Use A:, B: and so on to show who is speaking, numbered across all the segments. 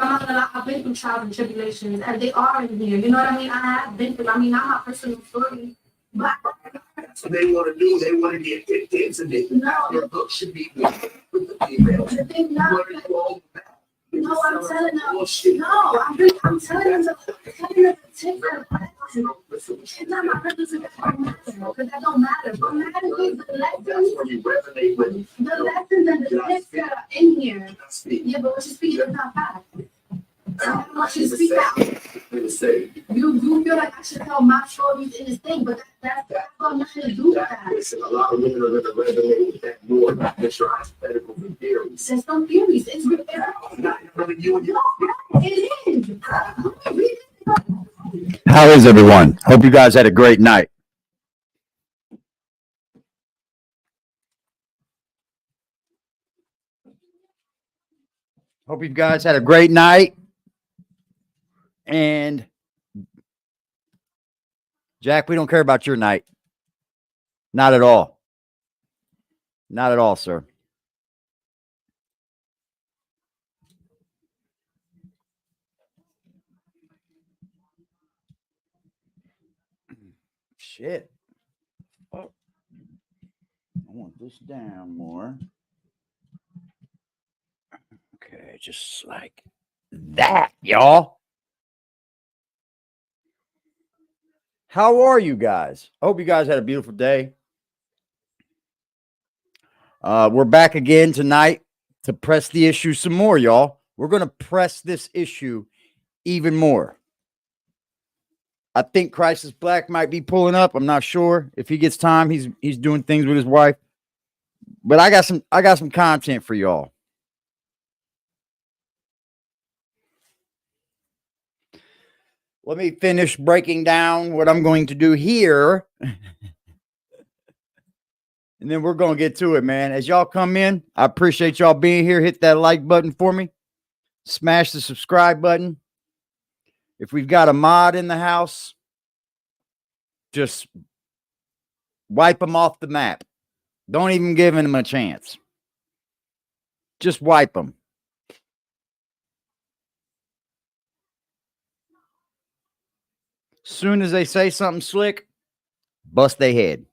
A: I've been through trials and tribulations, and they are in here. You know what I mean? I have been through. I mean, not my personal story, but
B: that's what they want to do. They want to get intimate. No, your book should be with the female.
A: The thing, no, no, I'm telling them. No, I'm telling them to take that back. It's not my purpose to because that don't matter. What matters is the lessons and the tips that are in here. Yeah, but what you speak is not fact. So how much you speak out? You feel like I should tell my stories in this thing, but that's got nothing to do with that.
B: Listen, a lot of women are going to resonate with that more than your hypothetical theories.
A: There's no theories. It's real. It is.
C: How is everyone? Hope you guys had a great night. Hope you guys had a great night. And Jack, we don't care about your night. Not at all. Not at all, sir. Shit. Oh. I want this down more. Okay, just like that, y'all. How are you guys? I hope you guys had a beautiful day. We're back again tonight to press the issue some more, y'all. We're going to press this issue even more. I think Crisis Black might be pulling up. I'm not sure if he gets time. He's doing things with his wife. But I got some content for y'all. Let me finish breaking down what I'm going to do here. And then we're going to get to it, man. As y'all come in, I appreciate y'all being here. Hit that like button for me. Smash the subscribe button. If we've got a mod in the house, just wipe them off the map. Don't even give them a chance. Just wipe them. Soon as they say something slick, bust their head.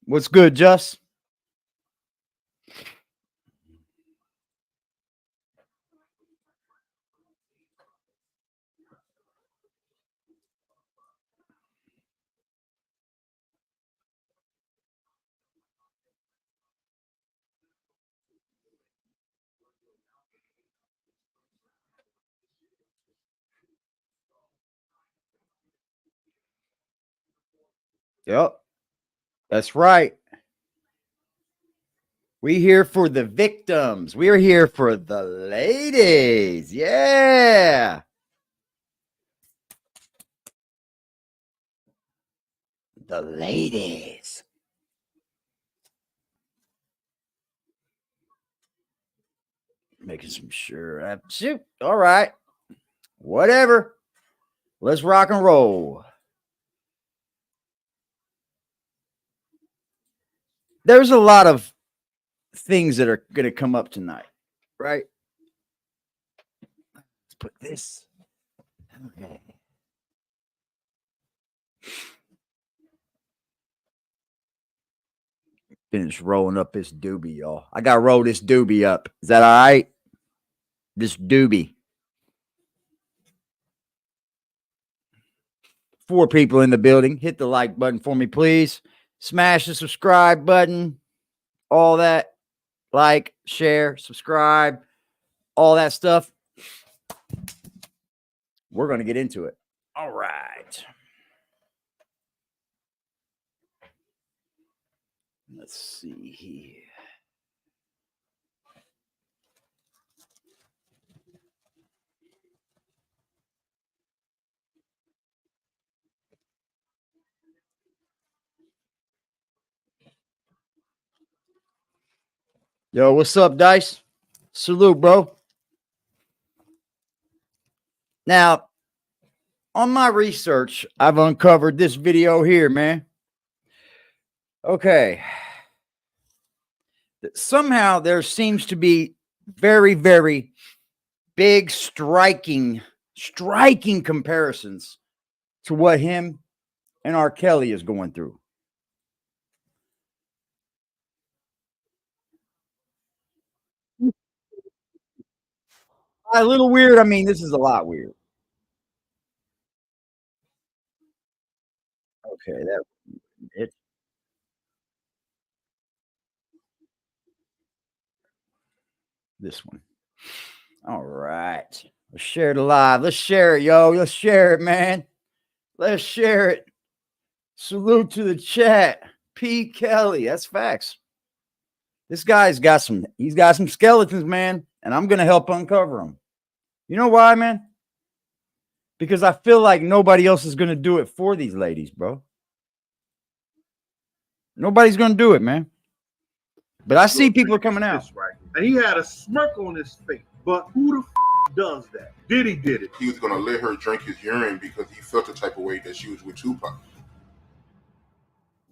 C: What's good, Just? Yep. That's right. We here for the victims. We're here for the ladies. Yeah. The ladies. Making some sure. Shoot. All right. Whatever. Let's rock and roll. There's a lot of things that are going to come up tonight, right? Let's put this. Okay. Finish rolling up this doobie, y'all. I got to roll this doobie up. Is that all right? This doobie. 4 people in the building. Hit the like button for me, please. Smash the subscribe button. All that. Like, share, subscribe. All that stuff. We're going to get into it. All right. Let's see here. Yo, what's up, Dice? Salute, bro. Now, on my research, I've uncovered this video here, man. Okay. that somehow there seems to be very, very big striking comparisons to what him and R. Kelly is going through. A little weird. I mean, this is a lot weird. Okay, that it. This one. All right. Let's share it live. Let's share it, yo. Let's share it, man. Let's share it. Salute to the chat. P. Kelly. That's facts. This guy's got some, he's got some skeletons, man. And I'm going to help uncover them. You know why, man? Because I feel like nobody else is going to do it for these ladies, bro. Nobody's going to do it, man. But I see people are coming out.
D: Right. And he had a smirk on his face. But who the does that? Diddy did it.
E: He was going to let her drink his urine because he felt the type of way that she was with Tupac.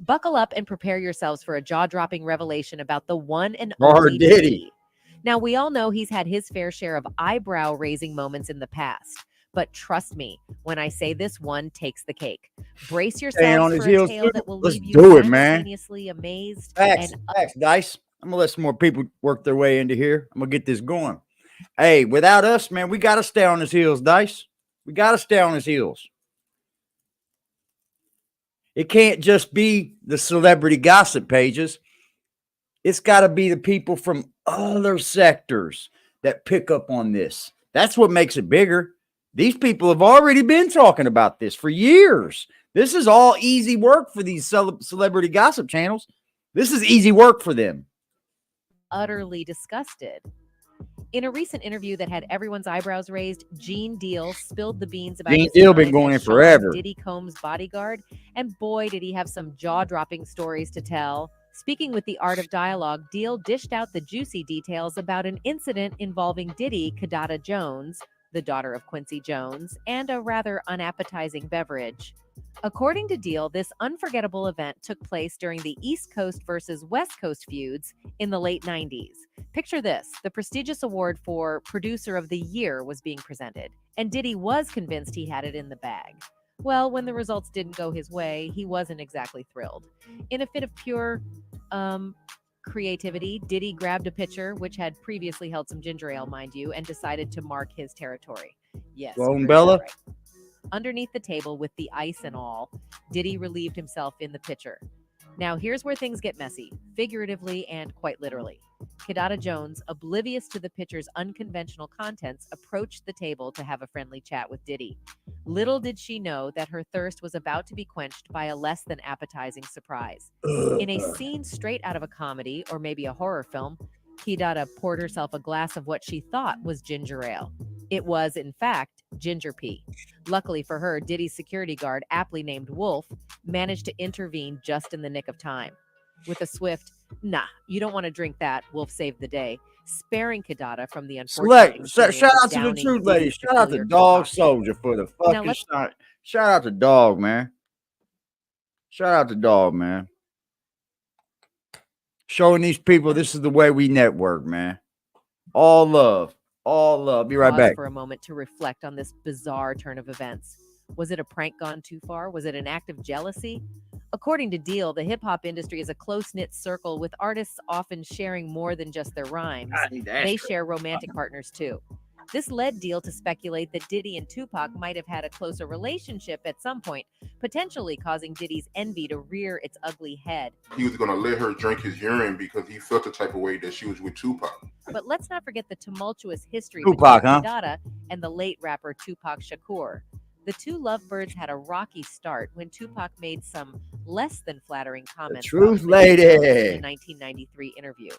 F: Buckle up and prepare yourselves for a jaw-dropping revelation about the one and
C: Or
F: only
C: Diddy.
F: Now, we all know he's had his fair share of eyebrow-raising moments in the past. But trust me, when I say this one takes the cake. Brace
C: Staying on
F: yourselves
C: his
F: for a
C: heels,
F: tale
C: too.
F: that will
C: Let's
F: leave you
C: do it, man.
F: simultaneously amazed
C: Facts,
F: and
C: facts, Dice. I'm going to let some more people work their way into here. I'm going to get this going. Hey, without us, man, we got to stay on his heels, Dice. We got to stay on his heels. It can't just be the celebrity gossip pages. It's got to be the people from other sectors that pick up on this. That's what makes it bigger. These people have already been talking about this for years. This is all easy work for these celebrity gossip channels. This is easy work for them.
F: utterly disgusted. In a recent interview that had everyone's eyebrows raised, Gene Deal spilled the beans about
C: Gene
F: his
C: Deal been
F: time
C: going
F: as
C: in forever.
F: Diddy Combs' bodyguard, and boy, did he have some jaw-dropping stories to tell. Speaking with The Art of Dialogue, Deal dished out the juicy details about an incident involving Diddy Kidada Jones, the daughter of Quincy Jones, and a rather unappetizing beverage. According to Deal, this unforgettable event took place during the East Coast versus West Coast feuds in the late 90s. Picture this, the prestigious award for Producer of the Year was being presented, and Diddy was convinced he had it in the bag. Well, when the results didn't go his way, he wasn't exactly thrilled. In a fit of pure creativity, Diddy grabbed a pitcher, which had previously held some ginger ale, mind you, and decided to mark his territory. Yes.
C: Sloan Bella?
F: Right. Underneath the table with the ice and all, Diddy relieved himself in the pitcher. Now, here's where things get messy, figuratively and quite literally. Kidada Jones, oblivious to the pitcher's unconventional contents, approached the table to have a friendly chat with Diddy. Little did she know that her thirst was about to be quenched by a less than appetizing surprise. In a scene straight out of a comedy or maybe a horror film, Kidada poured herself a glass of what she thought was ginger ale. It was, in fact, ginger pea. Luckily for her, Diddy's security guard, aptly named Wolf, managed to intervene just in the nick of time. With a swift, "Nah, you don't want to drink that," Wolf saved the day, sparing Kidada from the unfortunate
C: Shout
F: experience
C: out
F: of
C: to the
F: downing
C: truth lady.
F: Diddy's
C: Shout out to
F: peculiar
C: Dog
F: concoction.
C: Soldier for the
F: Now
C: fucking
F: let's-
C: shot. Shout out to Dog, man. Shout out to Dog, man. Showing these people this is the way we network, man. All love. All love. Be right
F: Pause
C: back.
F: for a moment to reflect on this bizarre turn of events. Was it a prank gone too far? Was it an act of jealousy? According to Deal, the hip-hop industry is a close-knit circle with artists often sharing more than just their rhymes. They share romantic partners too. This led Deal to speculate that Diddy and Tupac might have had a closer relationship at some point, potentially causing Diddy's envy to rear its ugly head.
E: He was going to let her drink his urine because he felt the type of way that she was with Tupac.
F: But let's not forget the tumultuous history
C: Tupac,
F: between
C: huh?
F: Kidada and the late rapper Tupac Shakur. The two lovebirds had a rocky start when Tupac made some less than flattering comments
C: truth
F: about Diddy
C: lady.
F: in a 1993 interview.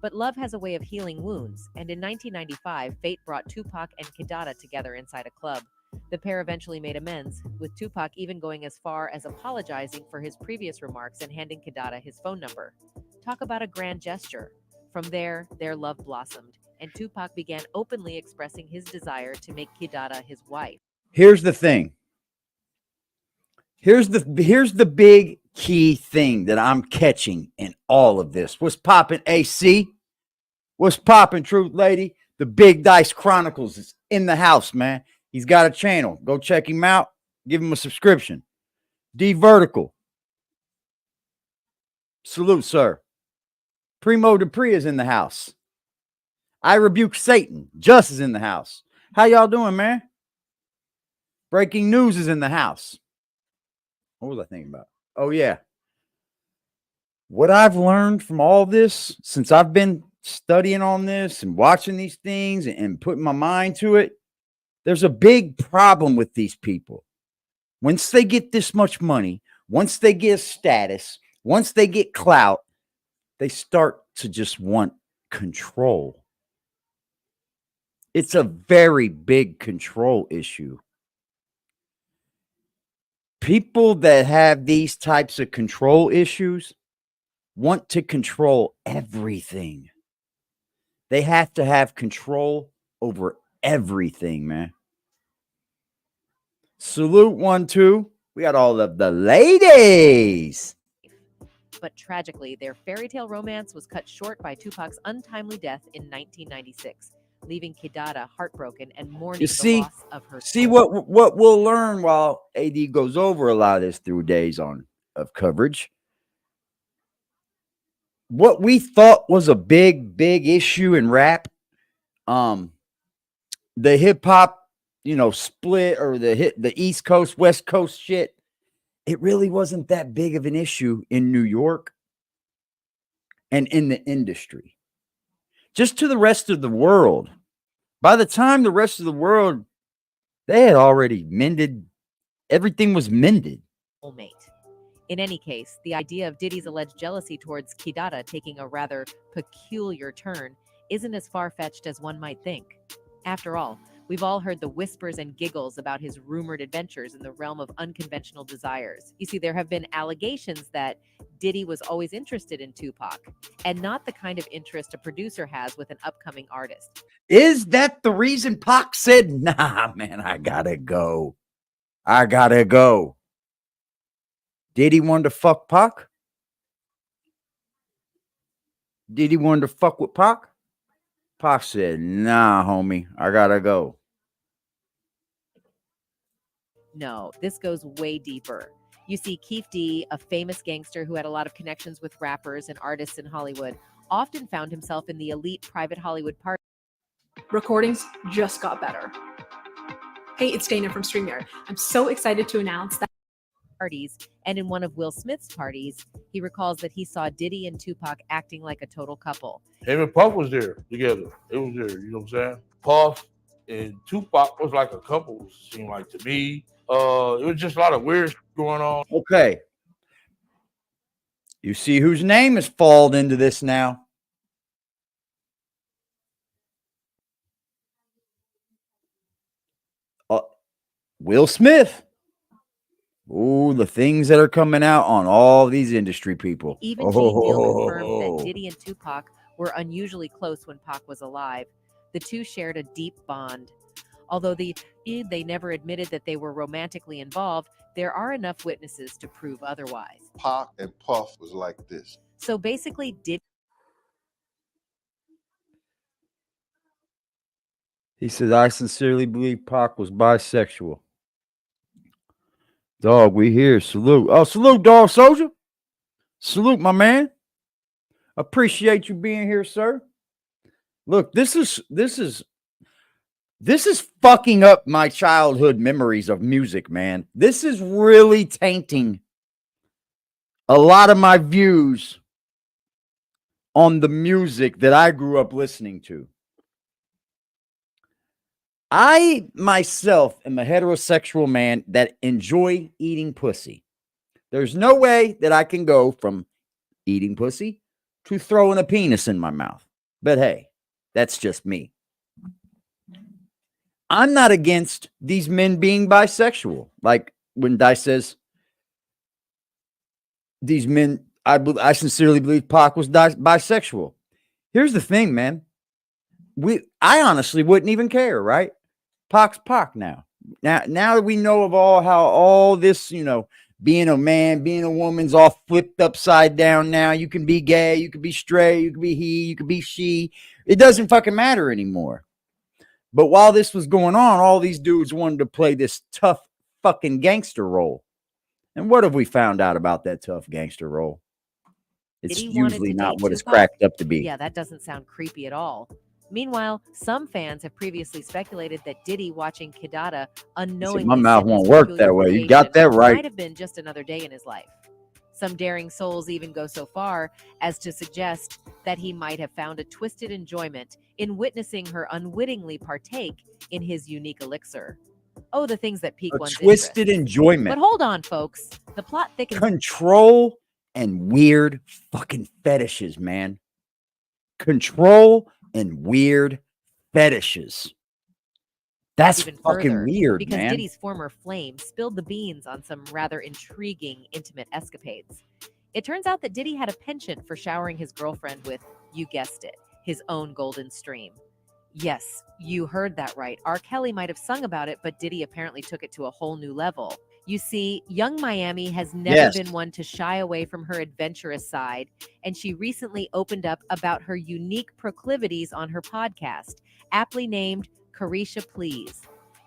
F: But love has a way of healing wounds, and in 1995, fate brought Tupac and Kidada together inside a club. The pair eventually made amends, with Tupac even going as far as apologizing for his previous remarks and handing Kidada his phone number. Talk about a grand gesture. From there, their love blossomed, and Tupac began openly expressing his desire to make Kidada his wife.
C: Here's the thing. Here's the big key thing that I'm catching in all of this. What's popping, AC? What's popping, Truth Lady? The Big Dice Chronicles is in the house, man. He's got a channel. Go check him out. Give him a subscription. D Vertical. Salute, sir. Primo Dupree is in the house. I Rebuke Satan. Just is in the house. How y'all doing, man? Breaking News is in the house. What was I thinking about? Oh, yeah. What I've learned from all this since I've been studying on this and watching these things and putting my mind to it, there's a big problem with these people. Once they get this much money, once they get status, once they get clout, they start to just want control. It's a very big control issue. People that have these types of control issues want to control everything. They have to have control over everything, man. Salute 1, 2. We got all of the ladies.
F: But tragically, their fairy tale romance was cut short by Tupac's untimely death in 1996, leaving Kidada heartbroken and mourning the loss of her
C: See
F: soul.
C: what we'll learn while AD goes over a lot of this through days of coverage. What we thought was a big issue in rap, the hip hop, split, or the East Coast, West Coast shit, it really wasn't that big of an issue in New York and in the industry. Just to the rest of the world. By the time the rest of the world, they had already mended. Everything was mended.
F: Soulmate. In any case, the idea of Diddy's alleged jealousy towards Kidada taking a rather peculiar turn isn't as far-fetched as one might think. After all, we've all heard the whispers and giggles about his rumored adventures in the realm of unconventional desires. You see, there have been allegations that Diddy was always interested in Tupac, and not the kind of interest a producer has with an upcoming artist.
C: Is that the reason Pac said, nah, man, I gotta go? I gotta go. Diddy wanted to fuck Pac? Diddy wanted to fuck with Pac? Pac said, nah, homie, I gotta go.
F: No, this goes way deeper. You see, Keith D, a famous gangster who had a lot of connections with rappers and artists in Hollywood, often found himself in the elite private Hollywood party.
A: Recordings just got better. Hey, it's Dana from StreamYard. I'm so excited to announce that
F: Parties, and in one of Will Smith's parties, he recalls that he saw Diddy and Tupac acting like a total couple.
G: Him and Puff was there together. It was there, you know what I'm saying? Puff and Tupac was like a couple, seemed like to me. It was just a lot of weird shit going on.
C: Okay. You see whose name has fallen into this now? Will Smith. Oh, the things that are coming out on all these industry people.
F: Even Gene Deal confirmed that Diddy and Tupac were unusually close when Pac was alive. The two shared a deep bond. Although they never admitted that they were romantically involved, there are enough witnesses to prove otherwise.
H: Pac and Puff was like this.
F: So basically,
C: He says, I sincerely believe Pac was bisexual. Dog, we here. Salute. Oh, salute, Dog Soldier. Salute, my man. Appreciate you being here, sir. Look, this is fucking up my childhood memories of music, man. This is really tainting a lot of my views on the music that I grew up listening to. I myself am a heterosexual man that enjoy eating pussy. There's no way that I can go from eating pussy to throwing a penis in my mouth. But hey, that's just me. I'm not against these men being bisexual. Like when Dice says, these men, I sincerely believe Pac was bisexual. Here's the thing, man. I honestly wouldn't even care, right? Pac's Pac now. Now that we know of how all this, being a man, being a woman's all flipped upside down now. You can be gay, you can be straight, you can be he, you can be she. It doesn't fucking matter anymore. But while this was going on, all these dudes wanted to play this tough fucking gangster role. And what have we found out about that tough gangster role? It's
F: Diddy wanted
C: usually
F: to
C: not
F: date
C: what it's
F: Tupac?
C: cracked up to be.
F: Yeah, that doesn't sound creepy at all. Meanwhile, some fans have previously speculated that Diddy watching Kidada unknowingly
C: My mouth
F: send his
C: won't work
F: peculiar
C: that way. You got
F: creation
C: that right.
F: might have been just another day in his life. Some daring souls even go so far as to suggest that he might have found a twisted enjoyment in witnessing her unwittingly partake in his unique elixir. Oh, the things that pique
C: A
F: one's
C: twisted
F: interest.
C: enjoyment.
F: But hold on, folks. The plot thickens.
C: Control and weird fucking fetishes, man. Control and weird fetishes. That's
F: even
C: fucking
F: further
C: weird,
F: because
C: man.
F: Diddy's former flame spilled the beans on some rather intriguing intimate escapades. It turns out that Diddy had a penchant for showering his girlfriend with, you guessed it, his own golden stream. Yes, you heard that right. R. Kelly might have sung about it, but Diddy apparently took it to a whole new level. You see, young Miami has never
C: Yes.
F: been one to shy away from her adventurous side, and she recently opened up about her unique proclivities on her podcast, aptly named Carisha Please.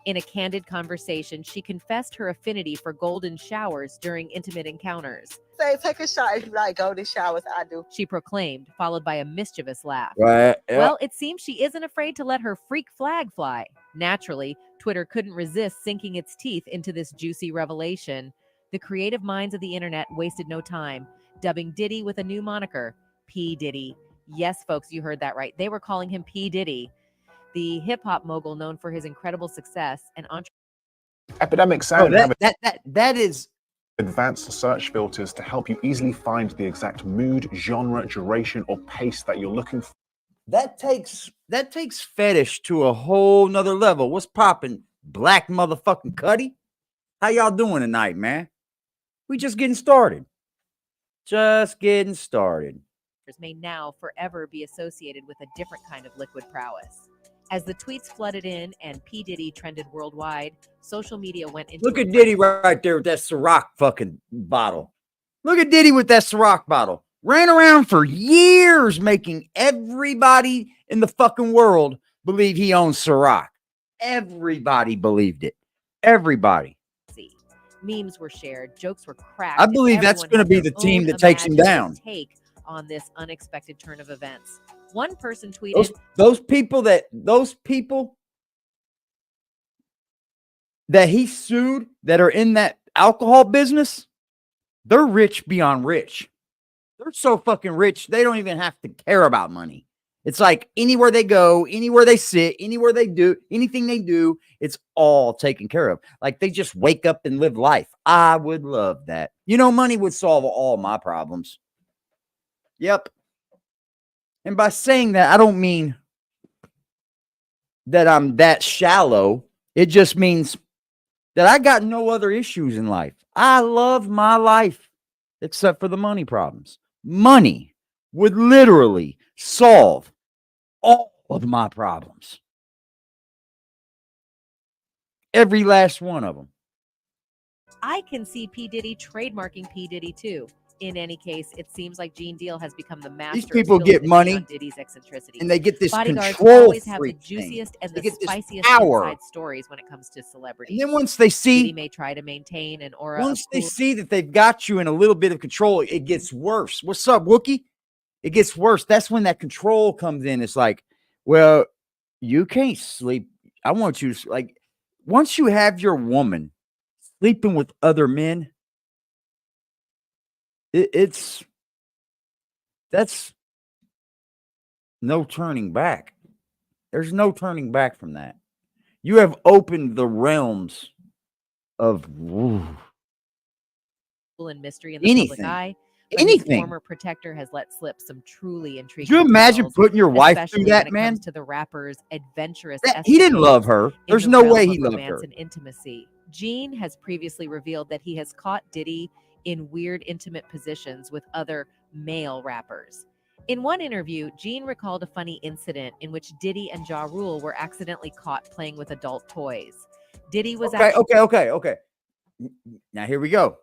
F: In a candid conversation, she confessed her affinity for golden showers during intimate encounters.
I: Say, take a shot if you like golden showers. I do.
F: She proclaimed, followed by a mischievous laugh.
C: Right. Yeah.
F: Well, it seems she isn't afraid to let her freak flag fly. Naturally, Twitter couldn't resist sinking its teeth into this juicy revelation. The creative minds of the internet wasted no time, dubbing Diddy with a new moniker, P. Diddy. Yes, folks, you heard that right. They were calling him P. Diddy. The hip-hop mogul known for his incredible success and
J: Epidemic
C: Oh,
J: Sound have
C: that is
J: advanced search filters to help you easily find the exact mood, genre, duration, or pace that you're looking for.
C: that takes fetish to a whole nother level. What's popping, Black motherfucking Cuddy? How y'all doing tonight, man? We just getting started. Just getting started.
F: may now forever be associated with a different kind of liquid prowess. As the tweets flooded in and P. Diddy trended worldwide, social media went into
C: Look at Diddy right there with that Ciroc fucking bottle. Look at Diddy with that Ciroc bottle. Ran around for years making everybody in the fucking world believe he owns Ciroc. Everybody believed it. Everybody.
F: Memes were shared, jokes were cracked.
C: I believe that's going to be the team that takes him down.
F: Take on this unexpected turn of events. One person tweeted,
C: those people that he sued that are in that alcohol business, they're rich beyond rich. They're so fucking rich, they don't even have to care about money. It's like anywhere they go, anywhere they sit, anywhere they do, anything they do, it's all taken care of. Like they just wake up and live life. I would love that. You know, money would solve all my problems. Yep. And by saying that, I don't mean that I'm that shallow. It just means that I got no other issues in life. I love my life except for the money problems. Money would literally solve all of my problems. Every last one of them.
F: I can see P. Diddy trademarking P. Diddy too. In any case, it seems like Gene Deal has become the master.
C: These people get money
F: Diddy's eccentricities,
C: and they get this
F: bodyguards
C: control
F: always have the
C: freak
F: juiciest
C: thing.
F: and
C: They
F: the
C: get this
F: spiciest
C: power.
F: inside stories when it comes to celebrities.
C: And then once they see,
F: Diddy may try to maintain an aura.
C: once they see that they've got you in a little bit of control, it gets worse. What's up, Wookie? It gets worse. That's when that control comes in. It's like, well, you can't sleep. I want you to, like, once you have your woman sleeping with other men, that's no turning back. There's no turning back from that. You have opened the realms of
F: and mystery in the
C: anything.
F: public eye. But his
C: Anything.
F: former protector has let slip some truly intriguing.
C: Could you imagine
F: details,
C: putting your wife
F: especially
C: through that,
F: when it
C: man?
F: comes to the rapper's adventurous.
C: He didn't love her.
F: in
C: There's
F: the
C: no
F: realm
C: way
F: of
C: he loved
F: romance
C: her.
F: and intimacy. Gene has previously revealed that he has caught Diddy in weird intimate positions with other male rappers. In one interview, Gene recalled a funny incident in which Diddy and Ja Rule were accidentally caught playing with adult toys. Diddy was
C: Okay. Now here we go.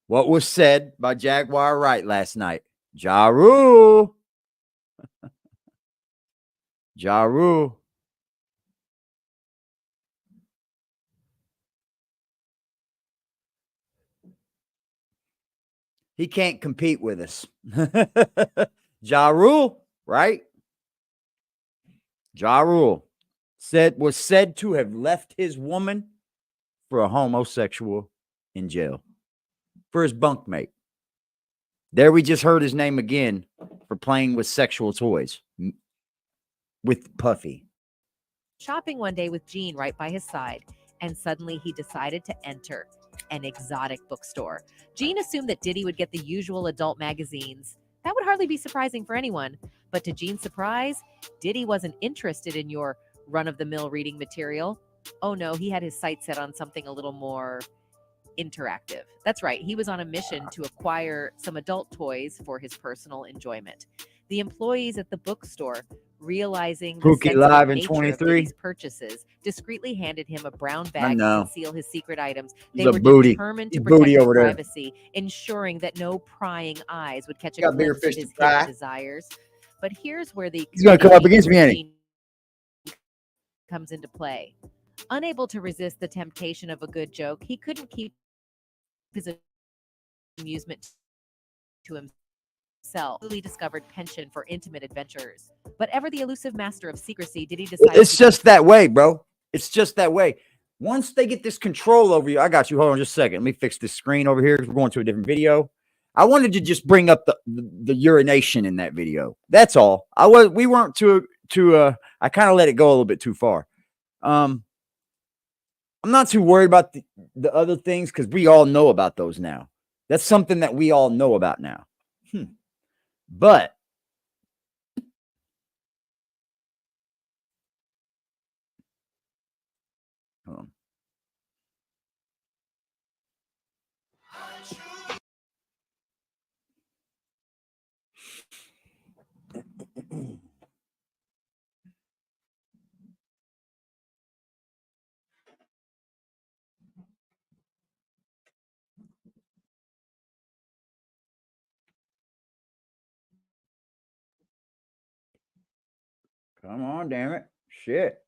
C: What was said by Jaguar Wright last night? Ja Rule. Ja Rule. He can't compete with us. Ja Rule, right? Ja Rule was said to have left his woman for a homosexual in jail for his bunkmate. There we just heard his name again for playing with sexual toys with Puffy.
F: Shopping one day with Gene right by his side, and suddenly he decided to enter an exotic bookstore. Gene assumed that Diddy would get the usual adult magazines. That would hardly be surprising for anyone. But to Gene's surprise, Diddy wasn't interested in your run-of-the-mill reading material. Oh no, he had his sights set on something a little more interactive. That's right, he was on a mission to acquire some adult toys for his personal enjoyment. The employees at the bookstore, realizing the
C: Pookie
F: sensitive
C: Live in
F: nature of
C: 23.
F: Diddy's purchases, discreetly handed him a brown bag to
C: know.
F: conceal his secret items.
C: He's
F: They
C: a
F: were
C: booty.
F: determined
C: He's
F: to protect
C: booty
F: his
C: over there.
F: privacy, ensuring that no prying eyes would catch a
C: Got bigger
F: glimpse of
C: fish to
F: his
C: fry.
F: hidden desires. But here's where the
C: He's gonna come up against me, ain't he?
F: Gene comes into play. Unable to resist the temptation of a good joke, he couldn't keep his amusement to himself. He discovered penchant for intimate adventures. But ever the elusive master of secrecy, Diddy decided
C: It's just that way, bro. It's just that way. Once they get this control over you, I got you. Hold on just a second. Let me fix this screen over here because we're going to a different video. I wanted to just bring up the urination in that video. That's all. We weren't too I kind of let it go a little bit too far. I'm not too worried about the other things because we all know about those now. That's something that we all know about now. But hold on. Come on, damn it. Shit.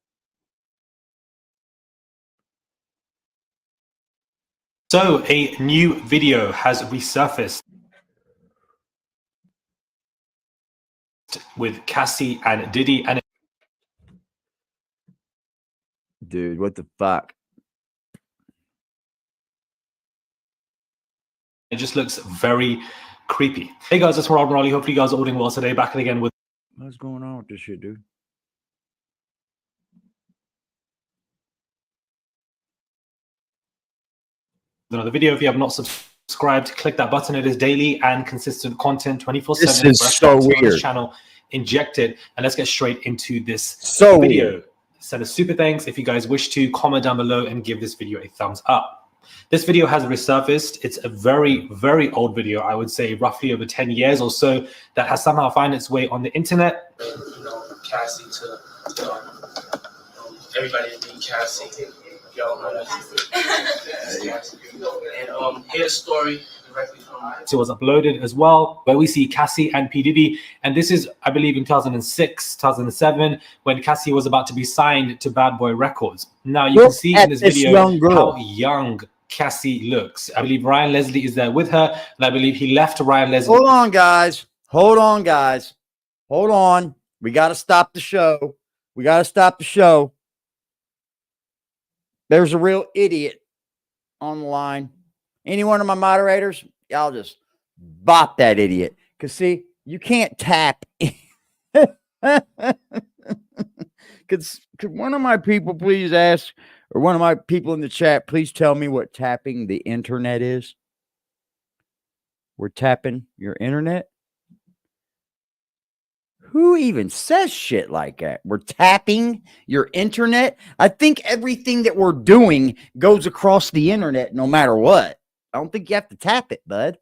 K: So a new video has resurfaced with Cassie and Diddy, and
C: Dude, what the fuck?
K: it just looks very creepy. Hey guys, it's Rob Raleigh. Hopefully you guys are all doing well today. Back again with
C: What's going on with this shit, dude?
K: another video. If you have not subscribed, click that button. It is daily and consistent content, 24/7.
C: This is
K: fresh
C: so
K: content on this
C: weird.
K: channel. Inject it, and let's get straight into this
C: So
K: video.
C: weird.
K: Send us super thanks if you guys wish to. Comment down below and give this video a thumbs up. This video has resurfaced. It's a very, very old video. I would say roughly over 10 years or so that has somehow found its way on the internet.
B: Cassie to everybody that need Cassie. Y'all know that's and hear the story directly from
K: It was uploaded as well, where we see Cassie and P. Diddy. And this is, I believe, in 2006, 2007, when Cassie was about to be signed to Bad Boy Records. Now, you can see in this video how young Cassie looks. I believe Ryan Leslie is there with her, and I believe he left Ryan Leslie.
C: Hold on, guys. Hold on, guys. Hold on. We got to stop the show. We got to stop the show. There's a real idiot on the line. Any one of my moderators, y'all just bop that idiot. Because, see, you can't tap. Could one of my people please ask, or one of my people in the chat, please tell me what tapping the internet is? We're tapping your internet? Who even says shit like that? We're tapping your internet? I think everything that we're doing goes across the internet no matter what. I don't think you have to tap it, bud.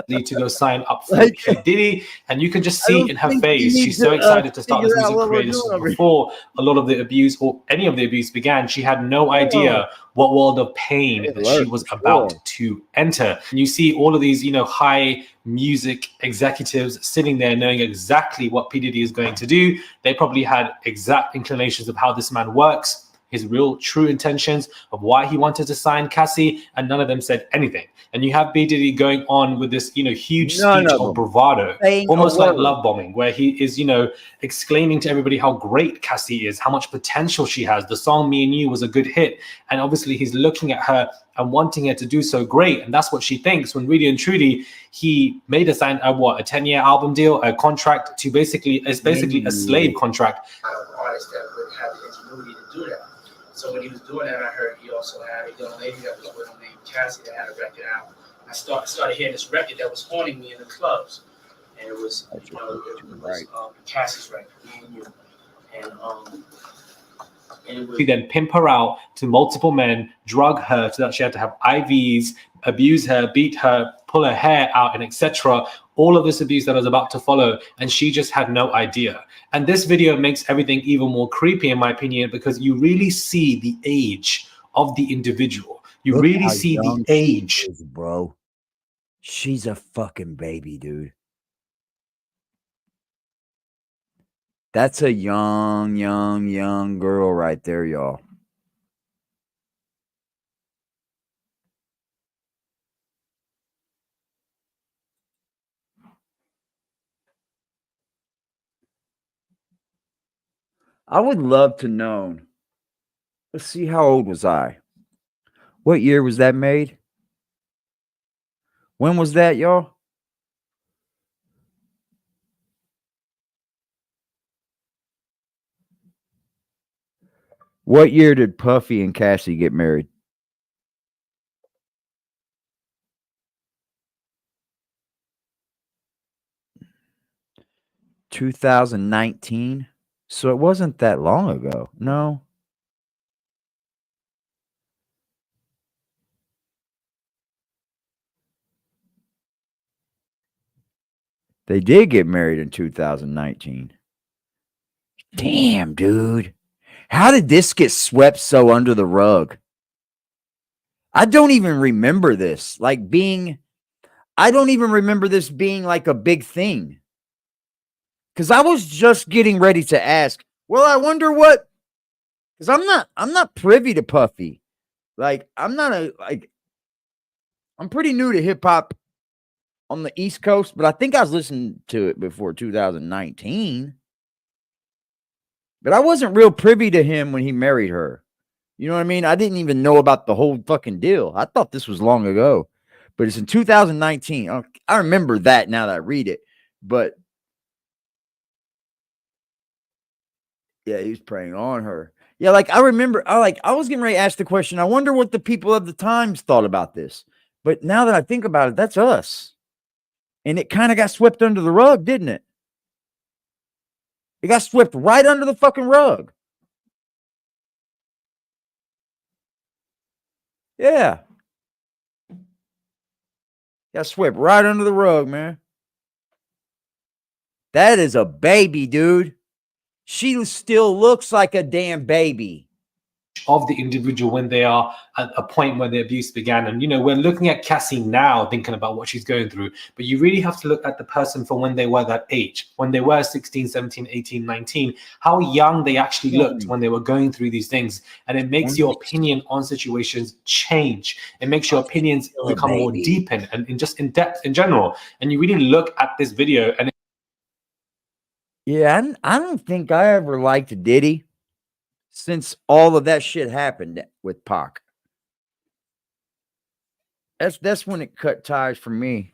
K: to go sign up for P. Diddy, and you can just see in her face, she's so excited to start this music career. This was before a lot of the abuse or any of the abuse began. She had no idea what world of pain that she was about to enter. And you see all of these, you know, high music executives sitting there knowing exactly what P. Diddy is going to do. They probably had exact inclinations of how this man works, his real true intentions of why he wanted to sign Cassie, and none of them said anything. And you have B. Diddy going on with this, you know, huge speech of bravado, almost like love bombing, where he is, you know, exclaiming to everybody how great Cassie is, how much potential she has. The song Me and You was a good hit. And obviously he's looking at her and wanting her to do so great. And that's what she thinks, when really and truly he made a 10-year album deal, a contract to basically a slave contract.
L: Artist that would have the ingenuity to do that. So when he was doing that, I heard he also had a young lady that was with him named Cassie that had a record out. I started hearing this record that was haunting me in the clubs, and it was, you know, it was Cassie's record, Me and You, and it was.
K: He then pimp her out to multiple men, drug her so that she had to have IVs, abuse her, beat her, pull her hair out, and etc. All of this abuse that was about to follow, and she just had no idea. And this video makes everything even more creepy, in my opinion, because you really see the age of the individual. You really see the age,
C: bro. She's a fucking baby, dude. That's a young girl right there, y'all. I would love to know. Let's see, how old was I? What year was that made? When was that, y'all? What year did Puffy and Cassie get married? (2019). So it wasn't that long ago. No. They did get married in 2019. Damn, dude. How did this get swept so under the rug? I don't even remember this. I don't even remember this being like a big thing. Because I was just getting ready to ask, well, I wonder what, because I'm not privy to Puffy. I'm pretty new to hip hop on the East Coast, but I think I was listening to it before 2019. But I wasn't real privy to him when he married her. You know what I mean? I didn't even know about the whole fucking deal. I thought this was long ago, but it's in 2019. I remember that now that I read it, but yeah, he was preying on her. Yeah, I remember, I was getting ready to ask the question, I wonder what the people of the times thought about this. But now that I think about it, that's us. And it kind of got swept under the rug, didn't it? It got swept right under the fucking rug. Yeah. Got swept right under the rug, man. That is a baby, dude. She still looks like a damn baby.
K: Of the individual when they are at a point where the abuse began. And, you know, we're looking at Cassie now thinking about what she's going through, but you really have to look at the person from when they were that age, when they were 16, 17, 18, 19, how young they actually looked when they were going through these things. And it makes your opinion on situations change. It makes your opinions become more deepened and just in depth in general. And you really look at this video and
C: yeah, I don't think I ever liked Diddy since all of that shit happened with Pac. That's when it cut ties for me.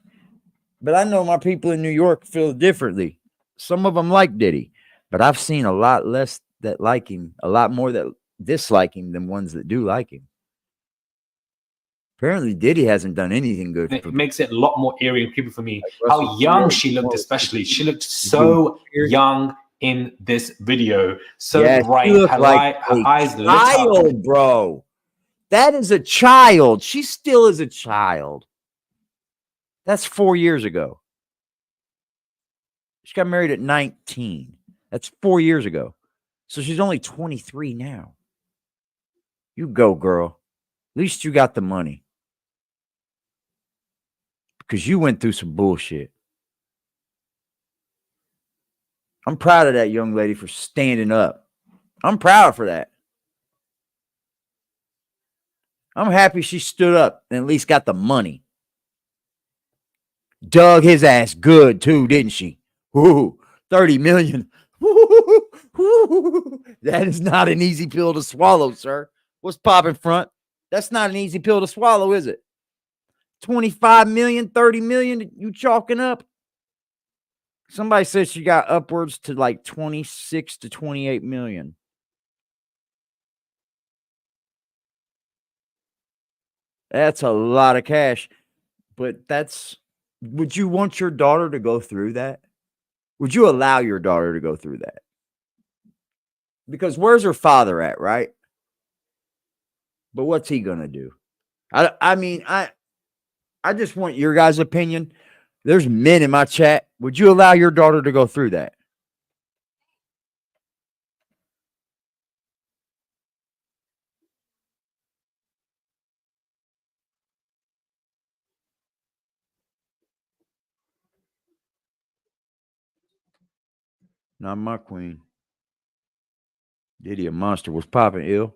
C: But I know my people in New York feel differently. Some of them like Diddy, but I've seen a lot less that like him, a lot more that dislike him than ones that do like him. Apparently, Diddy hasn't done anything good.
K: It makes it a lot more eerie and creepy for me. How young she looked, especially. She looked so young in this video. So bright. Her eyes lit up.
C: Bro. That is a child. She still is a child. That's 4 years ago. She got married at 19. That's 4 years ago. So she's only 23 now. You go, girl. At least you got the money. Because you went through some bullshit. I'm proud of that young lady for standing up. I'm proud for that. I'm happy she stood up and at least got the money. Dug his ass good too, didn't she? Ooh, 30 million. That is not an easy pill to swallow, sir. What's popping front? That's not an easy pill to swallow, is it? 25 million, 30 million, you chalking up? Somebody said she got upwards to like 26 to 28 million. That's a lot of cash. But would you want your daughter to go through that? Would you allow your daughter to go through that? Because where's her father at, right? But what's he going to do? I mean, I just want your guys' opinion. There's men in my chat. Would you allow your daughter to go through that? Not my queen. Diddy a monster. Was popping ill?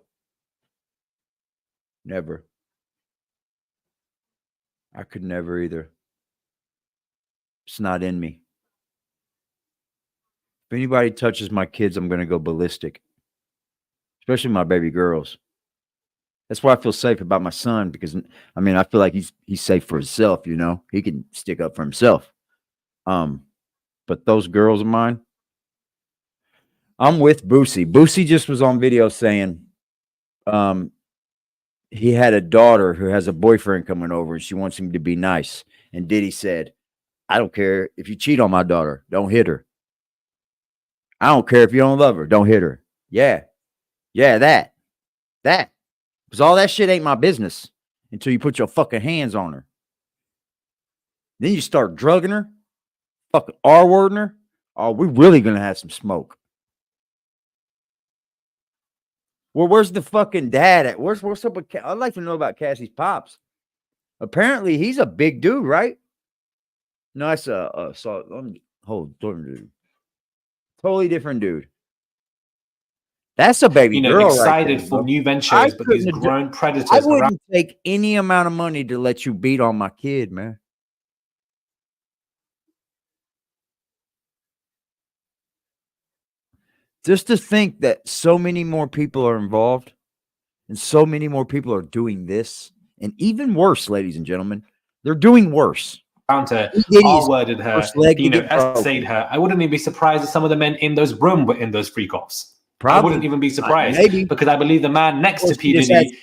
C: Never. I could never either. It's not in me. If anybody touches my kids, I'm going to go ballistic. Especially my baby girls. That's why I feel safe about my son, because I mean, I feel like he's safe for himself, you know. He can stick up for himself. But those girls of mine, I'm with Boosie. Boosie just was on video saying he had a daughter who has a boyfriend coming over and she wants him to be nice. And Diddy said, I don't care if you cheat on my daughter, don't hit her. I don't care if you don't love her, don't hit her. Yeah. Yeah, that. Because all that shit ain't my business until you put your fucking hands on her. Then you start drugging her, fucking R-wording her. Oh, we're really going to have some smoke. Well, where's the fucking dad at? What's up with I'd like to know about Cassie's pops. Apparently, he's a big dude, right? No, that's different dude. Totally different dude. That's a baby girl,
K: excited
C: right there,
K: for
C: bro.
K: new ventures, but these grown predators
C: I wouldn't take any amount of money to let you beat on my kid, man. Just to think that so many more people are involved and so many more people are doing this, and even worse, ladies and gentlemen, they're doing worse.
K: Her, R-worded her, essayed her. I wouldn't even be surprised if some of the men in those room were in those freak-offs. I wouldn't even be surprised because I believe the man next to P. Diddy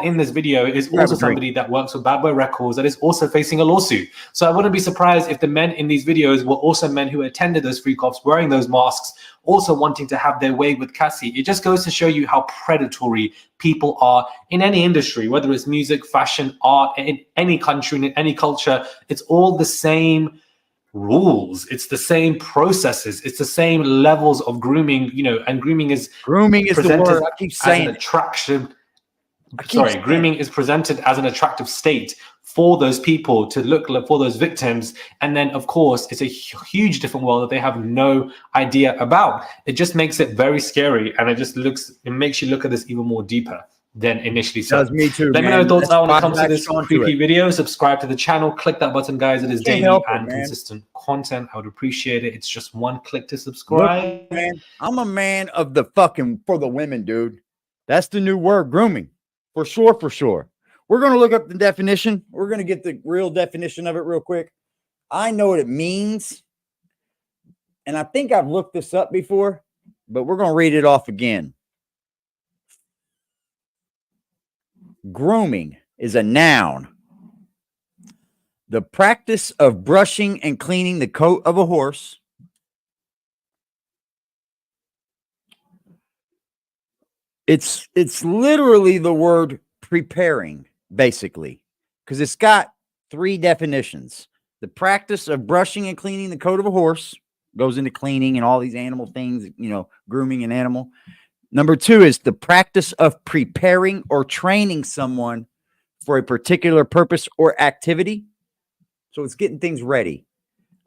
K: in this video is also somebody that works with Bad Boy Records that is also facing a lawsuit. So I wouldn't be surprised if the men in these videos were also men who attended those freak-offs wearing those masks, also wanting to have their way with Cassie. It just goes to show you how predatory people are in any industry, whether it's music, fashion, art, in any country, in any culture. It's all the same rules, it's the same processes, it's the same levels of grooming, and grooming is
C: the word I keep saying.
K: Grooming is presented as an attractive state for those people to look for those victims, and then of course it's a huge different world that they have no idea about. It just makes it very scary, and it makes you look at this even more deeper than initially. So
C: me too.
K: Let me know your thoughts when it comes to this creepy video. Subscribe to the channel, click that button, guys. It is daily and consistent content. I would appreciate it. It's just one click to subscribe.
C: Look, man, I'm a man of the fucking for the women, dude. That's the new word, grooming. For sure. We're going to look up the definition. We're going to get the real definition of it real quick. I know what it means, and I think I've looked this up before, but we're going to read it off again. Grooming is a noun. The practice of brushing and cleaning the coat of a horse. It's literally the word preparing, basically, because it's got three definitions. The practice of brushing and cleaning the coat of a horse goes into cleaning and all these animal things, you know, grooming an animal. Number 2 is the practice of preparing or training someone for a particular purpose or activity. So it's getting things ready.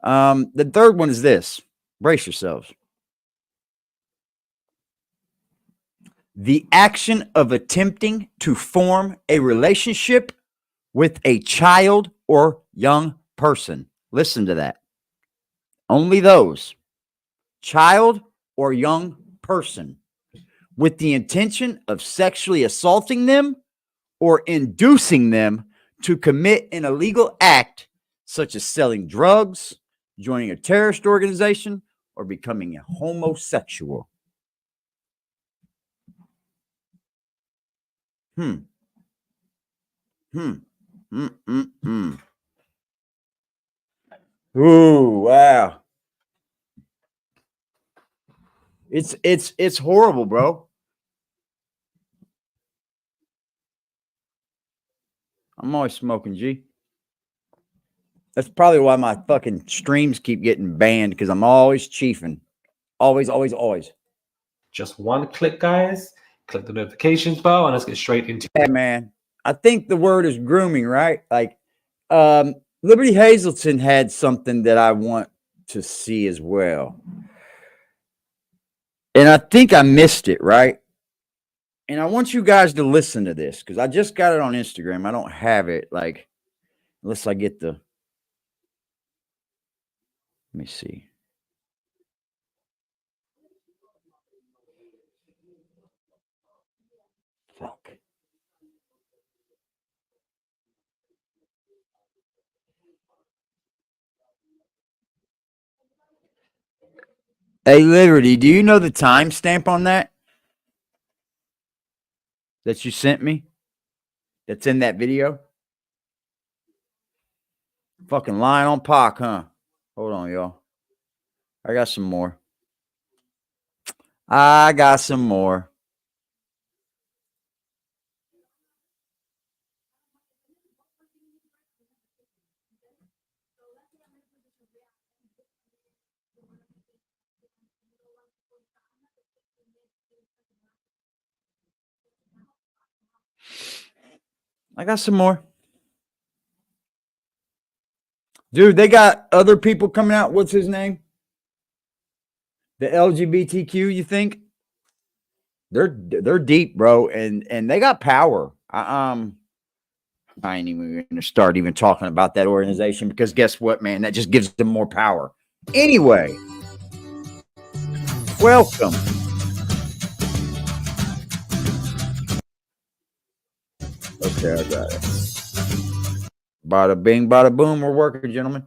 C: The third one is this. Brace yourselves. The action of attempting to form a relationship with a child or young person. Listen to that. Only those. Child or young person. With the intention of sexually assaulting them or inducing them to commit an illegal act, such as selling drugs, joining a terrorist organization, or becoming a homosexual. Ooh, wow. It's horrible, bro. I'm always smoking, G. That's probably why my fucking streams keep getting banned, because I'm always chiefing. Always, always, always.
K: Just one click, guys. Click the notifications bell and let's get straight into
C: it. Yeah, man. I think the word is grooming, right? Like, Liberty Hazelton had something that I want to see as well. And I think I missed it, right? And I want you guys to listen to this, because I just got it on Instagram. I don't have it, like, unless I get the... Let me see. Fuck. Hey, Liberty, do you know the timestamp on that you sent me? That's in that video? Fucking lying on Pac, huh? Hold on, y'all. I got some more. I got some more. Dude, they got other people coming out. What's his name? The LGBTQ, you think? They're deep, bro, and they got power. I ain't even going to start even talking about that organization, because guess what, man? That just gives them more power. Anyway, welcome. Okay, I got it. Bada bing, bada boom. We're working, gentlemen.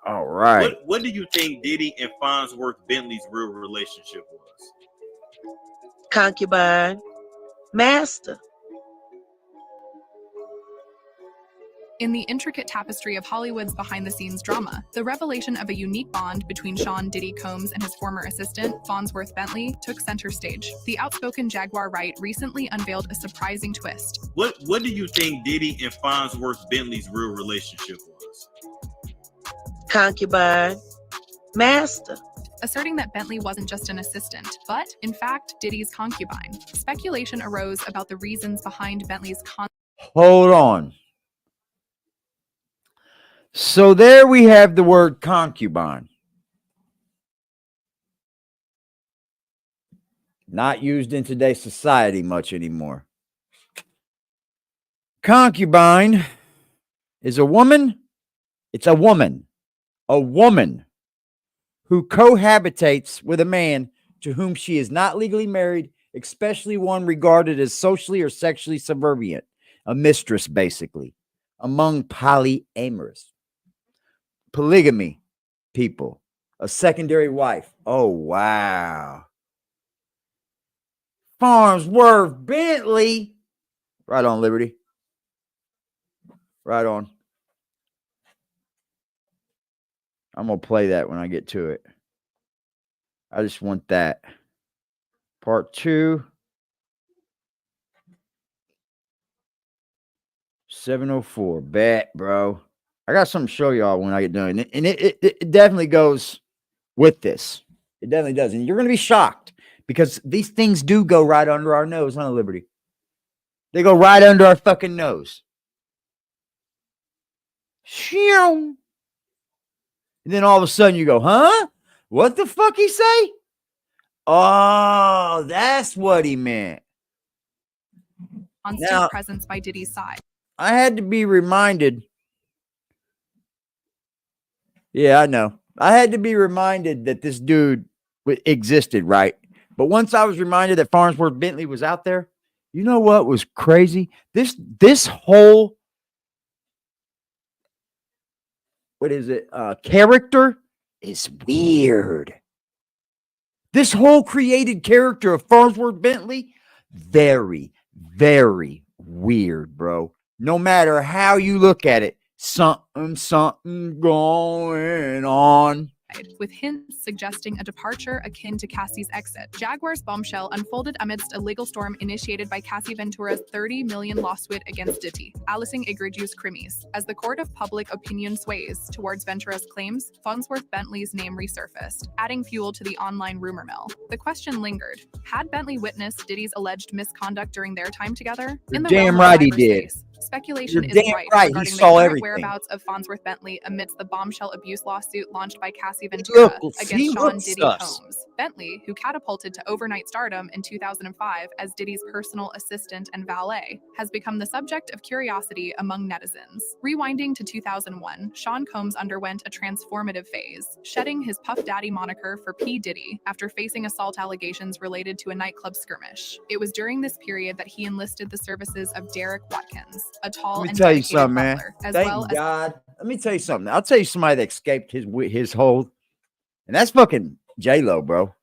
C: All right.
M: What do you think Diddy and Farnsworth Bentley's real relationship was?
I: Concubine. Master.
N: In the intricate tapestry of Hollywood's behind-the-scenes drama, the revelation of a unique bond between Sean Diddy Combs and his former assistant, Farnsworth Bentley, took center stage. The outspoken Jaguar Wright recently unveiled a surprising twist.
M: What do you think Diddy and Farnsworth Bentley's real relationship was?
I: Concubine. Master.
N: Asserting that Bentley wasn't just an assistant, but, in fact, Diddy's concubine. Speculation arose about the reasons behind Bentley's
C: Hold on. So there we have the word concubine. Not used in today's society much anymore. Concubine is a woman. It's a woman. A woman who cohabitates with a man to whom she is not legally married, especially one regarded as socially or sexually subservient. A mistress, basically. Among polyamorous. Polygamy people. A secondary wife. Oh, wow. Farnsworth Bentley. Right on, Liberty. Right on. I'm going to play that when I get to it. I just want that. Part 2. 704. Bet, bro. I got something to show y'all when I get done. And it definitely goes with this. It definitely does. And you're going to be shocked because these things do go right under our nose, huh, Liberty? They go right under our fucking nose. And then all of a sudden you go, huh? What the fuck he say? Oh, that's what he meant.
N: Constant presence by Diddy's side.
C: I had to be reminded. Yeah, I know. I had to be reminded that this dude existed, right? But once I was reminded that Farnsworth Bentley was out there, you know what was crazy? This whole, what is it? Character is weird. This whole created character of Farnsworth Bentley, very, very weird, bro. No matter how you look at it, something going on.
N: With hints suggesting a departure akin to Cassie's exit. Jaguar's bombshell unfolded amidst a legal storm initiated by Cassie Ventura's $30 million lawsuit against Diddy, Alison Egregious Crimes. As the court of public opinion sways towards Ventura's claims, Farnsworth Bentley's name resurfaced, adding fuel to the online rumor mill. The question lingered: had Bentley witnessed Diddy's alleged misconduct during their time together? In the
C: Damn right he did.
N: Speculation is
C: damn
N: rife
C: right.
N: regarding
C: He
N: the
C: saw
N: current
C: everything.
N: whereabouts of Farnsworth Bentley amidst the bombshell abuse lawsuit launched by Cassie Ventura against Sean Diddy Combs. Bentley, who catapulted to overnight stardom in 2005 as Diddy's personal assistant and valet, has become the subject of curiosity among netizens. Rewinding to 2001, Sean Combs underwent a transformative phase, shedding his Puff Daddy moniker for P. Diddy after facing assault allegations related to a nightclub skirmish. It was during this period that he enlisted the services of Derek Watkins, a tall
C: Let me
N: and
C: tell you
N: dedicated
C: something, man.
N: butler, as
C: Thank
N: well as
C: God. Let me tell you something. I'll tell you somebody that escaped his hold, and that's fucking J-Lo, bro.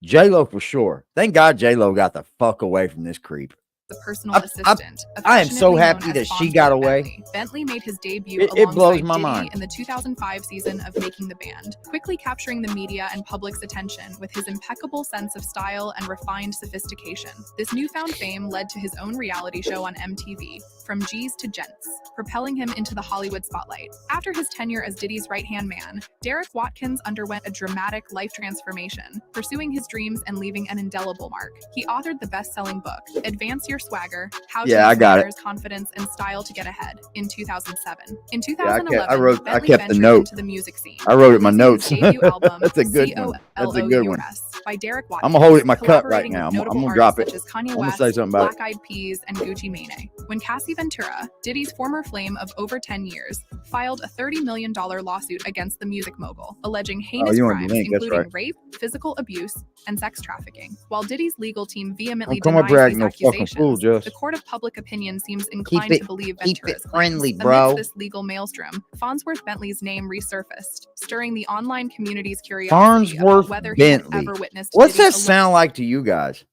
C: J-Lo for sure. Thank God J-Lo got the fuck away from this creep.
N: the personal assistant.
C: I am so
N: affectionately
C: happy
N: known
C: that
N: as
C: she
N: Fonz
C: got
N: Bentley.
C: away.
N: Bentley made his debut
C: It
N: alongside
C: blows my
N: Diddy
C: mind.
N: in the 2005 season of Making the Band, quickly capturing the media and public's attention with his impeccable sense of style and refined sophistication. This newfound fame led to his own reality show on MTV, From G's to Gents, propelling him into the Hollywood spotlight. After his tenure as Diddy's right-hand man, Derek Watkins underwent a dramatic life transformation, pursuing his dreams and leaving an indelible mark. He authored the best-selling book, Advance Your Swagger, How to
C: Yeah, I
N: Use
C: got it.
N: Manners, Confidence, and Style to Get Ahead, in 2007. In
C: Yeah,
N: 2011,
C: I
N: Bentley
C: kept the
N: ventured
C: note.
N: into the music scene.
C: I wrote it in my
N: releasing
C: notes.
N: his debut album,
C: That's a good one. That's a good one.
N: COLOUS, by Derek
C: I'm
N: Watkins,
C: gonna hold it in my cup right
N: collaborating
C: now.
N: with
C: I'm
N: notable
C: gonna drop it.
N: artists such as Kanye
C: I'm gonna
N: West,
C: say something about it.
N: Black Eyed Peas, and Gucci Mane. When Cassie Ventura, Diddy's former flame of over 10 years, filed a $30 million lawsuit against the music mogul, alleging heinous
C: you want the
N: crimes
C: link, that's
N: including
C: right.
N: rape, physical abuse, and sex trafficking. While Diddy's legal team vehemently
C: Don't come up
N: denies
C: here
N: these
C: acting no fucking
N: accusations,
C: fool, Jess.
N: the court of public opinion seems inclined
C: it-
N: to believe
C: keep
N: Ventura's
C: it friendly,
N: claims.
C: bro.
N: Amidst this legal maelstrom, Farnsworth Bentley's name resurfaced, stirring the online community's curiosity about
C: Farnsworth
N: whether he had
C: Bentley.
N: ever witnessed
C: What's that
N: Diddy's
C: sound like to you guys?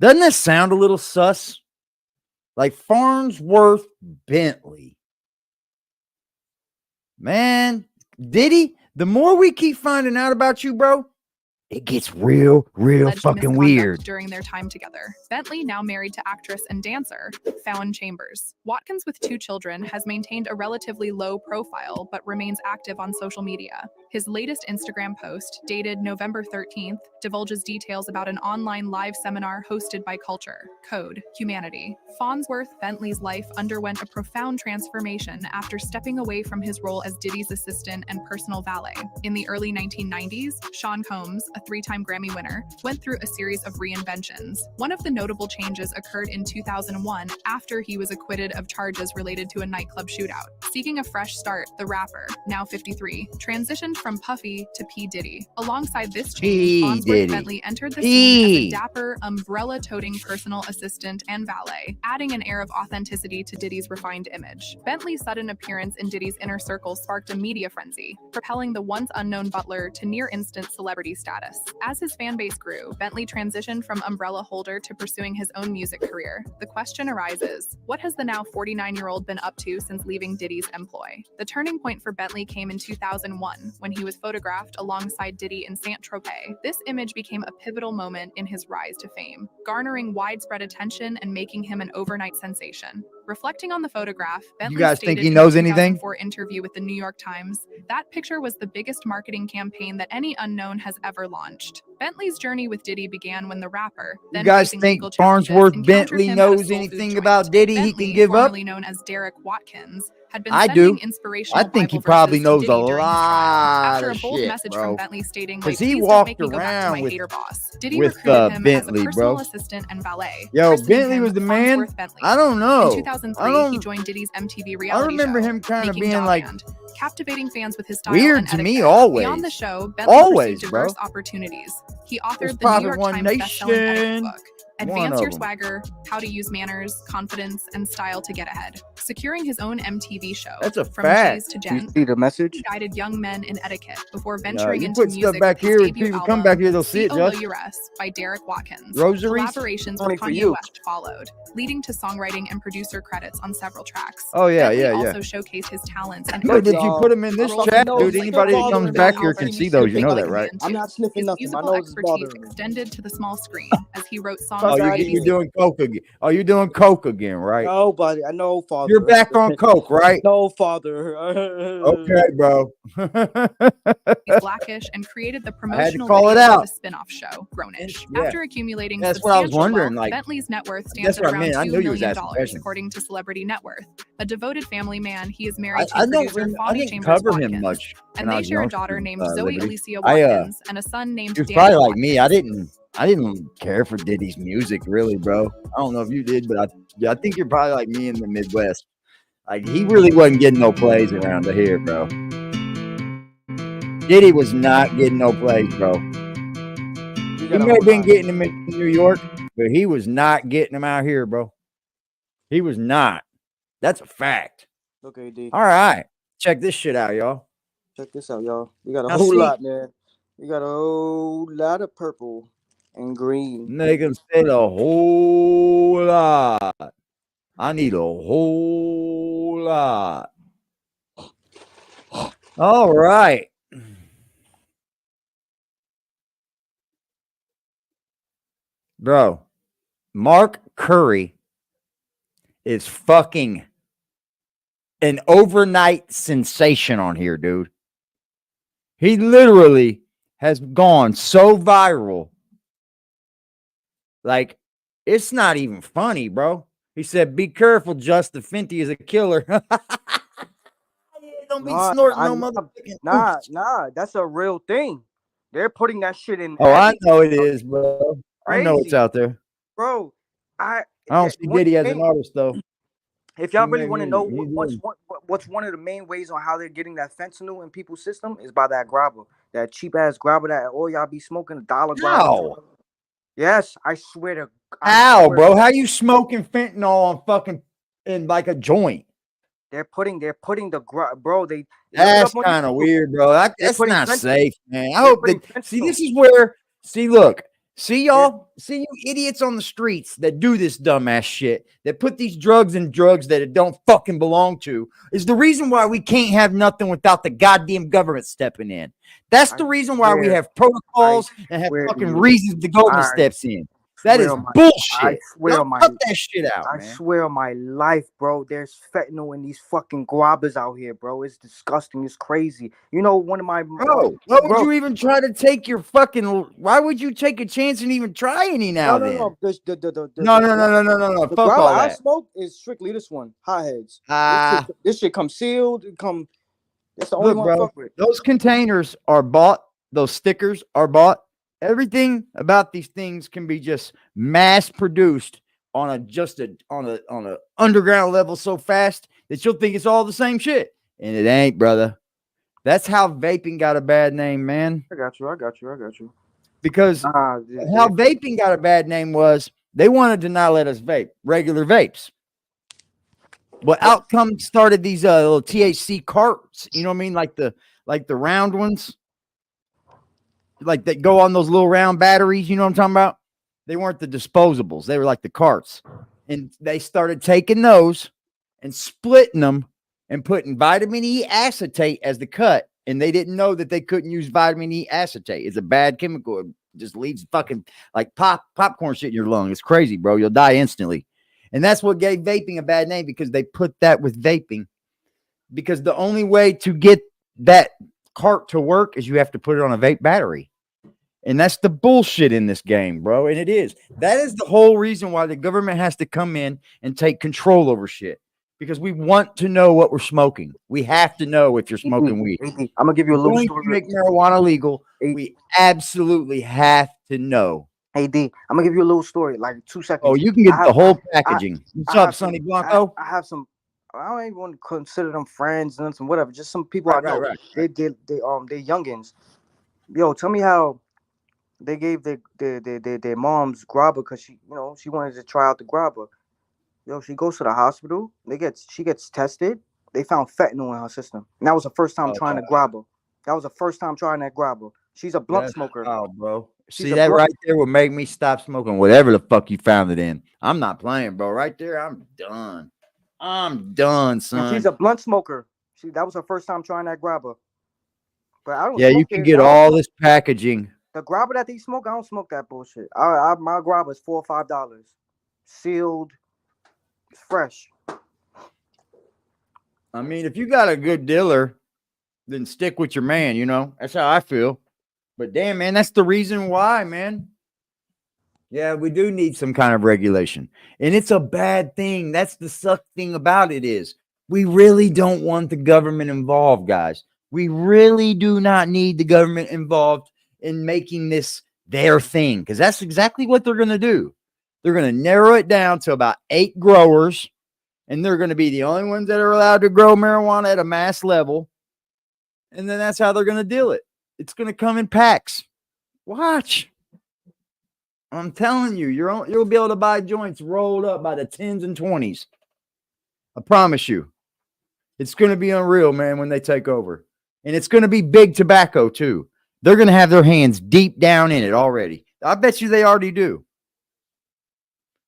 C: Doesn't that sound a little sus? Like Farnsworth Bentley. Man, Diddy, the more we keep finding out about you, bro, it gets real
N: alleged
C: fucking
N: misconduct
C: weird.
N: during their time together. Bentley, now married to actress and dancer Fallon Chambers. Watkins, with 2 children, has maintained a relatively low profile but remains active on social media. His latest Instagram post, dated November 13th, divulges details about an online live seminar hosted by Culture, Code, Humanity. Farnsworth Bentley's life underwent a profound transformation after stepping away from his role as Diddy's assistant and personal valet. In the early 1990s, Sean Combs, a 3-time Grammy winner, went through a series of reinventions. One of the notable changes occurred in 2001 after he was acquitted of charges related to a nightclub shootout. Seeking a fresh start, the rapper, now 53, transitioned from Puffy to P. Diddy. Alongside this
C: P.
N: change, Farnsworth
C: Diddy.
N: Bentley entered the
C: P.
N: scene as a dapper, umbrella-toting personal assistant and valet, adding an air of authenticity to Diddy's refined image. Bentley's sudden appearance in Diddy's inner circle sparked a media frenzy, propelling the once unknown butler to near-instant celebrity status. As his fan base grew, Bentley transitioned from umbrella holder to pursuing his own music career. The question arises, what has the now 49-year-old been up to since leaving Diddy's employ? The turning point for Bentley came in 2001, when he was photographed alongside Diddy in Saint-Tropez. This image became a pivotal moment in his rise to fame, garnering widespread attention and making him an overnight sensation. Reflecting on the photograph, Bentley
C: guys think
N: stated
C: he
N: in
C: knows
N: a
C: anything?
N: 2004 interview with the New York Times, that picture was the biggest marketing campaign that any unknown has ever launched. Bentley's journey with Diddy began when the rapper,
C: You
N: then
C: guys
N: facing
C: think
N: legal challenges,
C: Farnsworth
N: encountered
C: Bentley
N: him at a
C: knows
N: soul food
C: anything
N: joint.
C: about Diddy he
N: Bentley,
C: can give up?
N: formerly known as Derek Watkins, had been
C: I
N: sending
C: do. I
N: inspirational
C: think he
N: Bible
C: probably
N: verses to
C: knows a
N: Diddy during his trial.
C: lot
N: After a
C: of
N: bold
C: shit,
N: message
C: bro.
N: from Bentley stating, like,
C: Because he
N: please don't
C: walked
N: make me go back to
C: around
N: my
C: with
N: hater boss, Diddy
C: with
N: recruited him
C: Bentley,
N: as a personal
C: bro.
N: assistant and valet,
C: Yo,
N: christening
C: Bentley
N: him
C: was the man.
N: Farnsworth Bentley.
C: I don't know.
N: In 2003,
C: I don't.
N: he joined Diddy's MTV
C: I
N: reality
C: remember
N: show,
C: him kind of
N: Making
C: being
N: Dog
C: like
N: Hand, captivating fans with his style
C: weird
N: and
C: to
N: etiquette.
C: me always.
N: Beyond the show, Bentley
C: Always,
N: pursued
C: bro.
N: diverse opportunities. He
C: There's
N: authored the New
C: probably
N: York
C: one
N: Times bestselling etiquette
C: nation.
N: book,
C: One
N: Advance
C: of
N: Your
C: them.
N: Swagger, How to Use Manners, Confidence, and Style to Get Ahead. Securing his own MTV show,
C: That's a
N: From
C: fact.
N: G's to
O: You
N: Gent,
O: see the message?
N: he guided young men in etiquette before venturing
C: You
N: into
C: put stuff
N: music
C: back
N: with his
C: here. If
N: debut
C: people
N: album,
C: come back here, they'll see it, Josh.
N: CONSTRUED by Derek Watkins.
C: Rosaries?
N: Collaborations
O: Only
N: with
O: for
N: Kanye
O: you.
N: West followed, leading to songwriting and producer credits on several tracks.
C: Oh, yeah,
N: Bentley
C: yeah,
N: also
C: yeah.
N: showed his talents and
C: But if you
O: y'all.
C: put them in this
N: Roll
C: chat,
N: calls
C: dude,
N: like
C: anybody that
N: Diddy,
C: comes
N: The
C: back
N: Now
C: here can
N: and
C: see those. You know that,
N: Pimpin'
C: right?
O: I'm not sniffing
N: His
O: nothing. My
N: musical
O: nose is
N: expertise
O: bothering me.
N: extended to the small screen as he wrote songs
C: Oh,
N: for
O: Fuck
N: BBC.
C: you're doing coke again. Oh, you're doing coke again, right?
O: No, buddy. I know, father.
C: You're back on coke, right?
O: No, father.
C: Okay, bro.
N: He's Blackish and created the
C: I had to
N: promotional
C: call it
N: video for
C: out.
N: the spin-off show, Grownish.
C: Yeah.
N: After accumulating
C: That's what I was
N: substantial
C: wondering,
N: wealth,
C: like,
N: Bentley's net worth stands
C: that's
N: at
C: what I
N: around
C: meant. I
N: $2
C: knew you was
N: million,
C: asking questions.
N: according to Celebrity Net Worth. A devoted family man, he is married
C: I
N: to
C: don't.
N: producer
C: I
N: Fonnie
C: didn't
N: Chambers
C: cover
N: Watkins,
C: him much
N: and
C: when I
N: they
C: was
N: share a
C: young.
N: daughter named Zoe
C: Liberty.
N: Alicia
C: I
N: Watkins and a son named
C: He was
N: Daniel
C: probably like me. I
N: Watkins.
C: didn't care for Diddy's music, really, bro. I don't know if you did, but I think you're probably like me in the Midwest. Like he really wasn't getting no plays around here, bro. Diddy was not getting no plays, bro. He may have been getting them in New York, but he was not getting them out here, bro. He was not. That's a fact.
O: Okay, D.
C: All right, check this shit out, y'all.
O: Check this out, y'all. We got a
C: Now,
O: whole
C: see-
O: lot, man. We got a whole lot of purple and green.
C: They can say a whole lot. I need a whole lot. All right. Bro, Mark Curry is fucking an overnight sensation on here, dude. He literally has gone so viral. Like, it's not even funny, bro. He said, be careful, Justin Fenty is a killer. Don't be snorting no motherfucking.
O: Nah, that's a real thing. They're putting that shit in.
C: Oh, I know it is, bro. I know it's
O: Crazy.
C: out there.
O: Bro,
C: I don't see Diddy as an artist, though.
O: If y'all
C: He
O: really
C: may
O: want to
C: be-
O: know
C: he's
O: what's one of the main ways on how they're getting that fentanyl in people's system is by that grabber, that cheap ass grabber that all y'all be smoking, $1 grabber.
C: How?
O: Yes, I swear to.
C: How, bro? How you smoking fentanyl on fucking in like a joint?
O: They're putting the bro. They
C: That's kind of weird, bro. That's
O: putting
C: not
O: fentanyl.
C: safe, man. I
O: They're
C: hope
O: putting
C: that. See, this is where. See, look. See, y'all. See, you idiots on the streets that do this dumbass shit, that put these drugs in drugs that it don't fucking belong to, is the reason why we can't have nothing without the goddamn government stepping in. That's the reason why we have protocols and have fucking reasons the government steps in. That is bullshit.
O: I swear
C: Y'all
O: on my
C: cut that shit out,
O: I
C: man.
O: swear on my life, bro. There's fentanyl in these fucking grabbers out here, bro. It's disgusting. It's crazy. You know, one of my
C: Bro, why would you even try to take your fucking? Why would you take a chance and even try any now?
O: No.
C: Then
O: No.
C: no.
O: The
C: Fuck
O: grabber
C: all
O: I
C: that.
O: smoke is strictly this one, hotheads.
C: Ah.
O: This shit comes sealed. That's the only
C: Look,
O: one I
C: bro,
O: fuck with.
C: those containers are bought. Those stickers are bought. Everything about these things can be just mass produced on a underground level so fast that you'll think it's all the same shit, and it ain't, brother. That's how vaping got a bad name, man.
O: I got you.
C: Because how vaping got a bad name was they wanted to not let us vape regular vapes. But out started these little THC carts, you know what I mean? Like the round ones, like that go on those little round batteries, you know what I'm talking about? They weren't the disposables, they were like the carts. And they started taking those and splitting them and putting vitamin E acetate as the cut. And they didn't know that they couldn't use vitamin E acetate. It's a bad chemical. It just leaves fucking like popcorn shit in your lung. It's crazy, bro. You'll die instantly. And that's what gave vaping a bad name, because they put that with vaping. Because the only way to get that cart to work is you have to put it on a vape battery. And that's the bullshit in this game, bro. And it is. That is the whole reason why the government has to come in and take control over shit. Because we want to know what we're smoking. We have to know if you're smoking weed.
O: I'm gonna give you a little story.
C: To make marijuana legal, we absolutely have to know.
O: AD, I'm gonna give you a little story, like 2 seconds.
C: Oh, you can get the whole packaging. What's up, Sonny Blanco?
O: I have some. I don't even want to consider them friends and some whatever. Just some people I know.
C: Right.
O: They youngins. Yo, tell me how they gave their mom's grabber because she wanted to try out the grabber. Yo, she goes to the hospital. She gets tested. They found fentanyl in her system. And that was the first time trying to grab her. That was the first time trying that grabber. She's a blunt smoker.
C: Oh, bro. See, that right there would make me stop smoking whatever the fuck you found it in. I'm not playing, bro. Right there, I'm done. I'm done, son.
O: And she's a blunt smoker. That was her first time trying that grabber. But I don't.
C: Yeah, you can get all this packaging.
O: The grabber that they smoke, I don't smoke that bullshit. My grabber is $4 or $5, sealed, it's fresh.
C: I mean, if you got a good dealer, then stick with your man. You know, that's how I feel. But damn, man, that's the reason why, man. Yeah, we do need some kind of regulation. And it's a bad thing. That's the suck thing about it is we really don't want the government involved, guys. We really do not need the government involved in making this their thing, because that's exactly what they're going to do. They're going to narrow it down to about 8 growers, and they're going to be the only ones that are allowed to grow marijuana at a mass level. And then that's how they're going to deal it. It's going to come in packs. Watch. I'm telling you, you'll be able to buy joints rolled up by the 10s and 20s. I promise you. It's going to be unreal, man, when they take over. And it's going to be big tobacco, too. They're going to have their hands deep down in it already. I bet you they already do.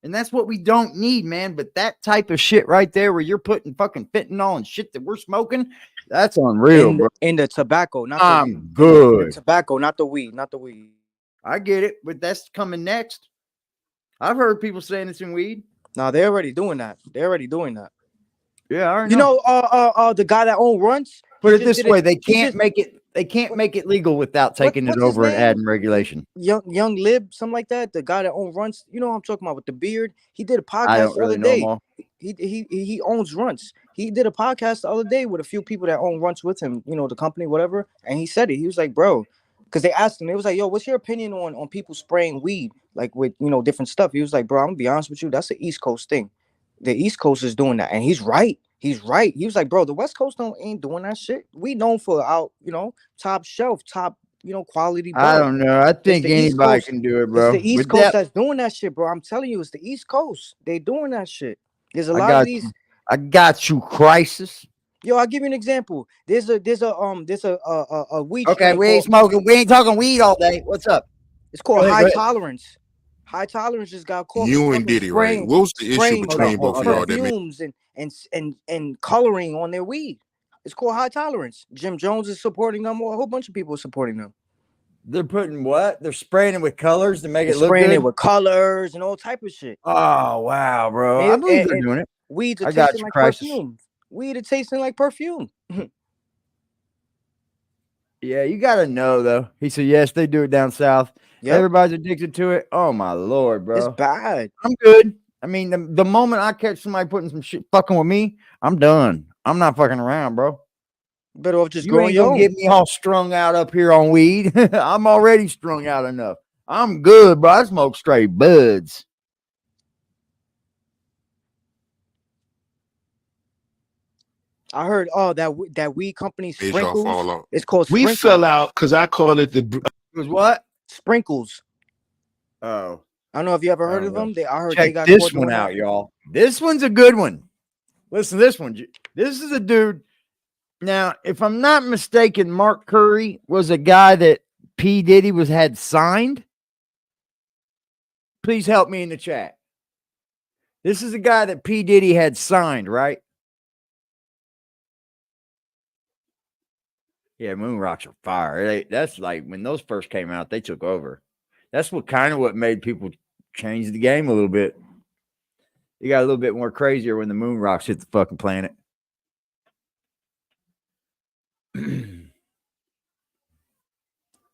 C: And that's what we don't need, man. But that type of shit right there where you're putting fucking fentanyl and shit that we're smoking, that's unreal, bro.
O: In the tobacco, not
C: I'm
O: the weed.
C: good.
O: The tobacco, not the weed, not the weed.
C: I get it, but that's coming next. I've heard people saying it's in weed.
O: No, they're already doing that. They're already doing that.
C: Yeah, I
O: you know, the guy that owned Runts.
C: Put it this way: they can't make it. They can't make it legal without taking it over and adding regulation.
O: Young Lib, something like that. The guy that owned Runts. You know what I'm talking about with the beard. He did a podcast
C: I don't really
O: the other
C: know
O: day.
C: him all.
O: He owns Runts. He did a podcast the other day with a few people that own Runts with him. You know, the company, whatever. And he said it. He was like, bro. Because they asked him, it was like, yo, what's your opinion on people spraying weed, like with, different stuff? He was like, bro, I'm going to be honest with you. That's the East Coast thing. The East Coast is doing that. And he's right. He's right. He was like, bro, the West Coast ain't doing that shit. We known for top shelf, top, quality. Bro.
C: I don't know. I think anybody can do it, bro.
O: It's the East Coast that's doing that shit, bro. I'm telling you, it's the East Coast. They doing that shit. There's a lot of these.
C: I got you, Crisis.
O: Yo, I'll give you an example. There's a weed.
C: Okay, we ain't smoking. We ain't talking weed all day. What's up?
O: It's called High Tolerance. High Tolerance just got caught.
E: You and Diddy, right? What was the issue between both of y'all?
O: Perfumes and coloring on their weed. It's called High Tolerance. Jim Jones is supporting them, or a whole bunch of people are supporting them.
C: They're putting what? They're spraying it with colors to make it look good.
O: Spraying it with colors and all type of shit.
C: Oh wow, bro! I believe they're doing it.
O: Weeds are tasting like perfume. Weed are tasting like perfume.
C: Yeah, you got to know, though. He said, yes, they do it down south. Yep. Everybody's addicted to it. Oh, my Lord, bro.
O: It's bad.
C: I'm good. I mean, the moment I catch somebody putting some shit fucking with me, I'm done. I'm not fucking around, bro.
O: Better off just
C: you ain't gonna get me all strung out up here on weed. I'm already strung out enough. I'm good, bro. I smoke straight buds.
O: I heard that weed company Sprinkles. It's called
D: We
O: Sprinkles.
D: fell out because I call it the.
C: It was what?
O: Sprinkles.
C: Oh,
O: I don't know if you ever heard of them. I heard
C: check
O: they got
C: this one out, y'all. This one's a good one. Listen to this one. This is a dude. Now, if I'm not mistaken, Mark Curry was a guy that P. Diddy had signed. Please help me in the chat. This is a guy that P. Diddy had signed, right? Yeah, moon rocks are fire. That's like when those first came out, they took over. That's what made people change the game a little bit. He got a little bit more crazier when the moon rocks hit the fucking planet.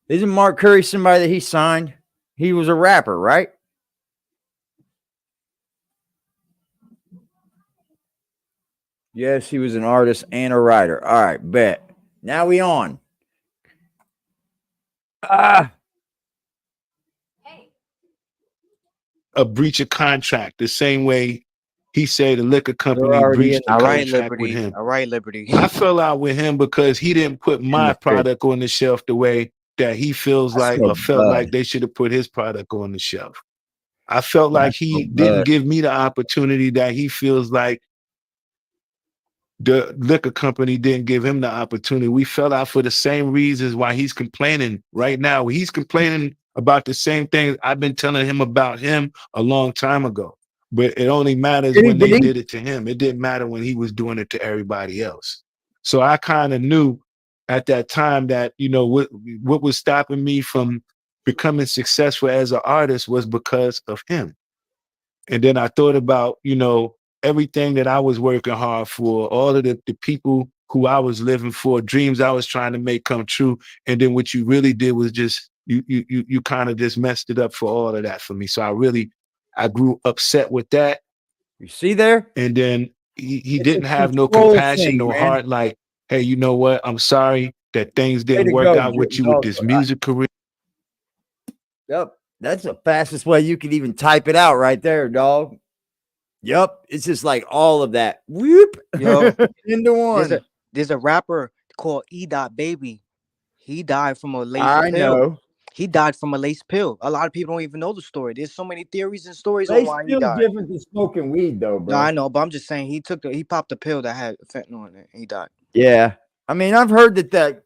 C: Isn't Mark Curry somebody that he signed? He was a rapper, right? Yes, he was an artist and a writer. All right, bet. Now we on.
P: A breach of contract, the same way he said the liquor company
C: already
P: breached the
O: All right,
P: contract with
O: Liberty.
P: him.
O: All right, Liberty.
P: I fell out with him because he didn't put my product on the shelf the way that he feels like or felt like they should have put his product on the shelf. I felt like he didn't give me the opportunity that he feels like the liquor company didn't give him the opportunity. We fell out for the same reasons why he's complaining right now. He's complaining about the same thing I've been telling him about him a long time ago. But it only matters when they did it to him. It didn't matter when he was doing it to everybody else. So I kind of knew at that time that, you know, what was stopping me from becoming successful as an artist was because of him. And then I thought about, you know, everything that I was working hard for, all of the people who I was living for, dreams I was trying to make come true. And then what you really did was just, you kind of just messed it up for all of that for me. So I grew upset with that.
C: You see there?
P: And then he didn't have no compassion, no heart. Like, hey, you know what? I'm sorry that things didn't work out with you with this music career.
C: Yep. That's the fastest way you could even type it out right there, dog. Yep. It's just like all of that. Whoop.
O: Yo,
C: into one.
O: There's a rapper called E.Baby. He died from a laced
C: I
O: pill.
C: know.
O: He died from a laced pill. A lot of people don't even know the story. There's so many theories and stories on
C: Laced
O: why he
C: pill's
O: died.
C: different than smoking weed, though, bro.
O: No, I know, but I'm just saying he popped a pill that had fentanyl in it. And he died.
C: Yeah. I mean, I've heard that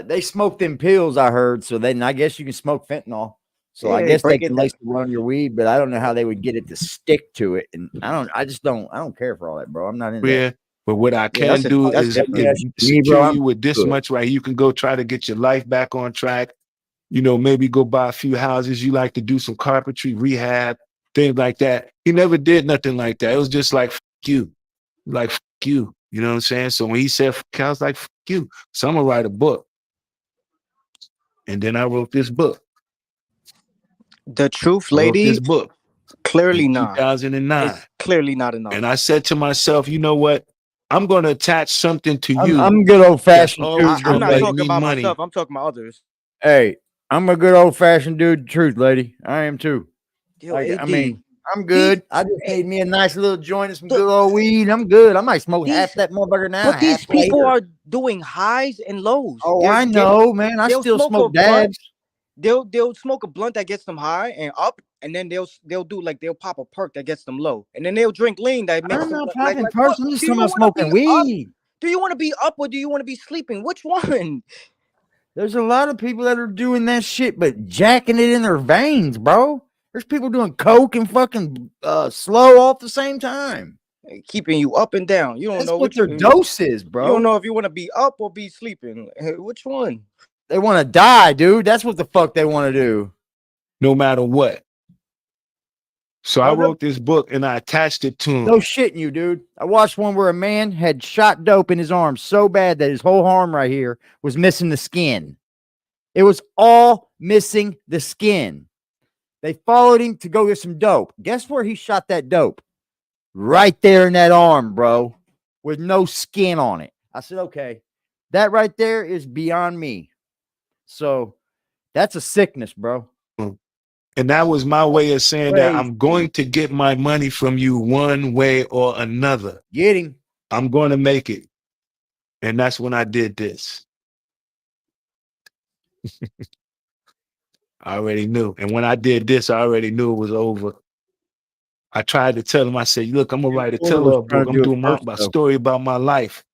C: they smoke them pills, I heard. So then I guess you can smoke fentanyl. So
O: Yeah,
C: I guess they
O: break it
C: can
O: down.
C: lace run your weed, but I don't know how they would get it to stick to it. And I don't care for all that, bro. I'm not into that.
P: But what I can do is secure you with this much right. You can go try to get your life back on track. You know, maybe go buy a few houses. You like to do some carpentry, rehab, things like that. He never did nothing like that. It was just like, fuck you. Like, fuck you. You know what I'm saying? So when he said, fuck, I was like, fuck you. So I'm going to write a book. And then I wrote this book.
O: The truth,
P: I wrote
O: lady.
P: this book.
O: Clearly
P: in
O: not.
P: 2009.
O: It's clearly not enough.
P: And I said to myself, you know what? I'm going to attach something to you.
C: I'm good old fashioned dude.
O: I'm not talking about myself. I'm talking about others.
C: Hey, I'm a good old fashioned dude. Truth, lady. I am too.
O: Yo,
C: Like, I
O: AD,
C: mean, I'm good. I just need me a nice little joint and some good old weed. I'm good. I might smoke half that motherfucker now.
O: But these
C: half
O: people
C: later.
O: are doing highs and lows.
C: Oh, I know, man. I
O: they'll
C: still
O: smoke
C: smoke
O: a blunt.
C: dabs.
O: They'll smoke a blunt that gets them high and up, and then they'll do like they'll pop a perk that gets them low, and then they'll drink lean that makes
C: I'm
O: them
C: not
O: like
C: popping
O: what?
C: perks. I'm just
O: Do
C: talking
O: you
C: about
O: wanna
C: smoking
O: be up?
C: weed.
O: Do you want to be up or do you want to be sleeping? Which one?
C: There's a lot of people that are doing that shit, but jacking it in their veins, bro. There's people doing coke and fucking slow all at the same time.
O: Keeping you up and down. You don't
C: That's
O: know
C: what
O: which
C: their dose is, bro.
O: You don't know if you want to be up or be sleeping. Which one?
C: They want to die, dude. That's what the fuck they want to do.
P: No matter what. So I wrote this book and I attached it to him.
C: No shitting you, dude. I watched one where a man had shot dope in his arm so bad that his whole arm right here was missing the skin. It was all missing the skin. They followed him to go get some dope. Guess where he shot that dope? Right there in that arm, bro, with no skin on it. I said, okay, that right there is beyond me. So that's a sickness, bro.
P: And that was my way of saying that I'm going to get my money from you one way or another.
C: Get him.
P: I'm going to make it. And that's when I did this. I already knew. And when I did this, I already knew it was over. I tried to tell him, I said, look, I'm going to write a tell-all book. I'm doing my story about my life.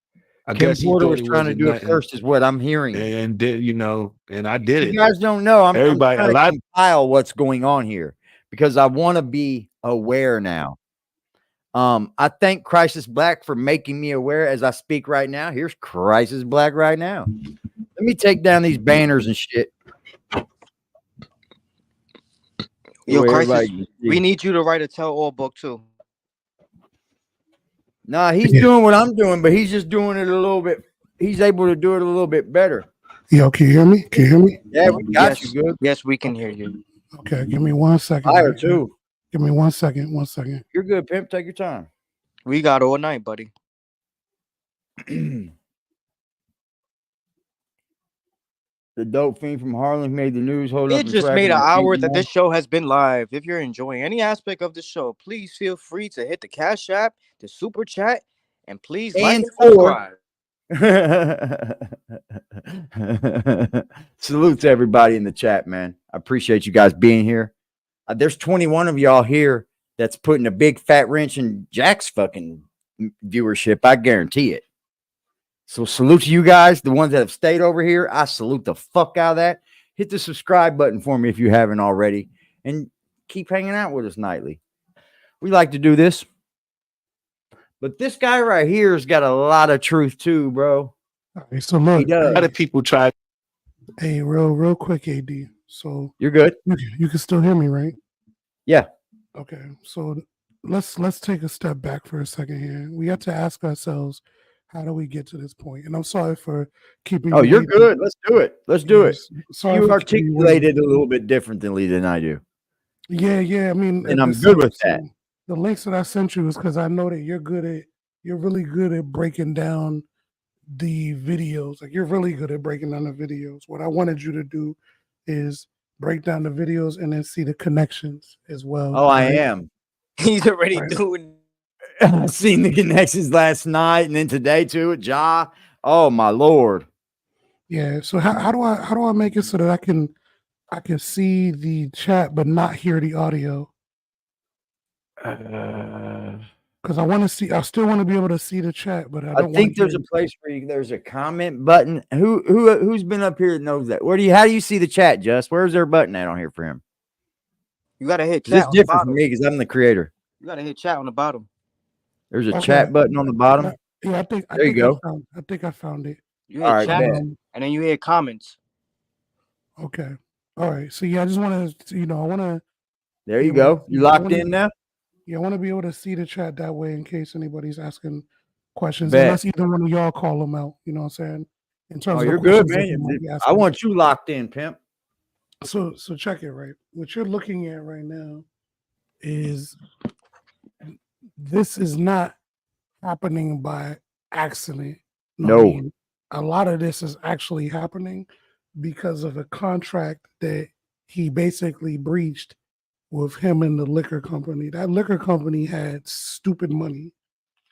P: I guess he
C: Porter
P: thought
C: was trying to do it first is what I'm hearing.
P: And did, you know, and I did it.
C: You guys don't know. I'm
P: Everybody,
C: trying to compile what's going on here because I want to be aware now. I thank Crisis Black for making me aware as I speak right now. Here's Crisis Black right now. Let me take down these banners and shit.
O: Yo, Crisis, we need you to write a tell-all book too.
C: Nah, he's doing what I'm doing, but he's just doing it a little bit. He's able to do it a little bit better.
Q: Yo, can you hear me? Can you hear me?
C: Yeah, we got you good.
O: Yes, we can hear you.
Q: Okay, give me 1 second.
C: Higher too.
Q: Give me 1 second. 1 second.
C: You're good, Pimp. Take your time.
O: We got all night, buddy.
C: The dope fiend from Harlem made the news. Hold up.
O: It
C: and
O: just
C: track
O: made
C: him
O: an
C: at
O: hour
C: 81.
O: that this show has been live. If you're enjoying any aspect of the show, please feel free to hit the Cash App, the Super Chat, and please like and subscribe.
C: Salute to everybody in the chat, man. I appreciate you guys being here. There's 21 of y'all here that's putting a big fat wrench in Jack's fucking viewership. I guarantee it. So salute to you guys, the ones that have stayed over here. I salute the fuck out of that. Hit the subscribe button for me if you haven't already, and keep hanging out with us nightly. We like to do this. But this guy right here has got a lot of truth too, bro.
Q: All right, so look,
C: a
P: lot of people try.
Q: Hey, real quick, AD. So
C: you're good.
Q: You can still hear me, right?
C: Yeah.
Q: Okay. So let's take a step back for a second here. We have to ask ourselves, how do we get to this point? And I'm sorry for keeping.
C: Oh, you're
Q: waiting.
C: good. Let's do it. Let's do it.
Q: Sorry
C: You
Q: for keeping you
C: articulated a little bit differently than I do.
Q: Yeah. I mean,
C: And I'm good with that.
Q: The links that I sent you is because I know that you're really good at breaking down the videos. Like, you're really good at breaking down the videos. What I wanted you to do is break down the videos and then see the connections as well.
C: Oh, I
Q: right?
C: am.
O: He's already doing.
C: I seen the connections last night and then today too with Ja. Oh my lord.
Q: Yeah. So how do I make it so that I can see the chat but not hear the audio? Because I still want to be able to see the chat, but I
C: think there's a place where there's a comment button. Who's been up here that knows that? How do you see the chat, Just? Where's their button at on here for him?
O: You gotta hit
C: This
O: chat.
C: is different for me because I'm the creator.
O: You gotta hit chat on the bottom.
C: There's a chat button on the bottom.
Q: Yeah,
C: there you go.
Q: I think I found it.
O: You hit chat, and then you hit comments.
Q: Okay. All right. So yeah, I just want to, I want to.
C: There you go. You locked in now?
Q: Yeah, I want to be able to see the chat that way in case anybody's asking questions.
C: Bet.
Q: Unless either one of y'all call them out. You know what I'm saying? In terms of
C: you're
Q: questions
C: good,
Q: that you might
C: man.
Q: be
C: I
Q: asking.
C: want you locked in, Pimp.
Q: So check it, right? What you're looking at right now is this is not happening by accident.
C: No.
Q: I mean, a lot of this is actually happening because of a contract that he basically breached with him and the liquor company. That liquor company had stupid money.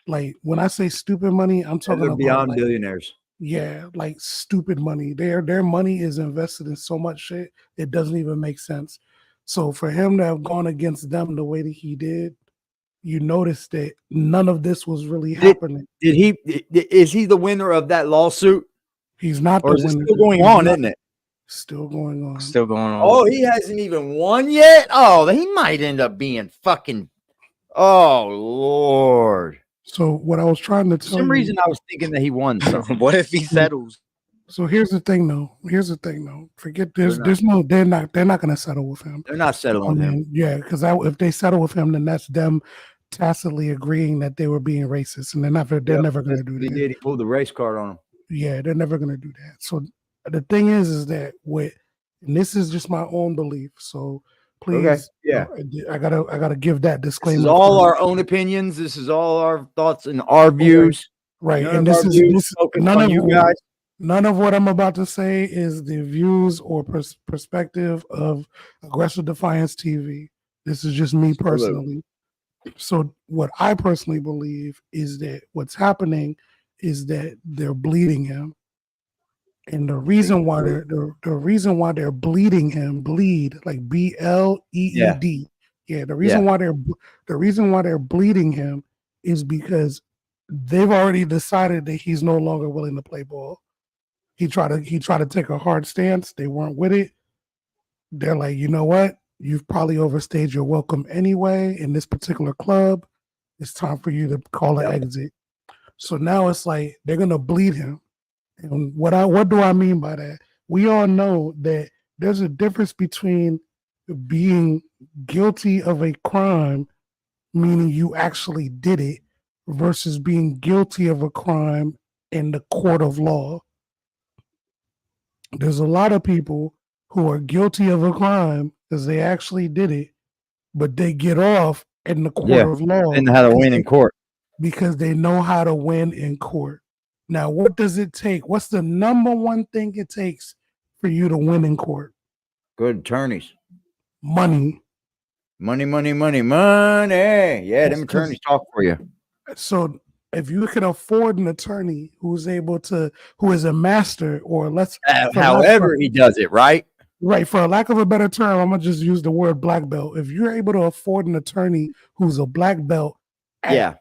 Q: Like, when I say stupid money, I'm talking
C: They're
Q: about
C: beyond
Q: like,
C: billionaires.
Q: yeah, like stupid money. Their money is invested in so much shit it doesn't even make sense. So for him to have gone against them the way that he did, you notice that none of this was really happening.
C: Is he the winner of that lawsuit?
Q: He's not
C: or
Q: the
C: is it
Q: winner.
C: still going
Q: He's
C: on,
Q: not-
C: isn't it?
Q: Still going on.
O: Still going on.
C: Oh, he hasn't even won yet? Oh, he might end up being fucking. Oh, Lord.
Q: So what I was trying to
C: For
Q: tell
C: some
Q: you,
C: reason, I was thinking that he won something.
O: What if he settles?
Q: So here's the thing, though. Forget this.
C: They're
Q: They're not going to settle with him.
C: They're not settling with him.
Q: Yeah, because if they settle with him, then that's them tacitly agreeing that they were being racist, and they're never going to do
C: He
Q: that.
C: did. He pulled the race card on him.
Q: Yeah, they're never going to do that. So the thing is that and this is just my own belief. So please,
C: Okay, yeah.
Q: I gotta give that disclaimer.
C: This is all our own opinions. This is all our thoughts and our views.
Q: Right,
C: None
Q: and
C: of
Q: this
C: our
Q: is
C: views focused on you guys.
Q: None of what I'm about to say is the views or perspective of Aggressive Defiance TV. This is just me personally. So what I personally believe is that what's happening is that they're bleeding him, and the reason why they're bleeding him, like BLEED. Yeah, the reason why they're bleeding him is because they've already decided that he's no longer willing to play ball. He tried to take a hard stance. They weren't with it. They're like, you know what? You've probably overstayed your welcome anyway in this particular club. It's time for you to call an exit. So now it's like they're gonna bleed him. And what do I mean by that? We all know that there's a difference between being guilty of a crime, meaning you actually did it, versus being guilty of a crime in the court of law. There's a lot of people who are guilty of a crime because they actually did it, but they get off in the court of law.
C: And how to win in court.
Q: Because they know how to win in court. Now, what does it take? What's the number one thing it takes for you to win in court?
C: Good attorneys.
Q: Money.
C: Money, money, money, money. Yeah, them attorneys talk for you.
Q: So if you can afford an attorney who is a master, or
C: however he does it, right?
Q: Right. For a lack of a better term, I'm gonna just use the word black belt. If you're able to afford an attorney who's a black belt at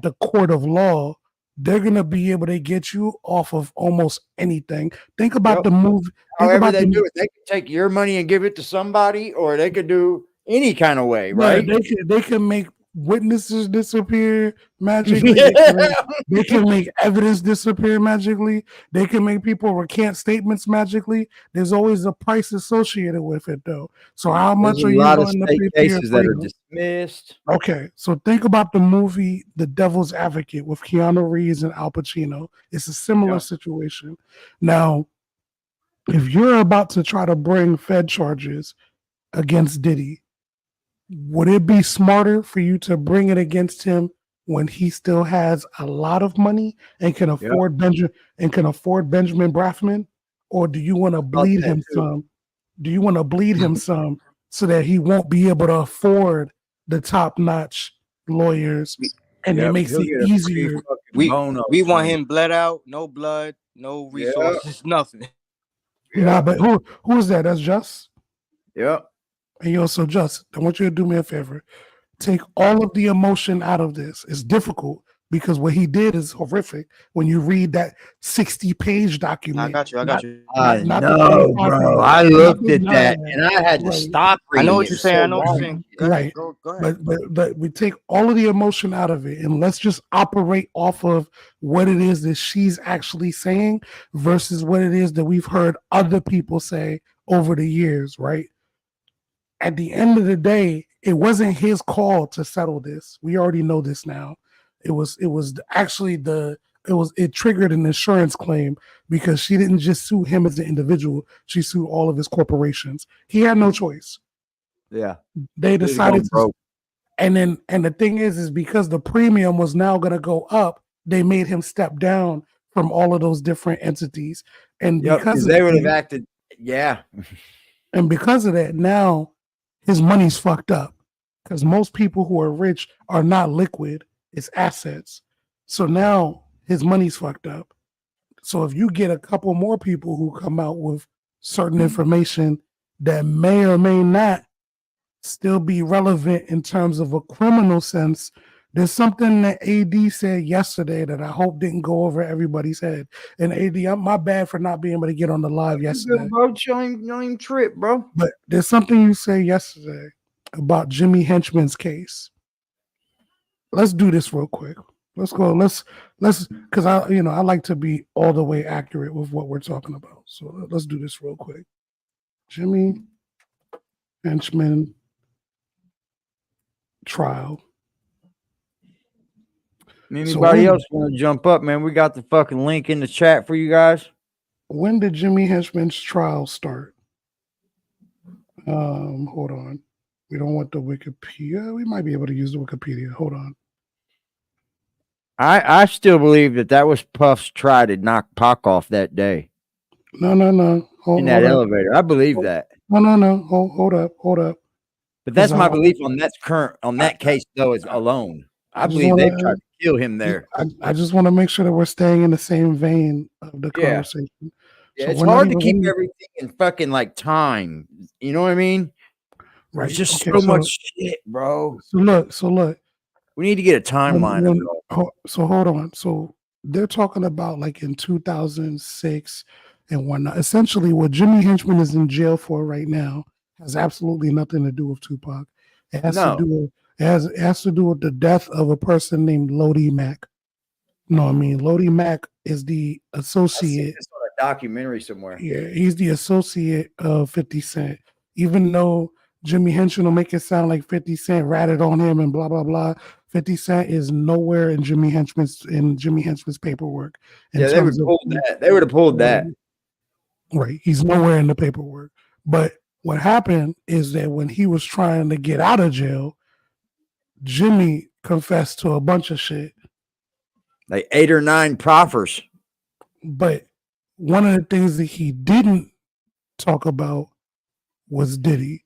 Q: the court of law, they're gonna be able to get you off of almost anything. Think about the movie.
C: However they do it, they can take your money and give it to somebody, or they could do any kind of way, right?
Q: They can make witnesses disappear magically. They can make evidence disappear magically. They can make people recant statements magically. There's always a price associated with it, though. So how much are you willing to pay for your
C: cases that are
Q: freedom?
C: dismissed?
Q: Okay, so think about the movie The Devil's Advocate with Keanu Reeves and Al Pacino. It's a similar situation. Now, if you're about to try to bring Fed charges against Diddy, would it be smarter for you to bring it against him when he still has a lot of money and can afford Benjamin Braffman, or do you want to bleed him some? Do you want to bleed him some so that he won't be able to afford the top-notch lawyers, and it makes it easier?
O: We want him bled out, no blood, no resources, nothing.
Q: Nah, but who is that? That's Just.
C: Yep.
Q: And yo, so Just, I want you to do me a favor. Take all of the emotion out of this. It's difficult because what he did is horrific. When you read that 60-page document,
O: I got you.
C: I know, bro. I looked at that and I had to stop reading.
O: I know what you're saying. I know what you're saying. Go ahead,
Q: Right.
O: go ahead.
Q: But we take all of the emotion out of it and let's just operate off of what it is that she's actually saying versus what it is that we've heard other people say over the years, right? At the end of the day, it wasn't his call to settle this. We already know this now. It triggered an insurance claim because she didn't just sue him as an individual. She sued all of his corporations. He had no choice.
C: Yeah.
Q: They decided to, and the thing is because the premium was now going to go up, they made him step down from all of those different entities. And because
C: they would have acted,
Q: and because of that, now his money's fucked up because most people who are rich are not liquid, it's assets. So now his money's fucked up. So if you get a couple more people who come out with certain information that may or may not still be relevant in terms of a criminal sense, there's something that AD said yesterday that I hope didn't go over everybody's head. And AD, my bad for not being able to get on the live yesterday.
C: Bro, you trip, bro.
Q: But there's something you said yesterday about Jimmy Henchman's case. Let's do this real quick. Let's go. Let's because I like to be all the way accurate with what we're talking about. So let's do this real quick. Jimmy Henchman trial.
C: Anybody else want to jump up, man? We got the fucking link in the chat for you guys.
Q: When did Jimmy Henchman's trial start? Hold on. We don't want the Wikipedia. We might be able to use the Wikipedia. Hold on.
C: I still believe that was Puff's try to knock Pac off that day.
Q: No.
C: In that elevator. I believe that.
Q: No. Hold up.
C: But that's my belief on that case, though, is alone. I believe they tried to kill him there.
Q: I just want to make sure that we're staying in the same vein of the conversation.
C: Yeah,
Q: So
C: it's hard to keep everything in fucking like time. You know what I mean?
Q: Right.
C: It's just so much shit, bro.
Q: So look.
C: We need to get a timeline of it all.
Q: So hold on. So they're talking about like in 2006 and whatnot. Essentially, what Jimmy Henchman is in jail for right now has absolutely nothing to do with Tupac. It has to do with the death of a person named Lodi Mack. No, I mean Lodi Mack is the associate.
C: It's on a documentary somewhere.
Q: Yeah, he's the associate of 50 Cent. Even though Jimmy Henchman will make it sound like 50 Cent ratted on him and blah blah blah, 50 Cent is nowhere in Jimmy Henchman's paperwork.
C: Yeah, they would pull that. They would have pulled that.
Q: Right. He's nowhere in the paperwork. But what happened is that when he was trying to get out of jail, Jimmy confessed to a bunch of shit.
C: Like 8 or 9 proffers.
Q: But one of the things that he didn't talk about was Diddy.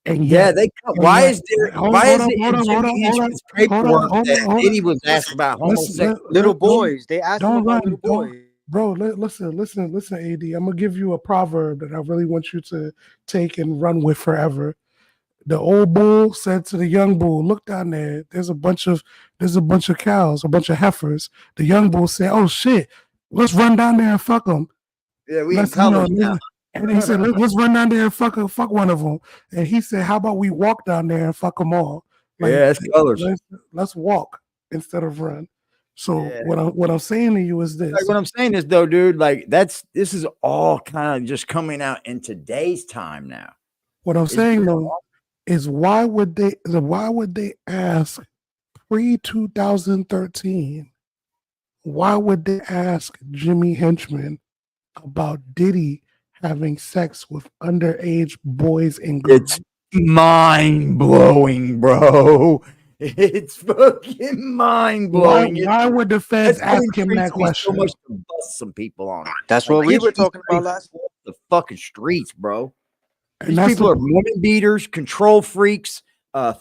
Q: And
C: yeah, why is there? Why is it in Jimmy Henchman's paperwork that Diddy was asked about homosexual
O: little boys? They asked him about little boys.
Q: Bro, listen, AD. I'm gonna give you a proverb that I really want you to take and run with forever. The old bull said to the young bull, "Look down there. There's a bunch of cows, a bunch of heifers." The young bull said, "Oh shit, let's run down there and fuck them."
C: Yeah, we in college now.
Q: And he said, "Let's run down there and fuck one of them." And he said, "How about we walk down there and fuck them all?" Like,
C: yeah, it's colors.
Q: Let's walk instead of run. So what I'm saying to you is this.
C: Like what I'm saying is though, dude, like this is all kind of just coming out in today's time now.
Q: What I'm saying though is why would they ask pre-2013? Why would they ask Jimmy Henchman about Diddy having sex with underage boys and girls?
C: It's mind blowing, bro. It's fucking mind blowing.
Q: Why would the feds ask him that question?
C: So much to bust some people on.
O: That's what we were talking about last.
C: The fucking streets, bro.
Q: And
C: These people are woman beaters, control freaks,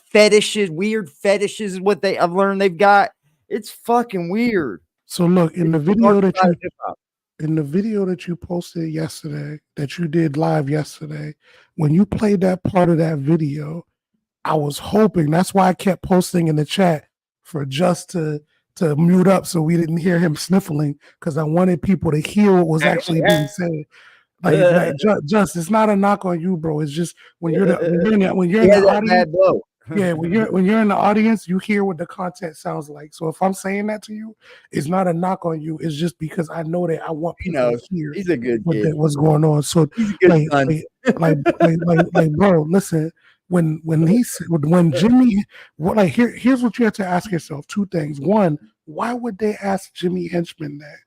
C: fetishes, weird fetishes is what I've learned they've got. It's fucking weird.
Q: So look, in the video that you posted yesterday, that you did live yesterday, when you played that part of that video, I was hoping, that's why I kept posting in the chat for just to mute up so we didn't hear him sniffling, because I wanted people to hear what was actually being said. Like just it's not a knock on you, bro. It's just when you're in the audience, yeah, when you're in the audience, you hear what the content sounds like. So if I'm saying that to you, it's not a knock on you. It's just because I know that I want people to hear
C: he's a good kid.
Q: What's going on. So like bro, listen. When Jimmy, here's what you have to ask yourself: 2 things. One, why would they ask Jimmy Henchman that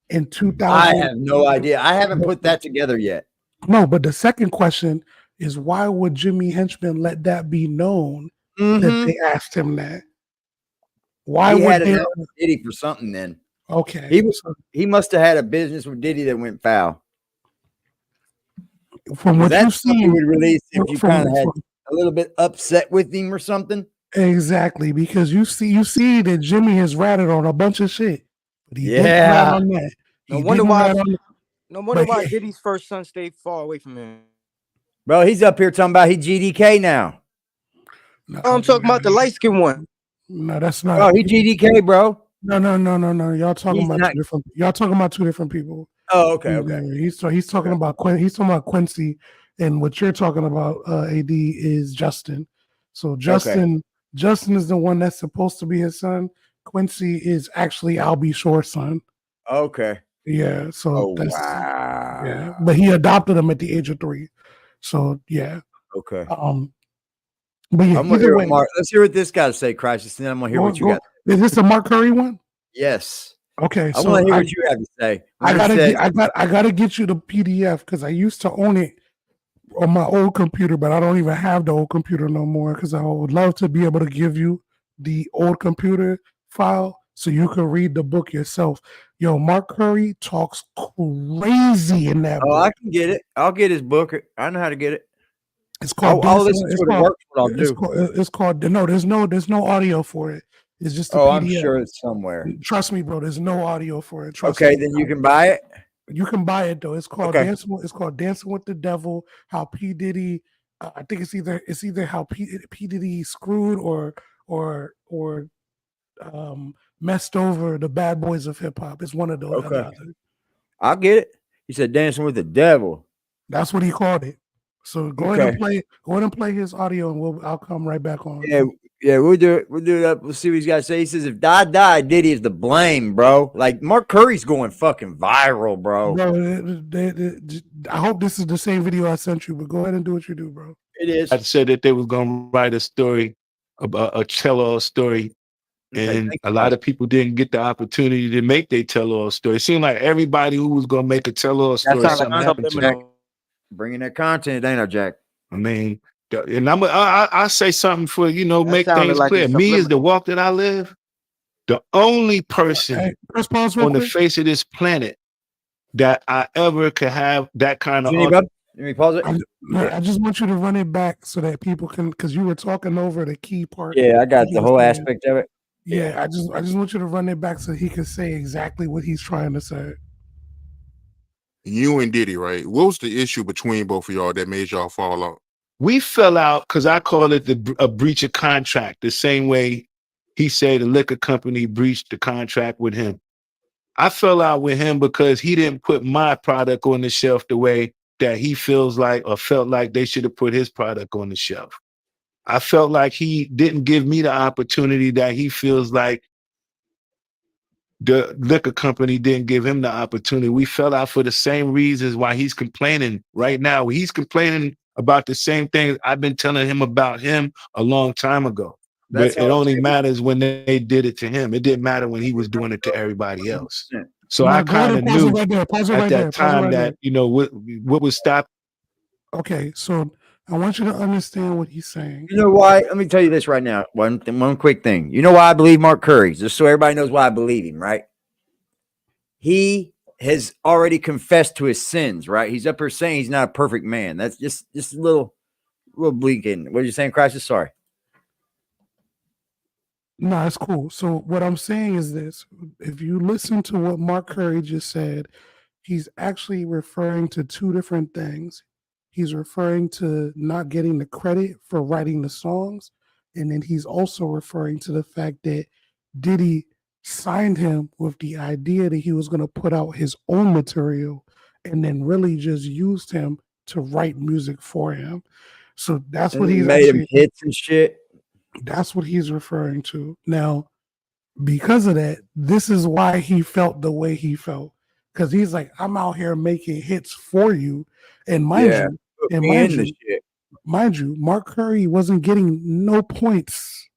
Q: in 2000?
C: I have no idea. I haven't put that together yet.
Q: No, but the second question is, why would Jimmy Henchman let that be known that they asked him that? Why
C: he
Q: would
C: had
Q: they?
C: enough with Diddy for something then?
Q: Okay,
C: he must have had a business with Diddy that went foul.
Q: From what you've
C: something
Q: seen,
C: would release if you kind of had a little bit upset with him or something.
Q: Exactly, because you see that Jimmy has ratted on a bunch of shit, but he didn't rat on that.
O: No wonder why Diddy's first son stayed far away from him.
C: Bro, he's up here talking about he GDK now.
Q: No,
O: I'm talking about the light skinned one.
Q: No, that's not.
C: Oh, he GDK, bro.
Q: No. Y'all talking about 2 different. Y'all talking about 2 different people.
C: Oh, okay.
Q: He's talking about Quincy, and what you're talking about, AD, is Justin. So Justin is the one that's supposed to be his son. Quincy is actually Albie Shore's son.
C: Okay.
Q: Yeah. So yeah, but he adopted him at the age of 3. So yeah.
C: Okay.
Q: But yeah,
C: I'm gonna hear let's hear what this guy say, Crisis, and then I'm gonna hear what you got.
Q: Is this a Mark Curry one?
C: Yes.
Q: Okay.
C: I want to hear what you have to say.
Q: I gotta get you the PDF because I used to own it on my old computer, but I don't even have the old computer no more because I would love to be able to give you the old computer file so you can read the book yourself. Yo, Mark Curry talks crazy in that book.
C: I can get it. I'll get his book. I know how to get it.
Q: It's called.
C: I'll listen to it. Works. What I'll do.
Q: It's called. No, there's no audio for it. It's just.
C: I'm sure it's somewhere.
Q: Trust me, bro. There's no audio for it.
C: Okay, then you can buy it.
Q: You can buy it though. It's called Dancing. It's called Dancing with the Devil. How P Diddy. I think it's either how P Diddy screwed or messed over the bad boys of hip hop. It's one of those.
C: Okay. I'll get it. He said Dancing with the Devil.
Q: That's what he called it. So go ahead and play his audio, and I'll come right back on.
C: Yeah, we'll do it. We'll do it up. We'll see what he's got to say. He says, if I die, Diddy is to blame, bro. Like Mark Curry's going fucking viral, bro.
Q: I hope this is the same video I sent you, but go ahead and do what you do, bro.
C: It is.
P: I said that they was gonna write a story about a cello story And a lot of people didn't get the opportunity to make their tell-all story. It seemed like everybody who was going to make a tell-all story, something happened to them.
C: Bringing that content, ain't I, Jack?
P: I mean, and I'll say something for, you know, make things
O: like
P: clear.
O: it's
P: Me is the
O: subliminal.
P: walk that I live. The only person
Q: Hey, press pause real
P: on the
Q: quick.
P: face of this planet that I ever could have that kind of.
C: Let me pause it.
Q: I just want you to run it back so that people can, because you were talking over the key part.
C: Yeah, I got
Q: he
C: the
Q: was
C: whole
Q: saying.
C: aspect of it.
Q: Yeah, I just want you to run it back so he can say exactly what he's trying to say.
E: You and Diddy, right? What was the issue between both of y'all that made y'all fall out?
P: We fell out because I call it a breach of contract, the same way he said the liquor company breached the contract with him. I fell out with him because he didn't put my product on the shelf the way that he feels like or felt like they should have put his product on the shelf. I felt like he didn't give me the opportunity that he feels like the liquor company didn't give him the opportunity. We fell out for the same reasons why he's complaining right now. He's complaining about the same things I've been telling him about him a long time ago.
C: That's
P: But it only matters when they did it to him. It didn't matter when he was doing it to everybody else. So
Q: No,
P: I
Q: go ahead
P: kind of
Q: and pause it
P: knew
Q: right there. Pause it
P: at
Q: right
P: that
Q: there. Pause it
P: time
Q: right
P: that,
Q: there.
P: you know, what was stopping.
Q: Okay, so I want you to understand what he's saying.
C: You know why? Let me tell you this right now. One quick thing. You know why I believe Mark Curry? Just so everybody knows why I believe him, right? He has already confessed to his sins, right? He's up here saying he's not a perfect man. That's just a little bleaking. What are you saying, Crisis? Sorry.
Q: No, it's cool. So what I'm saying is this: if you listen to what Mark Curry just said, he's actually referring to two different things. He's referring to not getting the credit for writing the songs, and then he's also referring to the fact that Diddy signed him with the idea that he was going to put out his own material, and then really just used him to write music for him. So that's what he's
C: made him
Q: actually
C: hits and shit.
Q: That's what he's referring to. Now, because of that, this is why he felt the way he felt. Because he's like, I'm out here making hits for you. And mind you, Mark Curry wasn't getting no points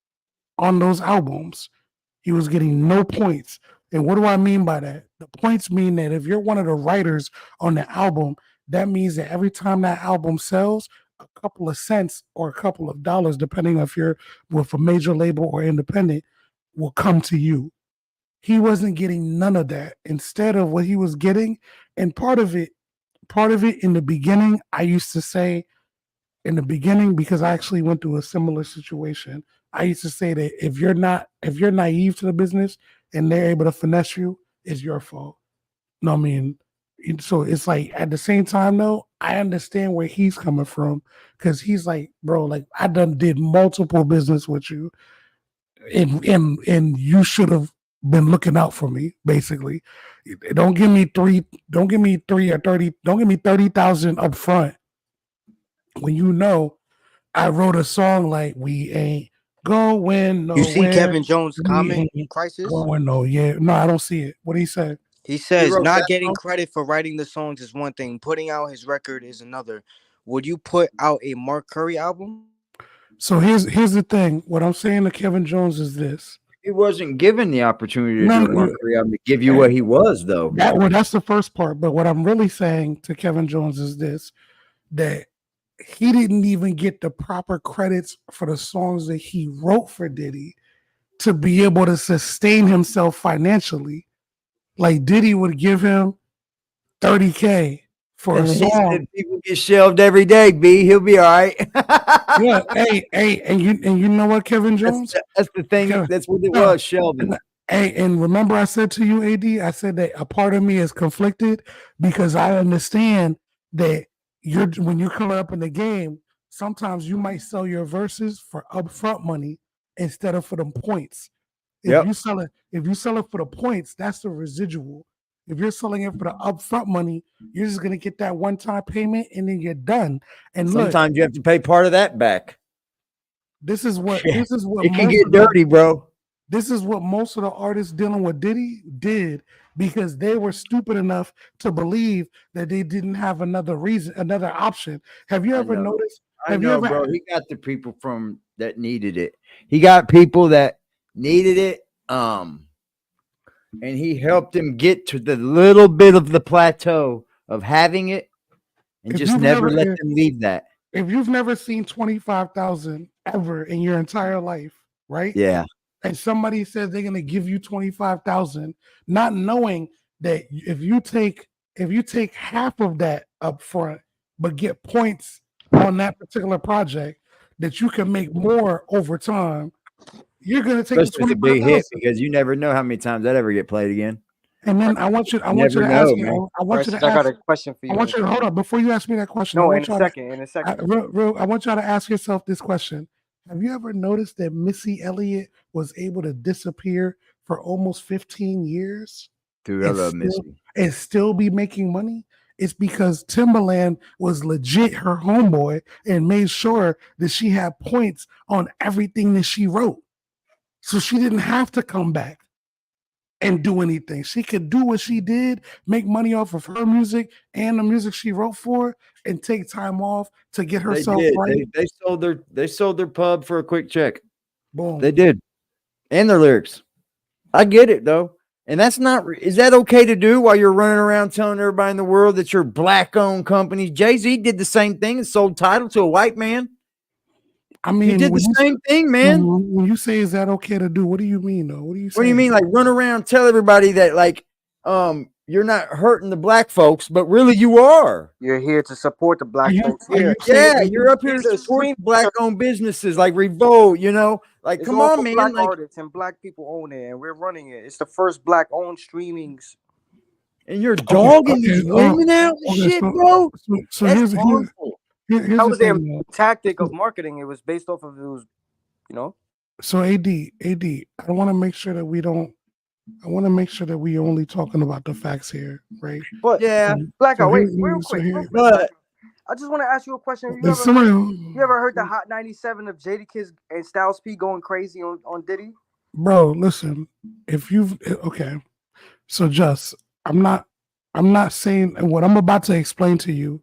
Q: on those albums. He was getting no points. And what do I mean by that? The points mean that if you're one of the writers on the album, that means that every time that album sells, a couple of cents or a couple of dollars, depending if you're with a major label or independent, will come to you. He wasn't getting none of that. Instead of what he was getting, and part of it in the beginning, I used to say in the beginning, because I actually went through a similar situation, I used to say that if you're naive to the business and they're able to finesse you, it's your fault. No, I mean, so it's like at the same time though, I understand where he's coming from, because he's like, bro, like I done did multiple business with you, and you should have been looking out for me. Basically, don't give me 3 or 30. Don't give me 30,000 up front when you know I wrote a song like we ain't going nowhere.
O: You see Kevin Jones' comment, Crisis?
Q: Going no, yeah, no, I don't see it. What did he say?
O: He says not getting credit for writing the songs is one thing, putting out his record is another. Would you put out a Mark Curry album?
Q: So here's the thing. What I'm saying to Kevin Jones is this:
C: he wasn't given the opportunity to do Mark Curry album to give you what he was, though.
Q: That's the first part. But what I'm really saying to Kevin Jones is this: that he didn't even get the proper credits for the songs that he wrote for Diddy to be able to sustain himself financially. Like Diddy would give him $30K for a song.
C: People get shelved every day, B. He'll be all right.
Q: Yeah, hey, and you know what, Kevin Jones?
C: That's the thing. That's what it was, shelving.
Q: Hey, and remember I said to you, AD, I said that a part of me is conflicted because I understand that when you come up in the game, sometimes you might sell your verses for upfront money instead of for them points. If you sell it for the points, that's the residual. If you're selling it for the upfront money, you're just gonna get that one-time payment and then you're done. And
C: sometimes you have to pay part of that back.
Q: This is what
C: it can get dirty, bro.
Q: This is what most of the artists dealing with Diddy did, because they were stupid enough to believe that they didn't have another option. Have you ever noticed?
C: Bro. He got the people that needed it. He got people that needed it And he helped him get to the little bit of the plateau of having it and
Q: If
C: just
Q: you've
C: never
Q: never-
C: let
Q: if-
C: them leave that.
Q: If you've never seen 25,000 ever in your entire life, right?
C: Yeah.
Q: And somebody says they're gonna give you 25,000, not knowing that if you take half of that up front, but get points on that particular project, that you can make more over time, you're gonna take
C: Especially if
Q: the
C: it's a big hit
Q: 25,000.
C: because you never know how many times that ever get played again.
Q: And then I want you to
C: never
Q: ask
C: know, man.
Q: you. I want you
O: Bryce,
Q: to
O: I got
Q: ask.
O: a question for you.
Q: I want you to hold up before you ask me that question. I
O: No,
Q: want
O: in a
Q: y'all
O: second. In a second.
Q: I want y'all to ask yourself this question: have you ever noticed that Missy Elliott was able to disappear for almost 15 years?
C: Dude, I
Q: and
C: love
Q: still-
C: Missy.
Q: and still be making money? It's because Timberland was legit her homeboy and made sure that she had points on everything that she wrote. So she didn't have to come back and do anything. She could do what she did, make money off of her music and the music she wrote for, and take time off to get
C: They
Q: herself
C: did.
Q: right.
C: They sold their pub for a quick check.
Q: Boom.
C: They did. And their lyrics. I get it though. And that's not, is that okay to do while you're running around telling everybody in the world that you're black owned companies? Jay-Z did the same thing and sold title to a white man.
Q: I mean,
C: he did
Q: when
C: the
Q: you-
C: same thing, man.
Q: When you say is that okay to do, what do you mean though? What do you say?
C: What do you mean? Like run around, tell everybody that like you're not hurting the black folks, but really you are.
O: You're here to support the black folks.
C: Yeah, you're up here to support black-owned businesses like Revolt, you know? Like,
O: It's
C: come
O: all
C: on,
O: for
C: man.
O: black
C: Like,
O: artists and black people own it, and we're running it. It's the first black-owned streamings.
C: and you're dogging these women out and
Q: okay,
C: shit,
Q: so-
C: bro.
Q: So
C: That's
Q: here's
C: harmful.
Q: here's
O: That
Q: the
O: was their
Q: thing, though.
O: tactic of marketing. It was based off of it was, you know.
Q: So AD, I want to make sure that we don't. I want to make sure that we only talking about the facts here, right?
O: But
C: yeah,
O: Blackout, wait,
Q: here-
O: real
Q: so
O: quick.
Q: here-
O: Real quick, Blackout. I just want to ask you a question.
Q: There's somebody-
O: You ever heard the Hot 97 of Jadakiss and Styles P going crazy on Diddy?
Q: Bro, listen. If you've okay, so just I'm not saying what I'm about to explain to you.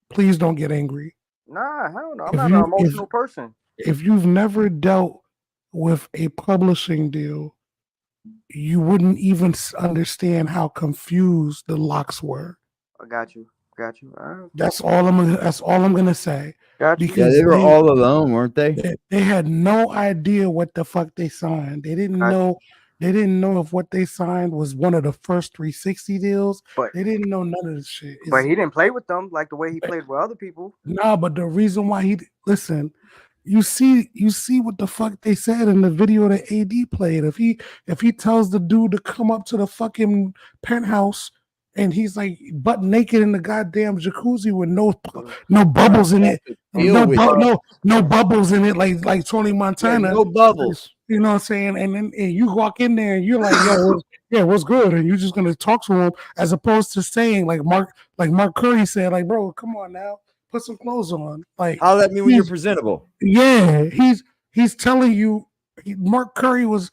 Q: Please don't get angry.
O: Nah, hell no. I'm
Q: If
O: not
Q: you-
O: an emotional person.
Q: If you've never dealt with a publishing deal, you wouldn't even understand how confused the locks were.
O: I got you. Got you. All right.
Q: That's all I'm gonna say.
O: Got you.
C: Yeah, they were all alone, weren't they?
Q: They had no idea what the fuck they signed. They didn't know. They didn't know if what they signed was one of the first 360 deals.
O: But
Q: they didn't know none of this shit.
O: But he didn't play with them like the way he played with other people.
Q: No, but the reason why listen, you see what the fuck they said in the video that AD played. If he tells the dude to come up to the fucking penthouse and he's like butt naked in the goddamn jacuzzi with no bubbles in it, no bubbles in it, like Tony Montana,
C: no bubbles.
Q: You know what I'm saying? And then you walk in there and you're like, yo, what's good? And you're just gonna talk to him as opposed to saying like Mark Curry said, like, bro, come on now, put some clothes on. Like,
C: Holler at me when you're presentable.
Q: Yeah, he's telling you. Mark Curry was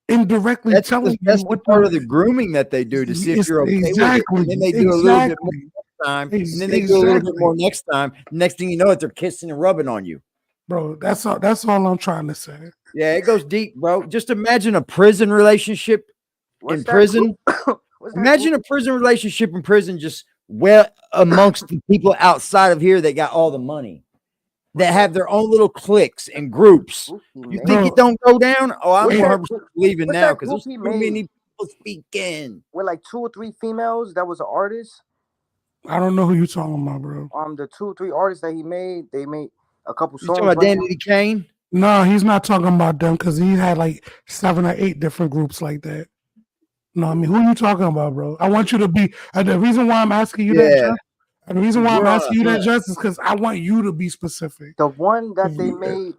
Q: indirectly telling
C: that's
Q: you
C: the part of the grooming that they do to see if you're okay
Q: exactly,
C: with it. And then they do a little bit more next time, and then they do a little bit more next time. Next thing you know, they're kissing and rubbing on you.
Q: Bro, that's all I'm trying to say.
C: Yeah, it goes deep, bro. Just imagine a prison relationship in prison. Imagine a prison relationship in prison, just well amongst the people outside of here that got all the money, that have their own little cliques and groups. You think it don't go down? Oh, I'm 100% believing now because there's too many people speaking.
O: With like 2 or 3 females that was an artist.
Q: I don't know who you're talking about, bro.
O: The 2 or 3 artists that he made, they made a couple songs.
C: You talking about Danny Kane?
Q: No, he's not talking about them because he had like 7 or 8 different groups like that. No, I mean, who are you talking about, bro? I want you to be. The reason why I'm asking you that, and the reason why I'm asking you that, Just, is because I want you to be specific.
O: The one that they made.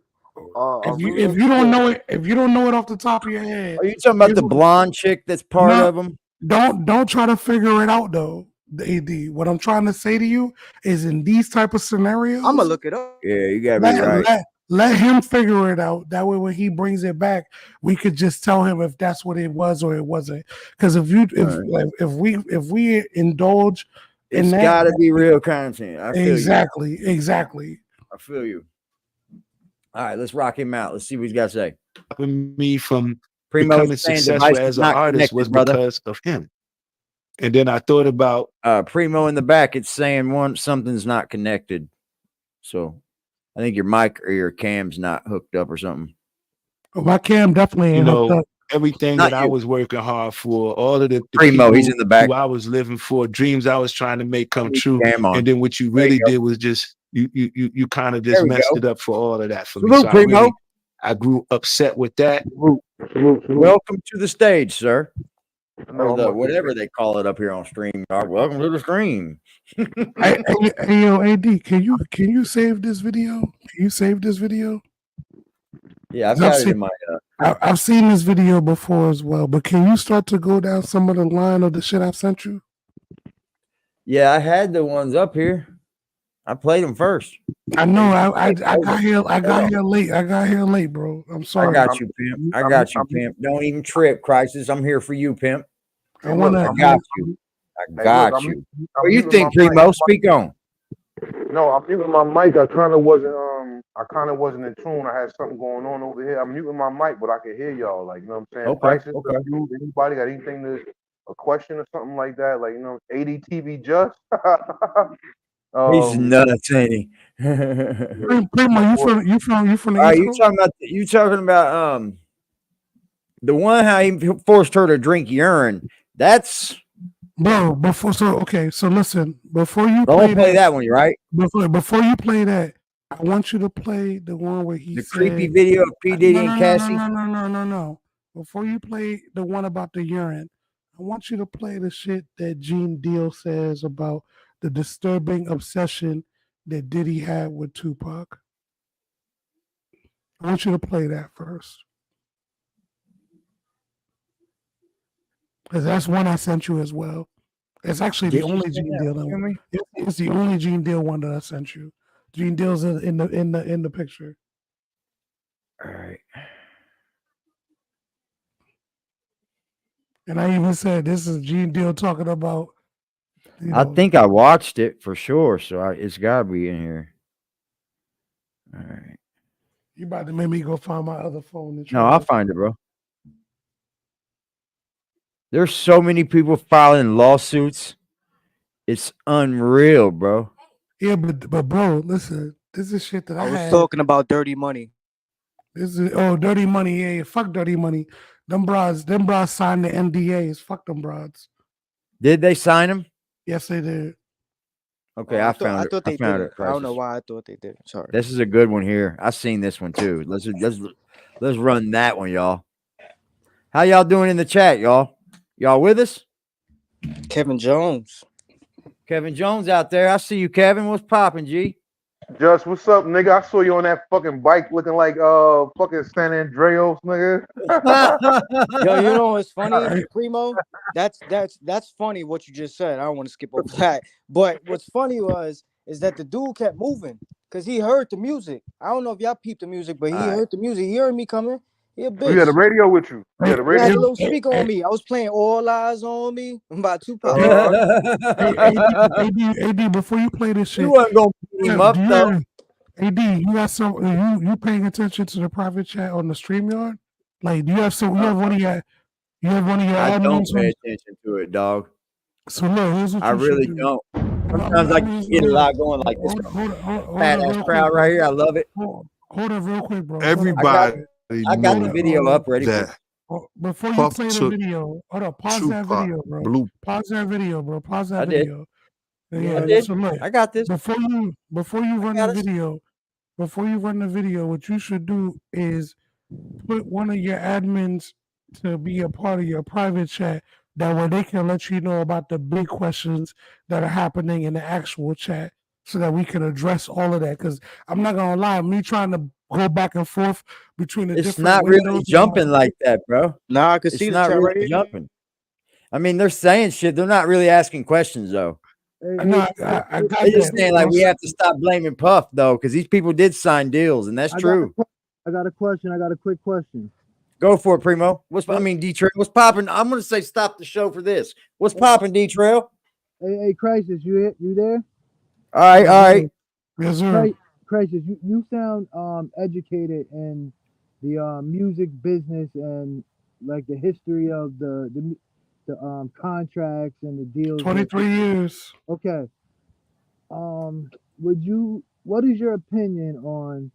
Q: If you don't know it off the top of your head,
C: Are you talking about the blonde chick that's part of them?
Q: Don't try to figure it out though. The AD. What I'm trying to say to you is, in these type of scenarios,
O: I'm gonna look it up.
C: Yeah, you gotta be right.
Q: Let him figure it out. That way, when he brings it back, we could just tell him if that's what it was or it wasn't. Because if we indulge in
C: It's
Q: that,
C: gotta be real content. I feel
Q: exactly.
C: I feel you. All right, let's rock him out. Let's see what he's got to say.
P: Me from
C: Primo
P: becoming
C: is saying
P: successful
C: device is
P: as an
C: not
P: artist was
C: connected, brother.
P: because of him. And then I thought about
C: Primo in the back. It's saying something's not connected. So I think your mic or your cam's not hooked up or something.
Q: My cam definitely ain't hooked up.
P: everything
C: Not
P: that I
C: you.
P: was working hard for, all of the
C: Primo,
P: people
C: he's in the back.
P: who I was living for, dreams I was trying to make come true.
C: Cam on.
P: And then what you
C: There you
P: really
C: go.
P: did was just you kind of
C: There
P: just
C: we
P: messed
C: go.
P: it up for all of that for me.
C: Salute,
P: So
C: Primo.
P: I grew upset with that.
C: Welcome to the stage, sir.
D: No,
C: Or the
D: I'm up
C: whatever
D: here.
C: they call it up here on stream. Welcome to the stream.
Q: Hey, yo, AD, can you save this video? Can you save this video?
C: Yeah, I've got it in my.
Q: I've seen this video before as well, but can you start to go down some of the line of the shit I've sent you?
C: Yeah, I had the ones up here. I played them first.
Q: I know. I got here. I got here late. I got here late, bro. I'm sorry.
C: I got you, Pimp. I got you, Pimp. Don't even trip, Crisis. I'm here for you, Pimp.
Q: I
C: got you. I got you. What do you think, Primo? Speak on.
D: No, I'm muting my mic. I kind of wasn't in tune. I had something going on over here. I'm muting my mic, but I can hear y'all. Like, you know what I'm saying?
C: Okay,
D: Crisis,
C: okay.
D: anybody got anything a question or something like that? Like, you know, ADTV just.
C: He's nuts, ain't he?
Q: Primo, you from the East Coast?
C: You talking about the one how he forced her to drink urine. That's
Q: Bro, so listen, before you
C: don't play that one, right?
Q: Before you play that, I want you to play the one where he
C: the
Q: said,
C: creepy video of P. Diddy and Cassie.
Q: No. Before you play the one about the urine, I want you to play the shit that Gene Deal says about the disturbing obsession that Diddy had with Tupac. I want you to play that first. Because that's one I sent you as well. It's actually the only Gene Deal. It's the only Gene Deal one that I sent you. Gene Deal's in the picture.
C: All right.
Q: And I even said this is Gene Deal talking about.
C: I think I watched it for sure, so it's got to be in here. All right.
Q: You about to make me go find my other phone?
C: No, I'll find it, bro. There's so many people filing lawsuits. It's unreal, bro.
Q: Yeah, but bro, listen, this is shit that I
O: was
Q: had.
O: talking about Dirty Money.
Q: This is Dirty Money. Yeah, fuck Dirty Money. Them bras signed the NDAs. Fuck them broads.
C: Did they sign them?
Q: Yes, they did.
C: Okay, I found it.
O: They
C: found
O: did.
C: it.
O: I don't know why I thought they did. Sorry.
C: This is a good one here. I seen this one too. Let's run that one, y'all. How y'all doing in the chat, y'all? Y'all with us?
O: Kevin Jones.
C: Kevin Jones out there. I see you, Kevin. What's popping, G?
D: Just what's up, nigga? I saw you on that fucking bike looking like fucking San Andreas, nigga.
O: Yo, you know what's funny, Primo? That's funny what you just said. I don't want to skip over that. But what's funny is that the dude kept moving because he heard the music. I don't know if y'all peeped the music, but he heard the music. He heard me coming. He a bitch.
D: You had the radio with you. You had the radio.
O: I had a little speaker on me. I was playing All Eyes on Me by Tupac.
Q: AD, before you play this shit,
C: you wasn't gonna beat him up though.
Q: AD, you got some. You paying attention to the private chat on the StreamYard? Like, do you have some? You have one of your
C: I don't
Q: admins
C: pay attention to it, dog.
Q: So look, here's what
C: I really don't. Sometimes I can get a lot going like this. Fat ass crowd right here. I love it.
Q: Hold on real quick, bro.
E: Everybody,
C: I got the video up ready for
Q: before you play the video. Hold on, pause that video, bro. Pause that video, bro. Pause that video. Yeah, so look,
C: I got this.
Q: Before you run the video, what you should do is put one of your admins to be a part of your private chat. That way they can let you know about the big questions that are happening in the actual chat so that we can address all of that. Because I'm not going to lie, me trying to go back and forth between the different
C: It's not really jumping like that, bro.
O: Nah, I can see the chat right here.
C: Jumping. I mean, they're saying shit. They're not really asking questions, though.
Q: No, I got
C: They're just saying, like, we have to stop blaming Puff, though, because these people did sign deals, and that's true.
R: I got a question. I got a quick question.
C: Go for it, Primo. D-Trail, what's popping? I'm going to say stop the show for this. What's popping, D-Trail?
R: Hey, Crisis, you there?
C: All right.
Q: Yes, sir.
R: Crisis, you sound educated in the music business and like the history of the contracts and the deals?
Q: 23 years.
R: Okay. What is your opinion on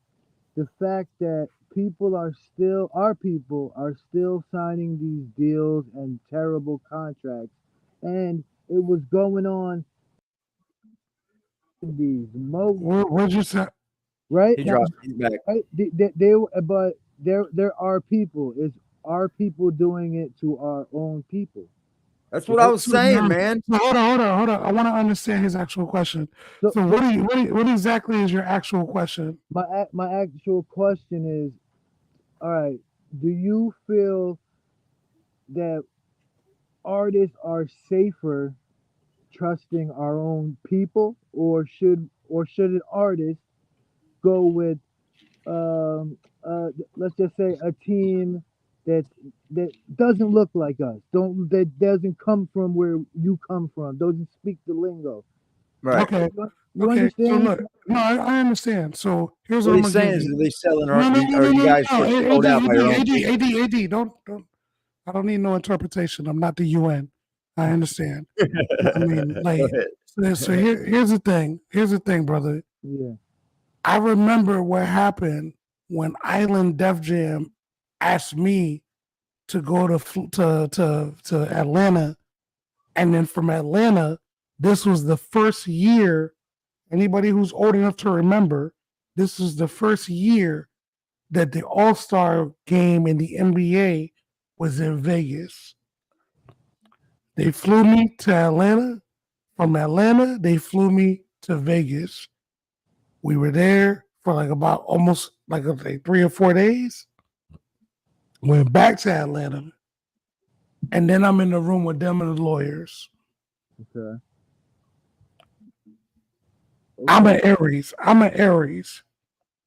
R: the fact that our people are still signing these deals and terrible contracts, and it was going on in these
Q: Where'd you say?
R: right?
C: He
R: Now,
C: dropped it back.
R: right? But there are people. It's our people doing it to our own people.
C: That's what I was
Q: So,
C: saying,
Q: now-
C: man.
Q: so hold on. I want to understand his actual question. So what exactly is your actual question?
R: My actual question is, all right, do you feel that artists are safer trusting our own people, or should an artist go with let's just say a team that doesn't look like us, that doesn't come from where you come from, doesn't speak the lingo?
C: Right.
Q: Okay.
R: You
Q: Okay. So
R: understand?
Q: look, no, I understand. So here's
C: What
Q: what I'm
C: he's
Q: gonna
C: saying
Q: give
C: is,
Q: you.
C: are they selling or
Q: No,
C: are you guys
Q: no.
C: getting sold out by your own people?
Q: AD, don't. I don't need no interpretation. I'm not the UN. I understand. I mean, like,
C: Go ahead.
Q: so here's the thing. Here's the thing, brother.
R: Yeah.
Q: I remember what happened when Island Def Jam asked me to go to Atlanta, and then from Atlanta, this was the first year. Anybody who's old enough to remember, this was the first year that the All-Star game in the NBA was in Vegas. They flew me to Atlanta. From Atlanta, they flew me to Vegas. We were there for like about almost like 3 or 4 days. Went back to Atlanta. And then I'm in the room with them and the lawyers.
R: Okay.
Q: I'm an Aries.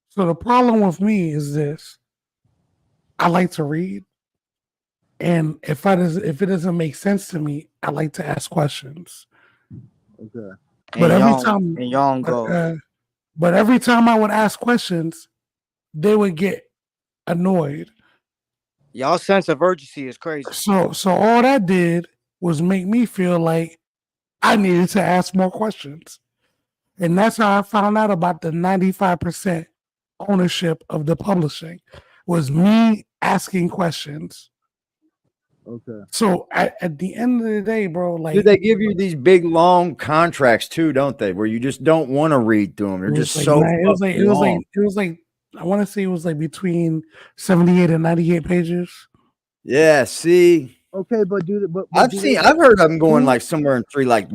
Q: So the problem with me is this. I like to read. And if it doesn't make sense to me, I like to ask questions.
R: Okay.
Q: But every time I would ask questions, they would get annoyed.
O: Y'all sense of urgency is crazy.
Q: So all that did was make me feel like I needed to ask more questions. And that's how I found out about the 95% ownership of the publishing, was me asking questions.
R: Okay.
Q: So at the end of the day, bro, like,
C: Dude, they give you these big long contracts too, don't they? Where you just don't want to read through them. They're just so long.
Q: It was like I want to say it was like between 78 and 98 pages.
C: Yeah, see.
R: Okay, but
C: I've heard of them going like somewhere in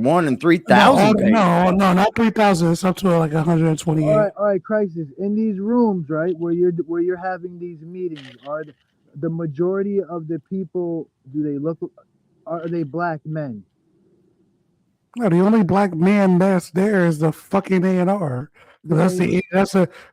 C: 1 and 3,000 pages.
Q: No, not 3,000. It's up to like 128.
R: All right, Crisis. In these rooms, right, where you're having these meetings, are the majority of the people, are they black men?
Q: No, the only black man that's there is the fucking A&R. The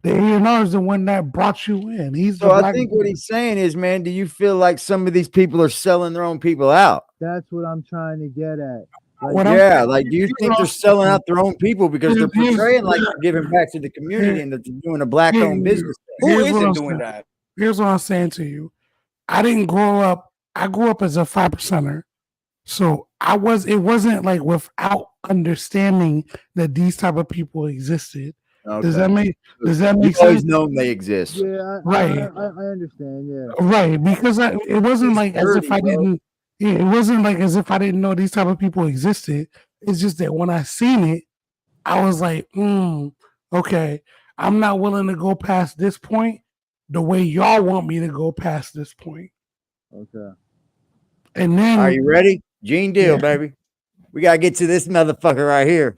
Q: A&R is the one that brought you in.
C: So I think what he's saying is, man, do you feel like some of these people are selling their own people out?
R: That's what I'm trying to get at.
C: Do you think they're selling out their own people because they're portraying like they're giving back to the community and that they're doing a black-owned business?
O: Who isn't doing that?
Q: Here's what I'm saying to you. I grew up as a 5%er. So it wasn't like without understanding that these type of people existed.
C: Okay.
Q: Does that make
C: You've
Q: sense?
C: always known they exist.
R: Yeah,
Q: Right.
R: I understand. Yeah.
Q: Right, because it wasn't like as if I didn't. Yeah, it wasn't like as if I didn't know these type of people existed. It's just that when I seen it, I was like, okay, I'm not willing to go past this point the way y'all want me to go past this point.
R: Okay.
Q: And then,
C: are you ready? Gene Deal, baby. We gotta get to this motherfucker right here.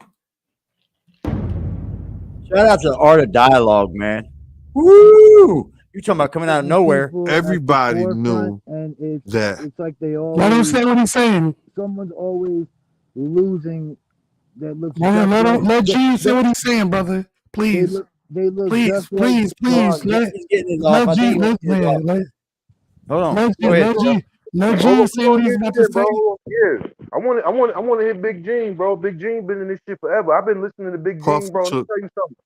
C: Shout out to the Art of Dialogue, man. Woo! You talking about coming out of nowhere?
E: Everybody knew
R: and
E: that.
R: It's like they all.
Q: Let him say what he's saying.
R: Someone's always losing. That looks.
Q: Let Gene say what he's saying, brother. Please.
R: They look.
Q: Please.
C: Let Gene. Hold on.
Q: Let Gene say what he's about to say.
D: Yeah, I want to hit Big Gene, bro. Big Gene been in this shit forever. I've been listening to Big Gene, bro. Let me tell you something.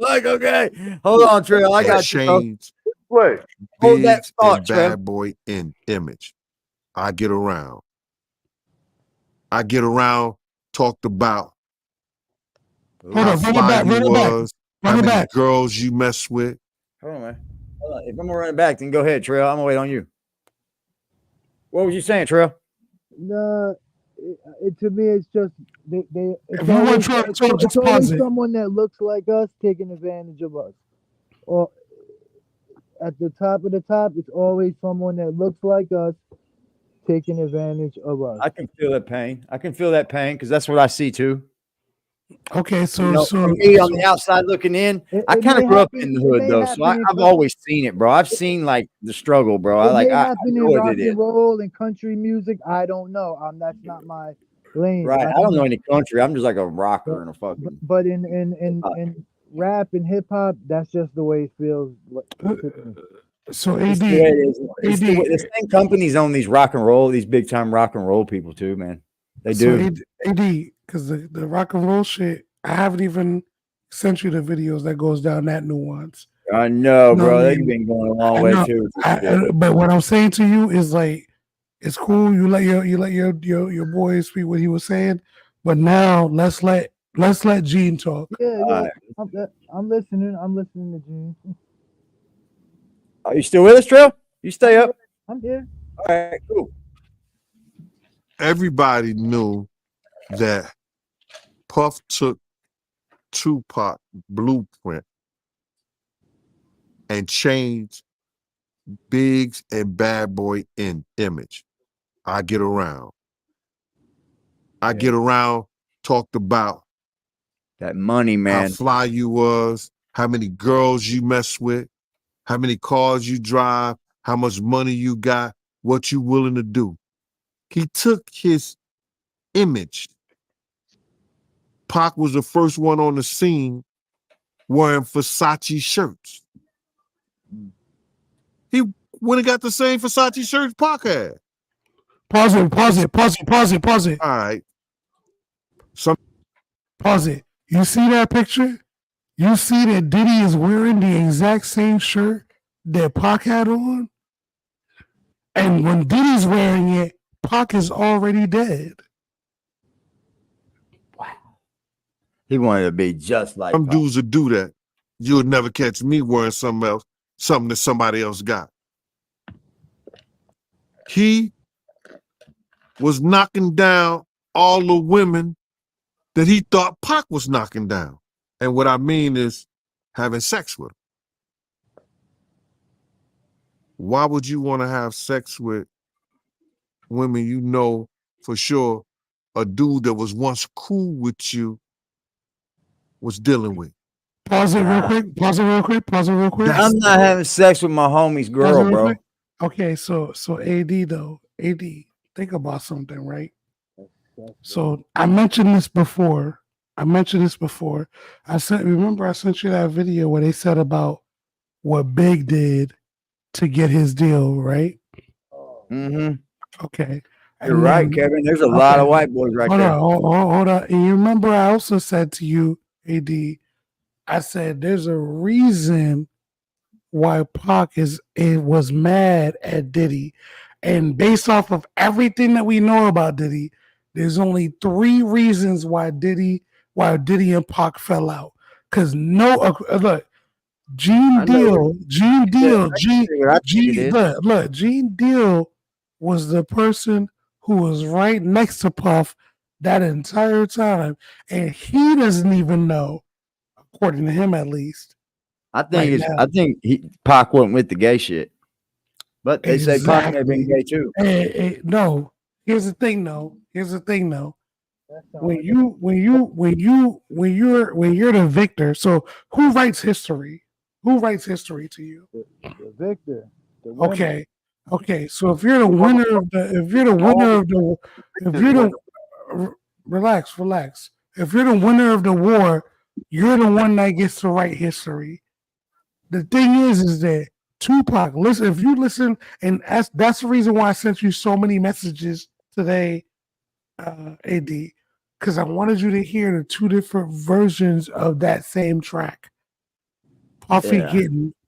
C: Like, okay, hold on, Trail. I got you.
D: Play.
C: Hold that
H: Biggs
C: thought,
H: and
C: Trev.
H: Bad Boy in image. I get around. I get around, talked about how fly you was, how many girls you mess with.
C: Hold on, man. Hold on. If I'm gonna run it back, then go ahead, Trail. I'm gonna wait on you. What was you saying, Trail?
R: No, to me, it's just it's
Q: If you want
R: always,
Q: to
R: it's,
Q: so
R: it's
Q: just
R: always
Q: pause it.
R: someone that looks like us taking advantage of us. Or at the top of the top, it's always someone that looks like us taking advantage of us.
C: I can feel that pain. I can feel that pain because that's what I see too.
Q: Okay, so
C: You know,
Q: so,
C: for me on
Q: so
C: the outside looking in,
R: It,
C: I
R: it
C: kind
R: may
C: of grew up
R: happen.
C: in the
R: It
C: hood
R: may
C: though, so
R: happen in
C: I've always seen it, bro. I've seen like the struggle, bro.
R: it may
C: I
R: happen
C: know
R: in
C: what
R: rock
C: it is.
R: and roll and country music. I don't know. That's not my lane.
C: Right.
R: But
C: I don't know any country. I'm just like a rocker
R: but,
C: and a fucking.
R: but in rap and hip hop, that's just the way it feels.
Q: so
C: It's
Q: AD,
C: the way it is. It's the way, the
Q: AD,
C: same companies own these rock and roll, these big time rock and roll people too, man. They
Q: so
C: do.
Q: AD, because the rock and roll shit, I haven't even sent you the videos that goes down that nuance.
C: I know,
Q: You know what
C: bro.
Q: I
C: They've
Q: mean?
C: been going a long
Q: I
C: way
Q: know,
C: too. with this shit.
Q: but what I'm saying to you is like, it's cool. You let your boy speak what he was saying, but now let's let Gene talk.
R: Yeah,
C: All right.
R: I'm listening. I'm listening to Gene.
C: Are you still with us, Trill? You stay up.
R: I'm here.
C: All right, cool.
H: Everybody knew that Puff took Tupac blueprint and changed Biggs and Bad Boy in image. I get around. I get around, talked about
C: that money,
H: how
C: man.
H: fly you was, how many girls you mess with, how many cars you drive, how much money you got, what you willing to do. He took his image. Pac was the first one on the scene wearing Versace shirts. He went and got the same Versace shirts Pac had.
Q: Pause it.
H: All right.
Q: Pause it. You see that picture? You see that Diddy is wearing the exact same shirt that Pac had on? And when Diddy's wearing it, Pac is already dead.
C: He wanted to be just like
H: Some
C: Pac.
H: dudes would do that. You'll never catch me wearing something else, something that somebody else got. He was knocking down all the women that he thought Pac was knocking down. And what I mean is having sex with them. Why would you want to have sex with women you know for sure a dude that was once cool with you was dealing with?
Q: Pause it real quick.
C: I'm not having sex with my homie's girl, bro.
Q: Okay, so AD though, AD, think about something, right? So I mentioned this before. I sent you that video where they said about what Big did to get his deal, right?
C: Mm-hmm.
Q: Okay.
C: You're right, Kevin. There's a lot of white boys right there.
Q: Hold on. And you remember I also said to you, AD, I said there's a reason why Pac was mad at Diddy. And based off of everything that we know about Diddy, there's only 3 reasons why Diddy and Pac fell out. Because look, Gene Deal was the person who was right next to Puff that entire time. And he doesn't even know, according to him at least.
C: I think Pac went with the gay shit. But they say Pac may have been gay too.
Q: No. Here's the thing though. When you're the victor, so who writes history? Who writes history to you?
R: The victor. The winner.
Q: Okay. So if you're the winner relax. If you're the winner of the war, you're the one that gets to write history. The thing is that Tupac, if you listen, and that's the reason why I sent you so many messages today, AD, because I wanted you to hear the 2 different versions of that same track.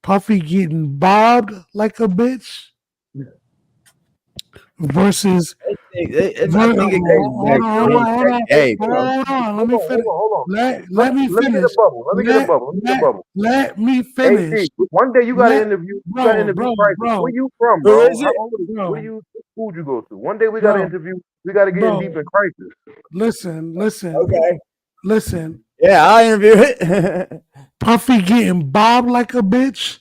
Q: Puffy getting bobbed like a bitch versus.
C: I think it goes back to hey, bro.
Q: Hold on. Let me finish.
D: Hold on.
Q: Let me
D: Let me get
Q: finish.
D: a bubble. Let me get a bubble.
Q: Let me
D: Hey,
Q: finish.
D: one day you got to interview. You got to interview Crisis. Where you from, bro?
C: Who is it?
D: What school you go to? One day we got to interview. We got to get in deep in Crisis.
Q: Listen.
C: Okay.
Q: Listen.
C: Yeah, I'll interview it.
Q: Puffy getting bobbed like a bitch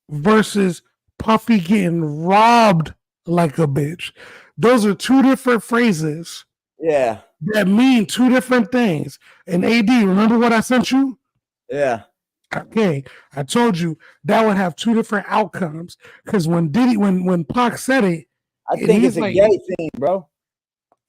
Q: versus Puffy getting robbed like a bitch. Those are two different phrases.
C: Yeah.
Q: That mean two different things. And AD, remember what I sent you?
C: Yeah.
Q: Okay. I told you that would have two different outcomes. Because when Pac said it,
C: I think it's a gay thing, bro.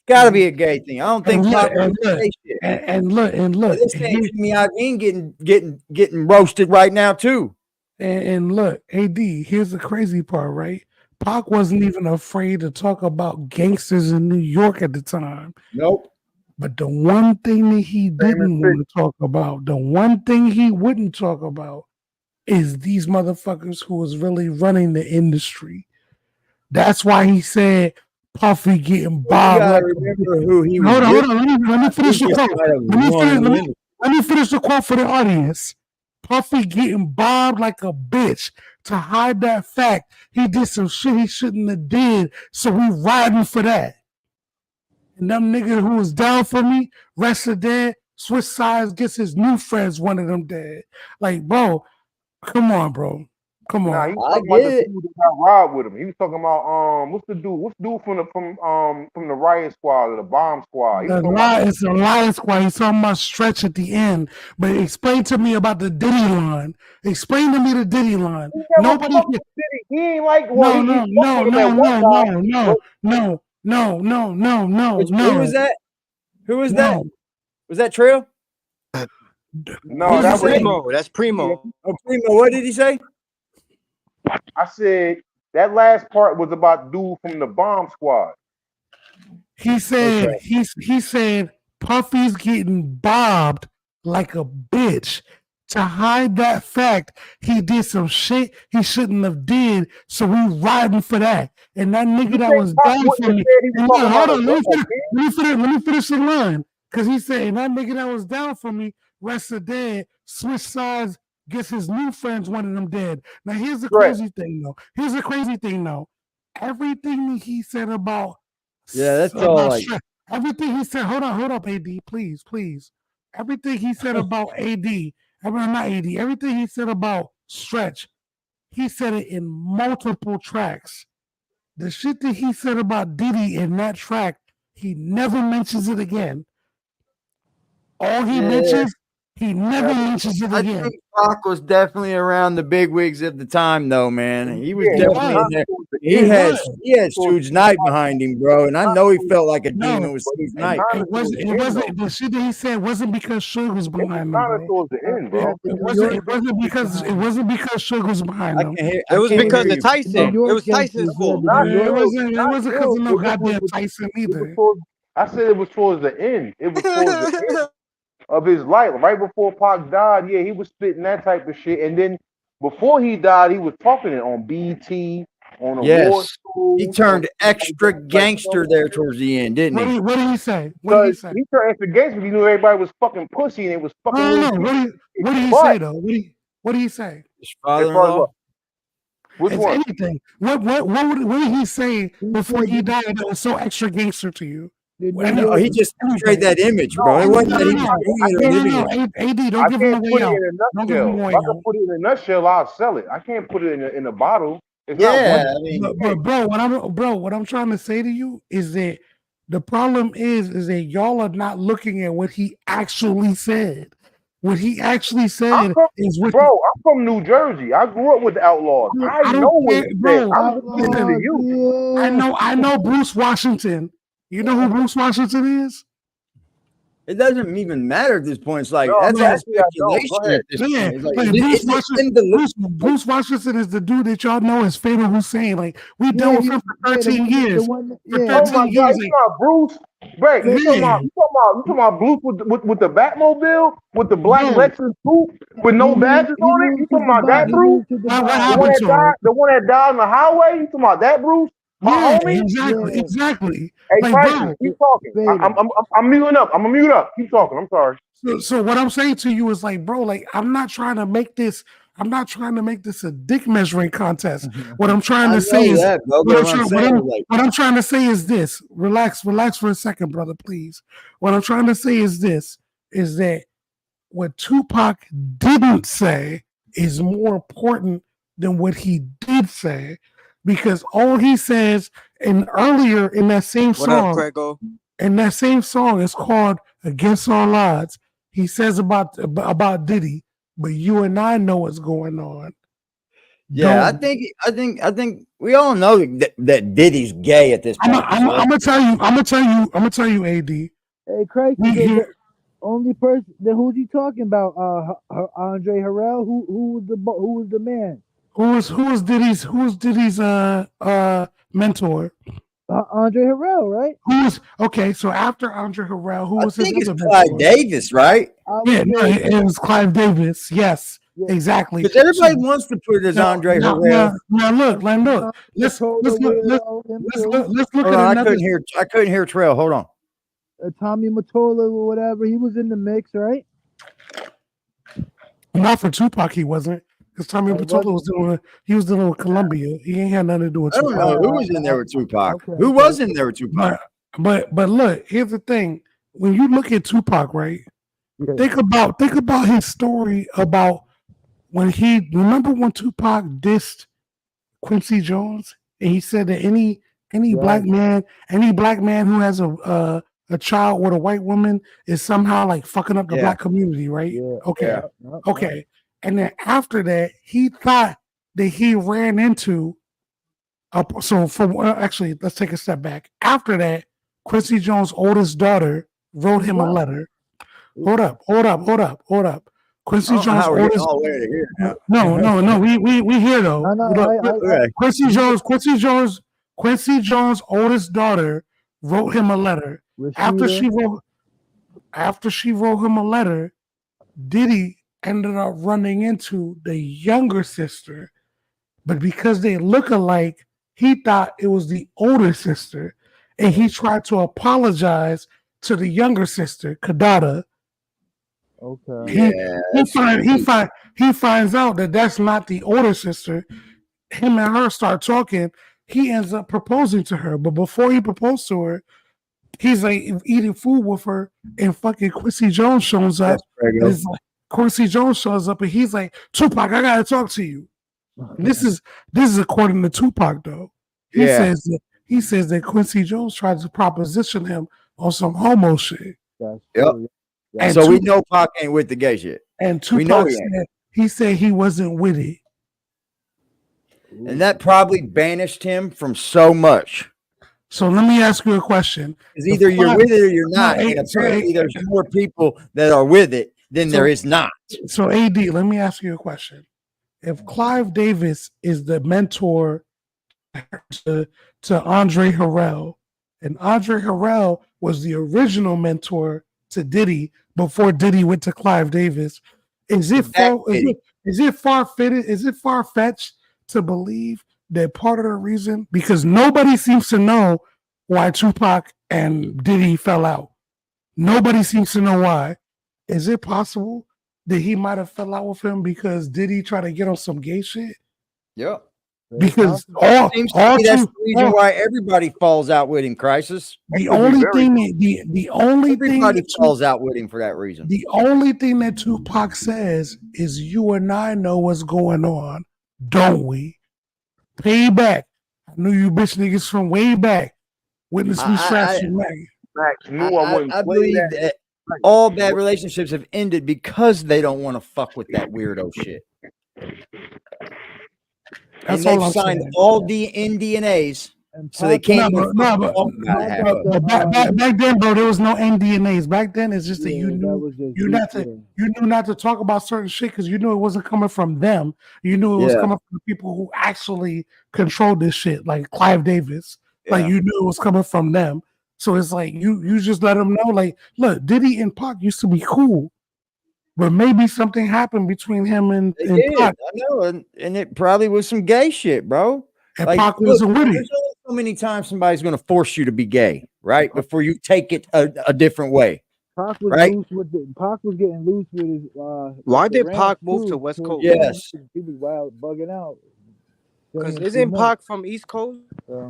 C: Gotta be a gay thing. I don't think Pac was gay shit.
Q: And look.
C: This ain't Jimmy Iovine getting roasted right now too.
Q: And look, AD, here's the crazy part, right? Pac wasn't even afraid to talk about gangsters in New York at the time.
C: Nope.
Q: But the one thing that he didn't want to talk about, the one thing he wouldn't talk about is these motherfuckers who was really running the industry. That's why he said Puffy getting bobbed.
C: You gotta remember who he was.
Q: Hold on. Let me finish the quote. Let me finish the quote for the audience. Puffy getting bobbed like a bitch to hide that fact he did some shit he shouldn't have did, so we riding for that. And them niggas who was down for me, rest of dead, switch sides, gets his new friends, one of them dead. Like, bro, come on, bro. Come on.
D: Nah, he was talking about the dude that got robbed with him. He was talking about what's the dude from the riot squad or the bomb squad?
Q: It's the riot squad. He's talking about Stretch at the end. But explain to me about the Diddy line. Explain to me the Diddy line. Nobody can...
D: He ain't like
Q: No.
C: Who was that? Who was that? Was that Trill?
D: No, that was
O: Primo. That's Primo.
C: Oh, Primo. What did he say?
D: I said that last part was about dude from the bomb squad.
Q: He said he said Puffy's getting bobbed like a bitch. To hide that fact, he did some shit he shouldn't have did, so we riding for that. And that nigga that was down for me. Hold on, let me finish the line. Because he said, and that nigga that was down for me, rest of dead, switch sides, gets his new friends, one of them dead. Now here's the crazy thing though. Everything that he said about
C: that's all like
Q: everything he said, hold up, AD, please. Everything he said about everything he said about Stretch, he said it in multiple tracks. The shit that he said about Diddy in that track, he never mentions it again. All he mentions, he never mentions it again.
C: I think Pac was definitely around the big wigs at the time, though, man. He was definitely in there. He had Suge Knight behind him, bro, and I know he felt like a demon with Suge Knight.
Q: It wasn't the shit that he said wasn't because Suge was behind him.
D: Towards the end, bro.
Q: It wasn't because Suge was behind him.
O: It was because of Tyson. It was Tyson's fault.
Q: It wasn't because of no goddamn Tyson either.
D: I said it was towards the end. It was towards the end of his life, right before Pac died. Yeah, he was spitting that type of shit, and then before he died, he was talking it on BT, on award shows.
C: He turned extra gangster there towards the end, didn't he?
Q: What did he say?
D: He turned extra gangster because he knew everybody was fucking pussy and it was fucking.
Q: What did he say though? What did he say?
C: His father-in-law.
D: Which one?
Q: Anything. What did he say before he died that was so extra gangster to you?
C: No, he just portrayed that image, bro. It wasn't that he was doing it.
Q: AD, don't give him away out. Don't give him away
D: out. If I can put it in a nutshell, I'll sell it. I can't put it in a bottle. It's
Q: bro, what I'm trying to say to you is that the problem is that y'all are not looking at what he actually said. What he actually said is what.
D: Bro, I'm from New Jersey. I grew up with the Outlaws. I know what he said. I'm listening to you.
Q: I know Bruce Washington. You know who Bruce Washington is?
C: It doesn't even matter at this point. It's like that's speculation at this point.
Q: Bruce Washington is the dude that y'all know as Fatal Hussein. Like we dealt with him for 13 years. For 13 years.
D: Bruce. Break, you talking about Blue with the Batmobile with the black Lexus coupe with no badges on it? You talking about that Bruce? The one that died on the highway? You talking about that Bruce? My homie?
Q: Exactly.
D: Hey,
Q: Like,
D: Crisis,
Q: bro,
D: keep talking. I'm muting up. I'm gonna mute up. Keep talking. I'm sorry.
Q: So what I'm saying to you is like, bro, like I'm not trying to make this a dick measuring contest. What I'm trying to say is what I'm trying to say is this. Relax for a second, brother, please. What I'm trying to say is this: is that what Tupac didn't say is more important than what he did say, because all he says earlier in that same song, is called "Against All Odds." He says about Diddy, but you and I know what's going on.
C: Yeah, I think we all know that Diddy's gay at this point.
Q: I'm gonna tell you, AD.
R: Hey, Craig, the only person. Who's he talking about? Andre Harrell. Who was the man?
Q: Who was Diddy's mentor?
R: Andre Harrell, right?
Q: Who was okay? So after Andre Harrell, who was his other mentor?
C: Clive Davis, right?
Q: Yeah, no, it was Clive Davis. Yes, exactly.
C: Because everybody wants to put it as Andre Harrell.
Q: Now look. Let's look
C: Hold
Q: at
C: on,
Q: another.
C: I couldn't hear Trail. Hold on.
R: Tommy Mottola or whatever. He was in the mix, right?
Q: Not for Tupac, he wasn't. Because Tommy Mottola was dealing with Columbia. He ain't had nothing to do with
C: I
Q: Tupac.
C: don't know who was in there with Tupac. Who was in there with Tupac?
Q: But look, here's the thing. When you look at Tupac, right? Think about his story about remember when Tupac dissed Quincy Jones and he said that any black man who has a child with a white woman is somehow like fucking up the black community, right? Okay. And then after that, he thought that he ran into actually, let's take a step back. After that, Quincy Jones' oldest daughter wrote him a letter. Hold up. Quincy Jones' oldest. No. We here though. Quincy Jones' oldest daughter wrote him a letter. After she wrote him a letter, Diddy ended up running into the younger sister, but because they look alike, he thought it was the older sister, and he tried to apologize to the younger sister, Kadada.
R: Okay.
Q: He finds out that that's not the older sister. Him and her start talking. He ends up proposing to her, but before he proposed to her, he's like eating food with her, and fucking Quincy Jones shows up. Quincy Jones shows up, and he's like, "Tupac, I gotta talk to you." This is according to Tupac, though. He says that Quincy Jones tried to proposition him on some homo shit.
C: And so we know Pac ain't with the gay shit.
Q: And Tupac said he wasn't with it.
C: And that probably banished him from so much.
Q: So let me ask you a question.
C: Because either you're with it or you're not. And apparently there's more people that are with it than there is not.
Q: So AD, let me ask you a question. If Clive Davis is the mentor to Andre Harrell, and Andre Harrell was the original mentor to Diddy before Diddy went to Clive Davis, is it far-fetched to believe that part of the reason, because nobody seems to know why Tupac and Diddy fell out. Nobody seems to know why. Is it possible that he might have fell out with him because Diddy tried to get on some gay shit?
C: Yeah.
Q: Because
C: that's the reason why everybody falls out with him, Crisis. Everybody falls out with him for that reason.
Q: The only thing that Tupac says is, "You and I know what's going on, don't we? Payback. I knew you bitch niggas from way back. Witness me slash you,
C: I believe that all bad relationships have ended because they don't want to fuck with that weirdo shit. And they've signed all the NDAs, so they can't.
Q: Back then, bro, there was no NDAs. Back then, it's just that you knew not to talk about certain shit because you knew it wasn't coming from them. You knew it was coming from the people who actually controlled this shit, like Clive Davis. Like you knew it was coming from them. So it's like you just let them know, like, look, Diddy and Pac used to be cool, but maybe something happened between him and
C: did.
Q: Pac.
C: I know, and it probably was some gay shit, bro.
Q: And
C: Like,
Q: Pac
C: look,
Q: wasn't with it.
C: there's only so many times somebody's going to force you to be gay, right? Before you take it a different way,
R: Pac was
C: right?
R: loose with Pac was getting loose with his.
O: Why
R: the
O: did
R: ranch
O: Pac move
R: too,
O: to West
R: towards
O: Coast?
R: the end.
C: Yes.
R: He was wild, bugging out.
O: Because
R: Saying too
O: isn't
R: much.
O: Pac from East Coast?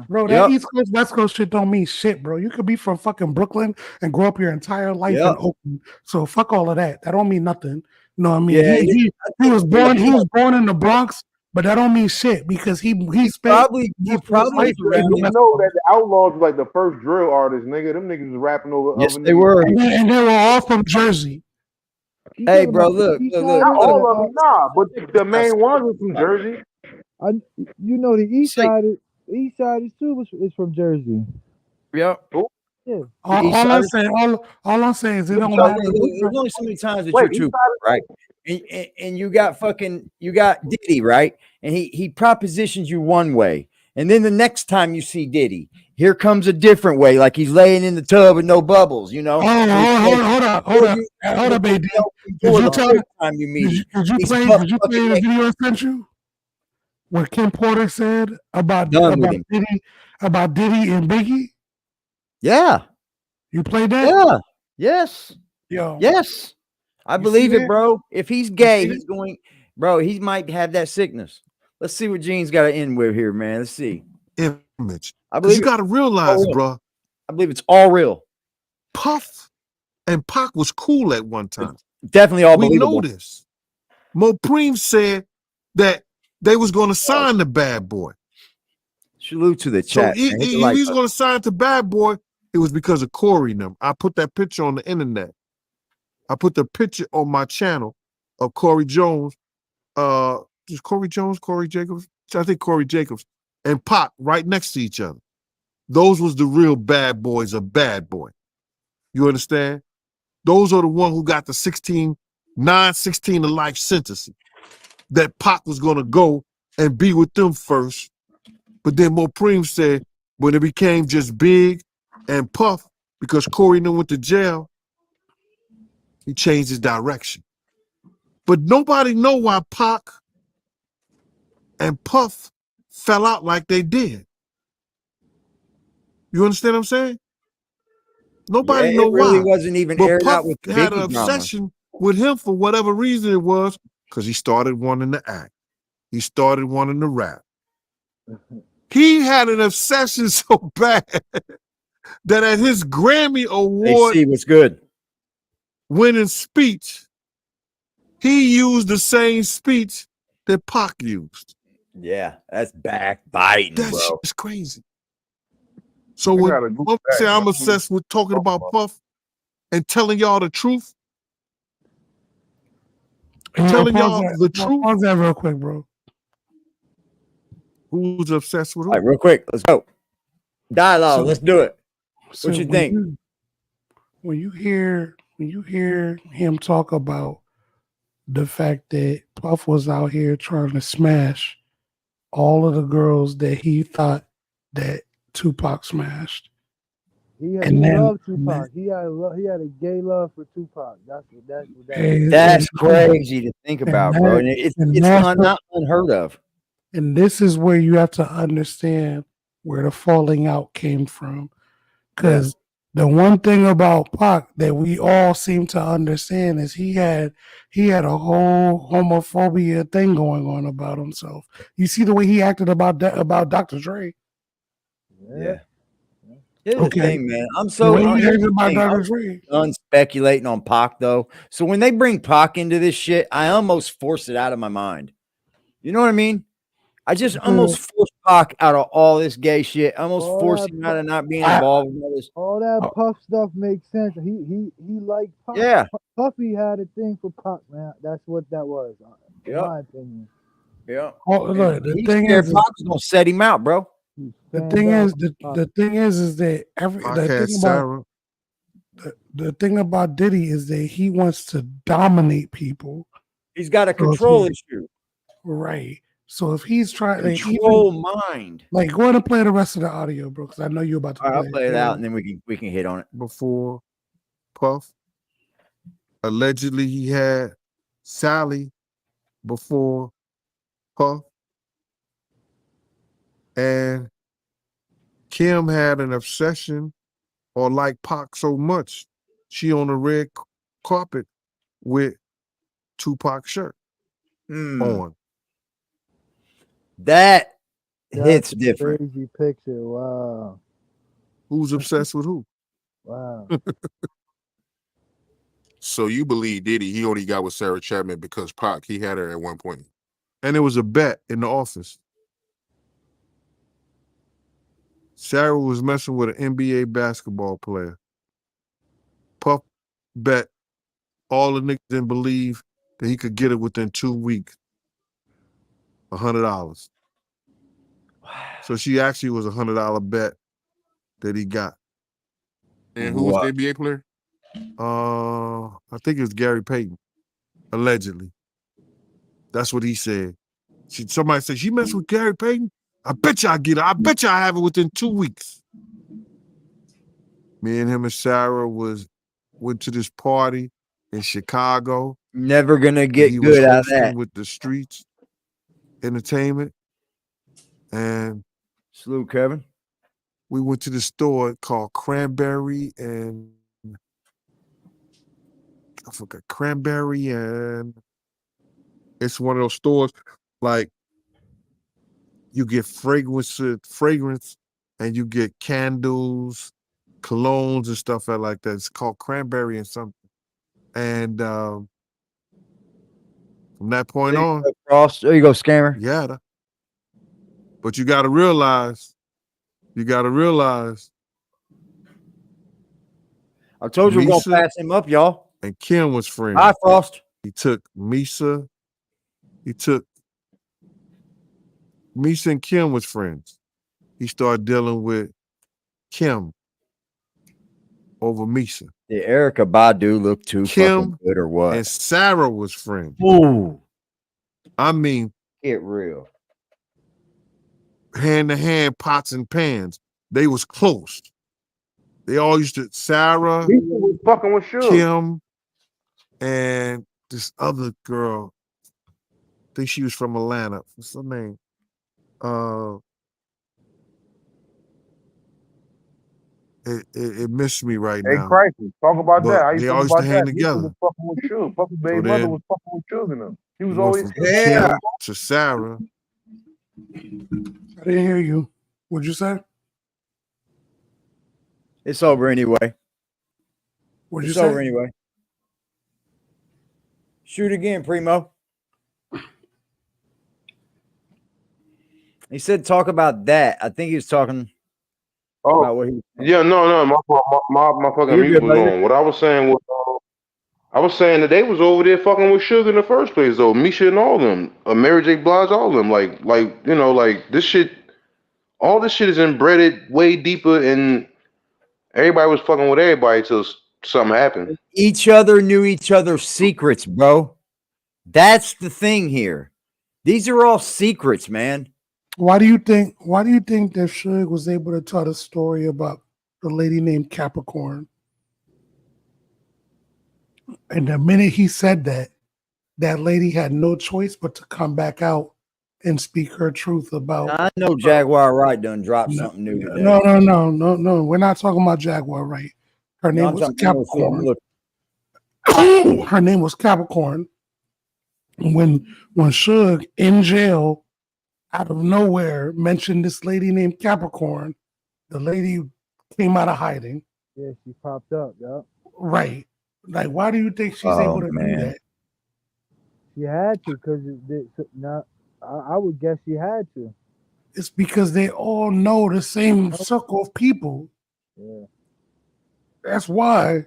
Q: Bro, that East Coast, West Coast shit don't mean shit, bro. You could be from fucking Brooklyn and grow up your entire life in Oakland. So fuck all of that. That don't mean nothing. You know what I mean?
C: Yeah,
Q: He was born in the Bronx, but that don't mean shit because he spent
C: he
Q: most of his
C: probably
Q: life
C: was
Q: in
C: around
Q: the
D: You
Q: West
D: know
Q: Coast.
D: that the Outlaws was like the first drill artists, nigga. Them niggas was rapping over
C: Yes,
D: other
C: they
D: niggas.
C: were.
Q: And they were all from Jersey.
C: Hey, bro, look.
D: Not all of them, nah, but the main ones was from Jersey.
R: You know the East Side is too is from Jersey.
C: Yep.
R: Yeah.
Q: All I'm saying is it don't
C: So,
Q: matter.
C: there's only so many times that
D: Wait,
C: you're too right, and you got Diddy, right, and he propositions you one way, and then the next time you see Diddy, here comes a different way, like he's laying in the tub with no bubbles, you know.
Q: Hold up, AD. Did you tell
C: the time you meet him?
Q: Did you
C: He's
Q: play
C: butt
Q: the
C: fucking naked.
Q: video I sent you? What Kim Porter said about
C: Done with him.
Q: Diddy and Biggie?
C: Yeah.
Q: You played that?
C: Yeah. Yes.
Q: Yo.
C: Yes. I
Q: You
C: believe
Q: see
C: it,
Q: that?
C: bro. If he's gay, he's going, bro, he might have that sickness. Let's see what Gene's got to end with here, man. Let's see.
H: Image.
C: I
H: Because
C: believe
H: you got to realize, bro.
C: I believe it's all real.
H: Puff and Pac was cool at one time.
C: Definitely all
H: we
C: believable.
H: know this. Mopreem said that they was going to sign the Bad Boy.
C: Salute to the
H: So
C: chat.
H: if he's going to sign to Bad Boy, it was because of Corey and them. I put that picture on the internet. I put the picture on my channel of Corey Jones. Just Corey Jones, Corey Jacobs. I think Corey Jacobs and Pac right next to each other. Those was the real bad boys of Bad Boy. You understand? Those are the one who got the 16 to life sentence. That Pac was going to go and be with them first. But then Mopreem said when it became just Big and Puff, because Corey and them went to jail, he changed his direction. But nobody know why Pac and Puff fell out like they did. You understand what I'm saying? Nobody know
C: it really
H: why.
C: wasn't even
H: but
C: aired
H: Puff
C: out with the
H: had an
C: Biggie drama.
H: obsession with him for whatever reason it was, because he started wanting to act. He started wanting to rap. He had an obsession so bad that at his Grammy Award
C: what's good
H: winning speech, he used the same speech that Pac used.
C: Yeah, that's backbiting,
H: That
C: bro.
H: shit is crazy. So when I say I'm obsessed with talking about Puff and telling y'all the truth, telling y'all the truth.
Q: Pause that real quick, bro.
H: Who's obsessed with who?
C: All right, real quick, let's go. Dialogue, let's do it.
Q: So
C: What you think?
Q: When you hear him talk about the fact that Puff was out here trying to smash all of the girls that he thought that Tupac smashed.
R: He loved Tupac. He had a gay love for Tupac.
C: That's crazy to think about, bro. And it's not unheard of.
Q: And this is where you have to understand where the falling out came from. Because the one thing about Pac that we all seem to understand is he had a whole homophobia thing going on about himself. You see the way he acted about Dr. Dre.
C: Yeah. Here's the thing, man. I'm done speculating on Pac, though. So when they bring Pac into this shit, I almost force it out of my mind. You know what I mean? I just almost force Pac out of all this gay shit. I almost force him out of not being involved in all this.
R: All that Puff stuff makes sense. He liked Pac.
C: Yeah.
R: Puffy had a thing for Pac, man. That's what that was, in my opinion.
C: Yeah.
Q: Oh, look, the
C: He
Q: thing
C: scared
Q: is,
C: Pac's gonna set him out, bro.
Q: the thing is that the thing about Diddy is that he wants to dominate people.
C: He's got a control issue.
Q: Right. So if he's trying to
C: Control mind.
Q: like, go ahead and play the rest of the audio, bro, because I know you're about to
C: All right,
Q: play
C: I'll play it out, and then we can hit on it.
H: Before Puff, allegedly he had Sally before Puff, and Kim had an obsession or liked Pac so much, she on the red carpet with Tupac shirt on.
C: That
R: That's
C: hits
R: a
C: different.
R: crazy picture. Wow.
H: Who's obsessed with who?
R: Wow.
E: So you believe Diddy, he only got with Sarah Chapman because Pac, he had her at one point.
H: And it was a bet in the office. Sarah was messing with an NBA basketball player. Puff bet all the niggas didn't believe that he could get it within 2 weeks. $100. So she actually was $100 bet that he got.
E: And who was the NBA player?
H: I think it was Gary Payton, allegedly. That's what he said. Somebody said, she messed with Gary Payton? I bet you I get it. I bet you I have it within 2 weeks. Me and him and Sarah went to this party in Chicago.
C: Never gonna get
H: he
C: good
H: was
C: out of
H: hosting
C: that.
H: with the Streets Entertainment. And
C: salute, Kevin.
H: We went to the store called Cranberry and I forgot Cranberry, and it's one of those stores like you get fragrance, and you get candles, colognes, and stuff like that. It's called Cranberry and something. And from that point on,
C: there you go, scammer.
H: Yeah, but you got to realize.
C: I told you we're gonna pass him up, y'all.
H: And Kim was friends.
C: Hi, Frost.
H: He took Misa. Misa and Kim was friends. He started dealing with Kim over Misa.
C: Did Erykah Badu look too fucking good or what?
H: And Sarah was friends.
C: Ooh.
H: I mean,
C: get real.
H: Hand to hand, pots and pans. They was close. They all used to Sarah,
D: Misa was fucking with Suge.
H: Kim, and this other girl. I think she was from Atlanta. What's her name? It missed me right
D: Hey,
H: now.
D: Crisis, talk about
H: But
D: that. How you
H: they
D: feel
H: all used
D: about
H: to hang
D: that? Misa
H: together.
D: was fucking with Suge. Puffy baby
H: So
D: mother
H: then
D: was fucking with Suge and them. He was
H: Went
D: always
H: from Kim to Sarah.
Q: I didn't hear you. What'd you say?
C: It's over anyway.
Q: What'd
C: It's
Q: you say?
C: over anyway. Shoot again, Primo. He said talk about that. I think he was talking about what he
D: Yeah, no, my fucking
C: You're
D: mute
C: good,
D: was
C: brother.
D: on. What I was saying was, I was saying that they was over there fucking with Suge in the first place, though. Misha and all them, Mary J. Blige, all them. Like you know, like this shit. All this shit is embedded way deeper, and everybody was fucking with everybody till something happened.
C: Each other knew each other's secrets, bro. That's the thing here. These are all secrets, man.
Q: Why do you think that Suge was able to tell the story about the lady named Capricorn? And the minute he said that, that lady had no choice but to come back out and speak her truth about.
C: I know Jaguar Wright done dropped something new today.
Q: No. We're not talking about Jaguar Wright. Her name was Capricorn. Her name was Capricorn. When Suge in jail, out of nowhere, mentioned this lady named Capricorn, the lady came out of hiding.
R: Yeah, she popped up. Yeah.
Q: Right. Like, why do you think she's able to do that?
R: She had to, because I would guess she had to.
Q: It's because they all know the same circle of people.
R: Yeah.
Q: That's why.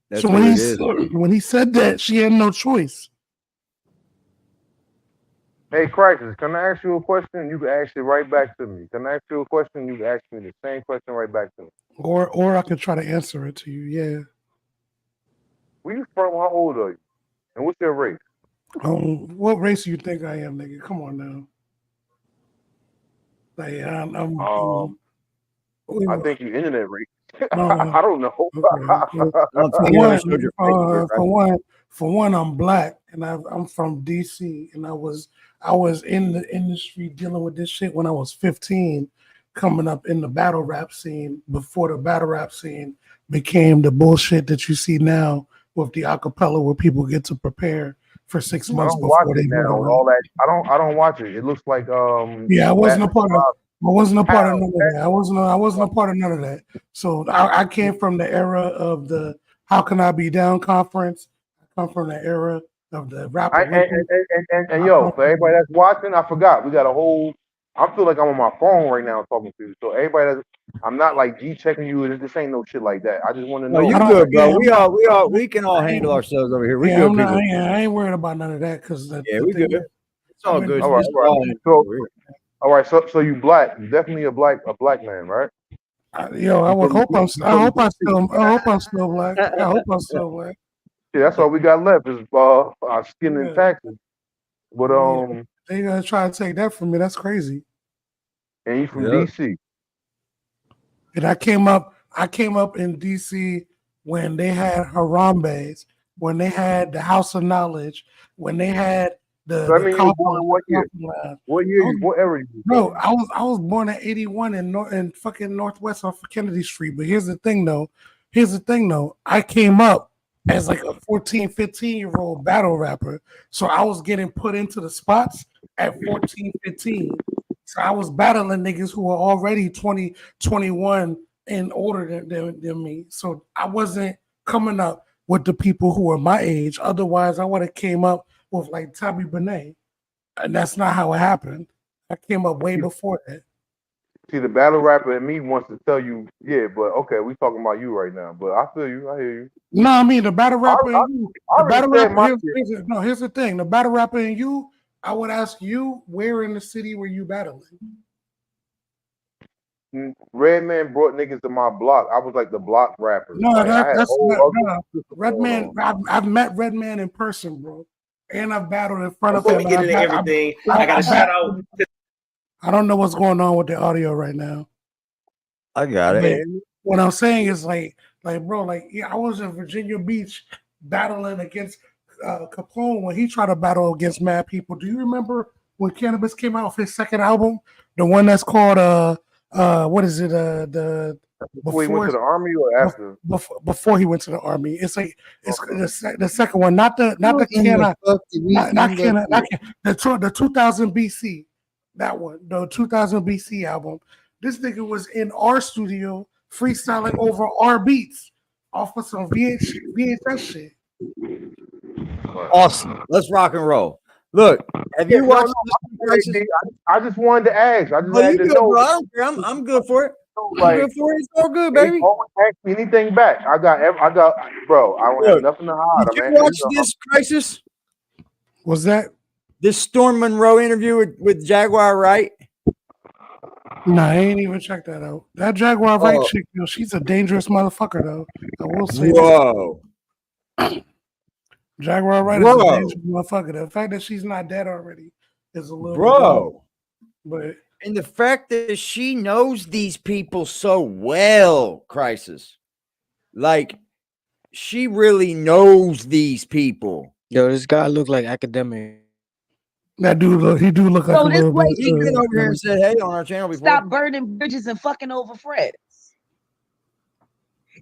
C: That's
Q: so
C: what
Q: when
C: it
Q: he
C: is.
Q: when he said that, she had no choice.
D: Hey, Crisis, can I ask you a question? You can ask it right back to me. Can I ask you a question? You can ask me the same question right back to me.
Q: Or I could try to answer it to you. Yeah.
D: Where you from? How old are you? And what's your race?
Q: What race do you think I am, nigga? Come on now. Like
D: I think you internet racist.
Q: no,
D: I don't know.
Q: okay. For one, I'm black and I'm from DC, and I was in the industry dealing with this shit when I was 15, coming up in the battle rap scene before the battle rap scene became the bullshit that you see now with the acapella, where people get to prepare for 6
D: I
Q: months
D: don't watch
Q: before they
D: it
Q: do
D: now.
Q: the
D: All that I don't watch it. It looks like
Q: Yeah, I wasn't a
D: Batman
Q: part of. I wasn't a part of none of
D: How?
Q: that. I wasn't a part of none of that. So I came from the era of the How Can I Be Down conference. I come from the era of the Rap Olympics.
D: And yo, for everybody that's watching, I forgot we got a whole. I feel like I'm on my phone right now talking to you. So everybody, I'm not like G checking you. This ain't no shit like that. I just want to
C: No,
D: know.
C: you good, bro. We can all handle ourselves over here. We
Q: Yeah,
C: good people.
Q: I ain't worried about none of that because
C: Yeah, we good. It's all good.
D: All right,
C: It's
D: all right.
C: all
D: So, all right. So you black? You definitely a black man, right?
Q: Yo, I would hope I'm still black. I hope I'm still black.
D: Yeah, that's all we got left is our skin and taxes. But
Q: They gonna try to take that from me. That's crazy.
D: and you from DC?
Q: And I came up in DC when they had Harambe's, when they had the House of Knowledge, when they had the
D: I mean, you were born in what year? What year? What era?
Q: Bro, I was born in 81 in fucking Northwest off of Kennedy Street. But here's the thing though. I came up as like a 14, 15-year-old battle rapper. So I was getting put into the spots at 14, 15. So I was battling niggas who were already 20, 21 and older than me. So I wasn't coming up with the people who were my age. Otherwise, I would have came up with like Tabby Benet. And that's not how it happened. I came up way before that.
D: See, the battle rapper in me wants to tell you, yeah, but okay, we talking about you right now. But I feel you. I hear you.
Q: No, I mean the battle rapper in you.
D: I
Q: The battle
D: already said
Q: rapper.
D: my
Q: Here's the thing. The battle rapper in you. I would ask you, where in the city were you battling?
D: Redman brought niggas to my block. I was like the block rapper.
Q: No,
D: like,
Q: that's not. No. Redman. I've met Redman in person, bro, and I've battled in front
S: Before
Q: of him.
S: we get into everything, I got to shout out.
Q: I don't know what's going on with the audio right now.
C: I got it.
Q: What I'm saying is like, bro, like, yeah, I was in Virginia Beach battling against Capone when he tried to battle against mad people. Do you remember when Cannabis came out with his second album, the one that's called what is it?
D: Before he went to the army or after?
Q: Before he went to the army. It's like it's the second one, not the 2000 BC. That one, the 2000 BC album. This nigga was in our studio freestyling over our beats off of some VHS shit.
C: Awesome. Let's rock and roll. Look, have you watched
D: I just wanted to ask. I just
C: Oh,
D: had
C: you
D: to
C: good,
D: know.
C: bro. I don't care. I'm good for it.
D: Like,
C: I'm good for it. It's all good, baby.
D: Always ask me anything back. I got, bro. I don't have nothing to hide.
C: Did you watch this crisis?
Q: Was that
C: this Storm Monroe interview with Jaguar Wright?
Q: No, I ain't even checked that out. That Jaguar Wright chick, yo, she's a dangerous motherfucker, though. I will say.
C: Whoa.
Q: Jaguar Wright is a dangerous motherfucker. The fact that she's not dead already is a little
C: bro.
Q: But
C: and the fact that she knows these people so well, Crisis, like she really knows these people.
O: Yo, this guy look like academic.
Q: That dude, he do look like a little bit.
C: He been over here and said, "Hey," on our channel before.
I: Stop burning bridges and fucking over friends.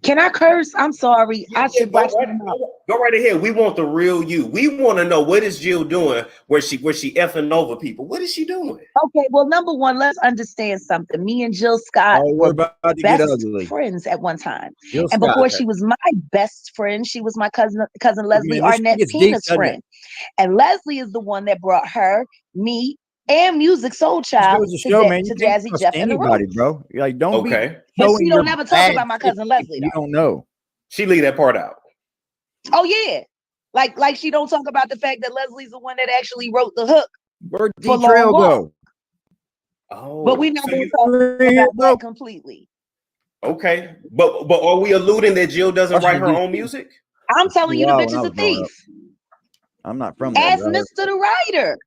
I: Can I curse? I'm sorry. I should
S: go right ahead. We want the real you. We want to know what is Jill doing where she effing over people. What is she doing?
I: Okay, well, number one, let's understand something. Me and Jill Scott were best friends at one time.
C: Jill
I: and
C: Scott,
I: before she was my best friend, she was my cousin Leslie Arnett Tina's friend. And Leslie is the one that brought her, me, and Music Soul Child to Jazzy Jeff and the Roots.
C: Bro. You're like, don't be.
I: But she don't ever talk about my cousin Leslie.
C: You don't know.
S: She leave that part out.
I: Oh yeah, like she don't talk about the fact that Leslie's the one that actually wrote the hook.
C: Where'd
I: for
C: D-Trail go?
S: Oh,
I: but we're not going to talk about that completely.
S: Okay, but are we alluding that Jill doesn't write her own music?
I: I'm telling you, the bitch is a thief.
C: I'm not from there.
I: Ask Mr. the Writer.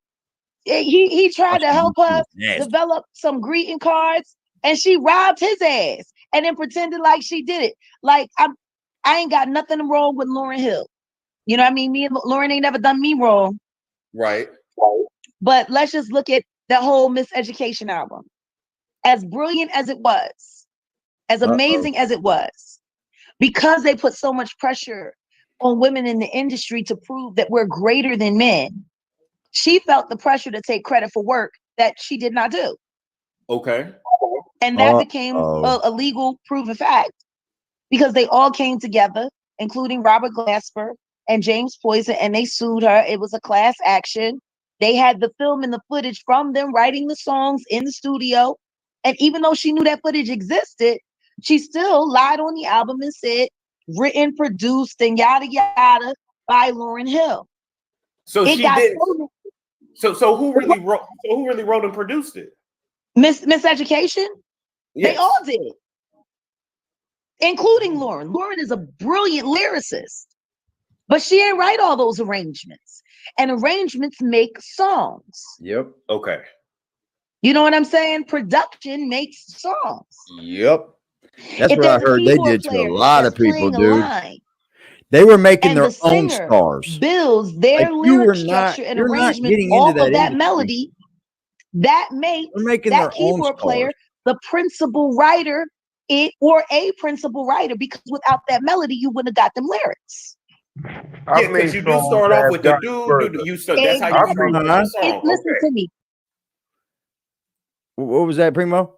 I: He tried to help her
C: nasty.
I: develop some greeting cards, and she robbed his ass and then pretended like she did it. Like I ain't got nothing wrong with Lauryn Hill. You know what I mean? Me and Lauryn ain't never done me wrong.
S: Right.
I: But let's just look at that whole Miseducation album. As brilliant as it was, as amazing as it was, because they put so much pressure on women in the industry to prove that we're greater than men, she felt the pressure to take credit for work that she did not do.
S: Okay.
I: And that became a legal proven fact because they all came together, including Robert Glasper and James Poison, and they sued her. It was a class action. They had the film and the footage from them writing the songs in the studio. And even though she knew that footage existed, she still lied on the album and said, written, produced, and yada, yada by Lauryn Hill.
S: So she did. So who really wrote? So who really wrote and produced it?
I: Miseducation?
S: Yes.
I: They all did, including Lauryn. Lauryn is a brilliant lyricist, but she didn't write all those arrangements. And arrangements make songs.
C: Yep.
S: Okay.
I: You know what I'm saying? Production makes songs.
C: Yep. That's
I: If
C: what I
I: there's a
C: heard they
I: keyboard
C: did to a
I: player
C: lot of
I: that's
C: people,
I: playing a
C: dude.
I: line,
C: They were making
I: and
C: their
I: the
C: own
I: singer
C: stars.
I: builds their
C: Like, you
I: lyric
C: were not-
I: structure and
C: you're not
I: arrangement
C: getting into
I: off of
C: that
I: that
C: industry.
I: melody, that makes
C: They're making
I: that
C: their own
I: keyboard
C: stars.
I: player the principal writer, or a principal writer, because without that melody, you wouldn't have got them lyrics.
S: Yeah, because you do start off with the do. You start. That's how you start with your song.
I: Listen
S: Okay.
I: to me.
C: What was that, Primo?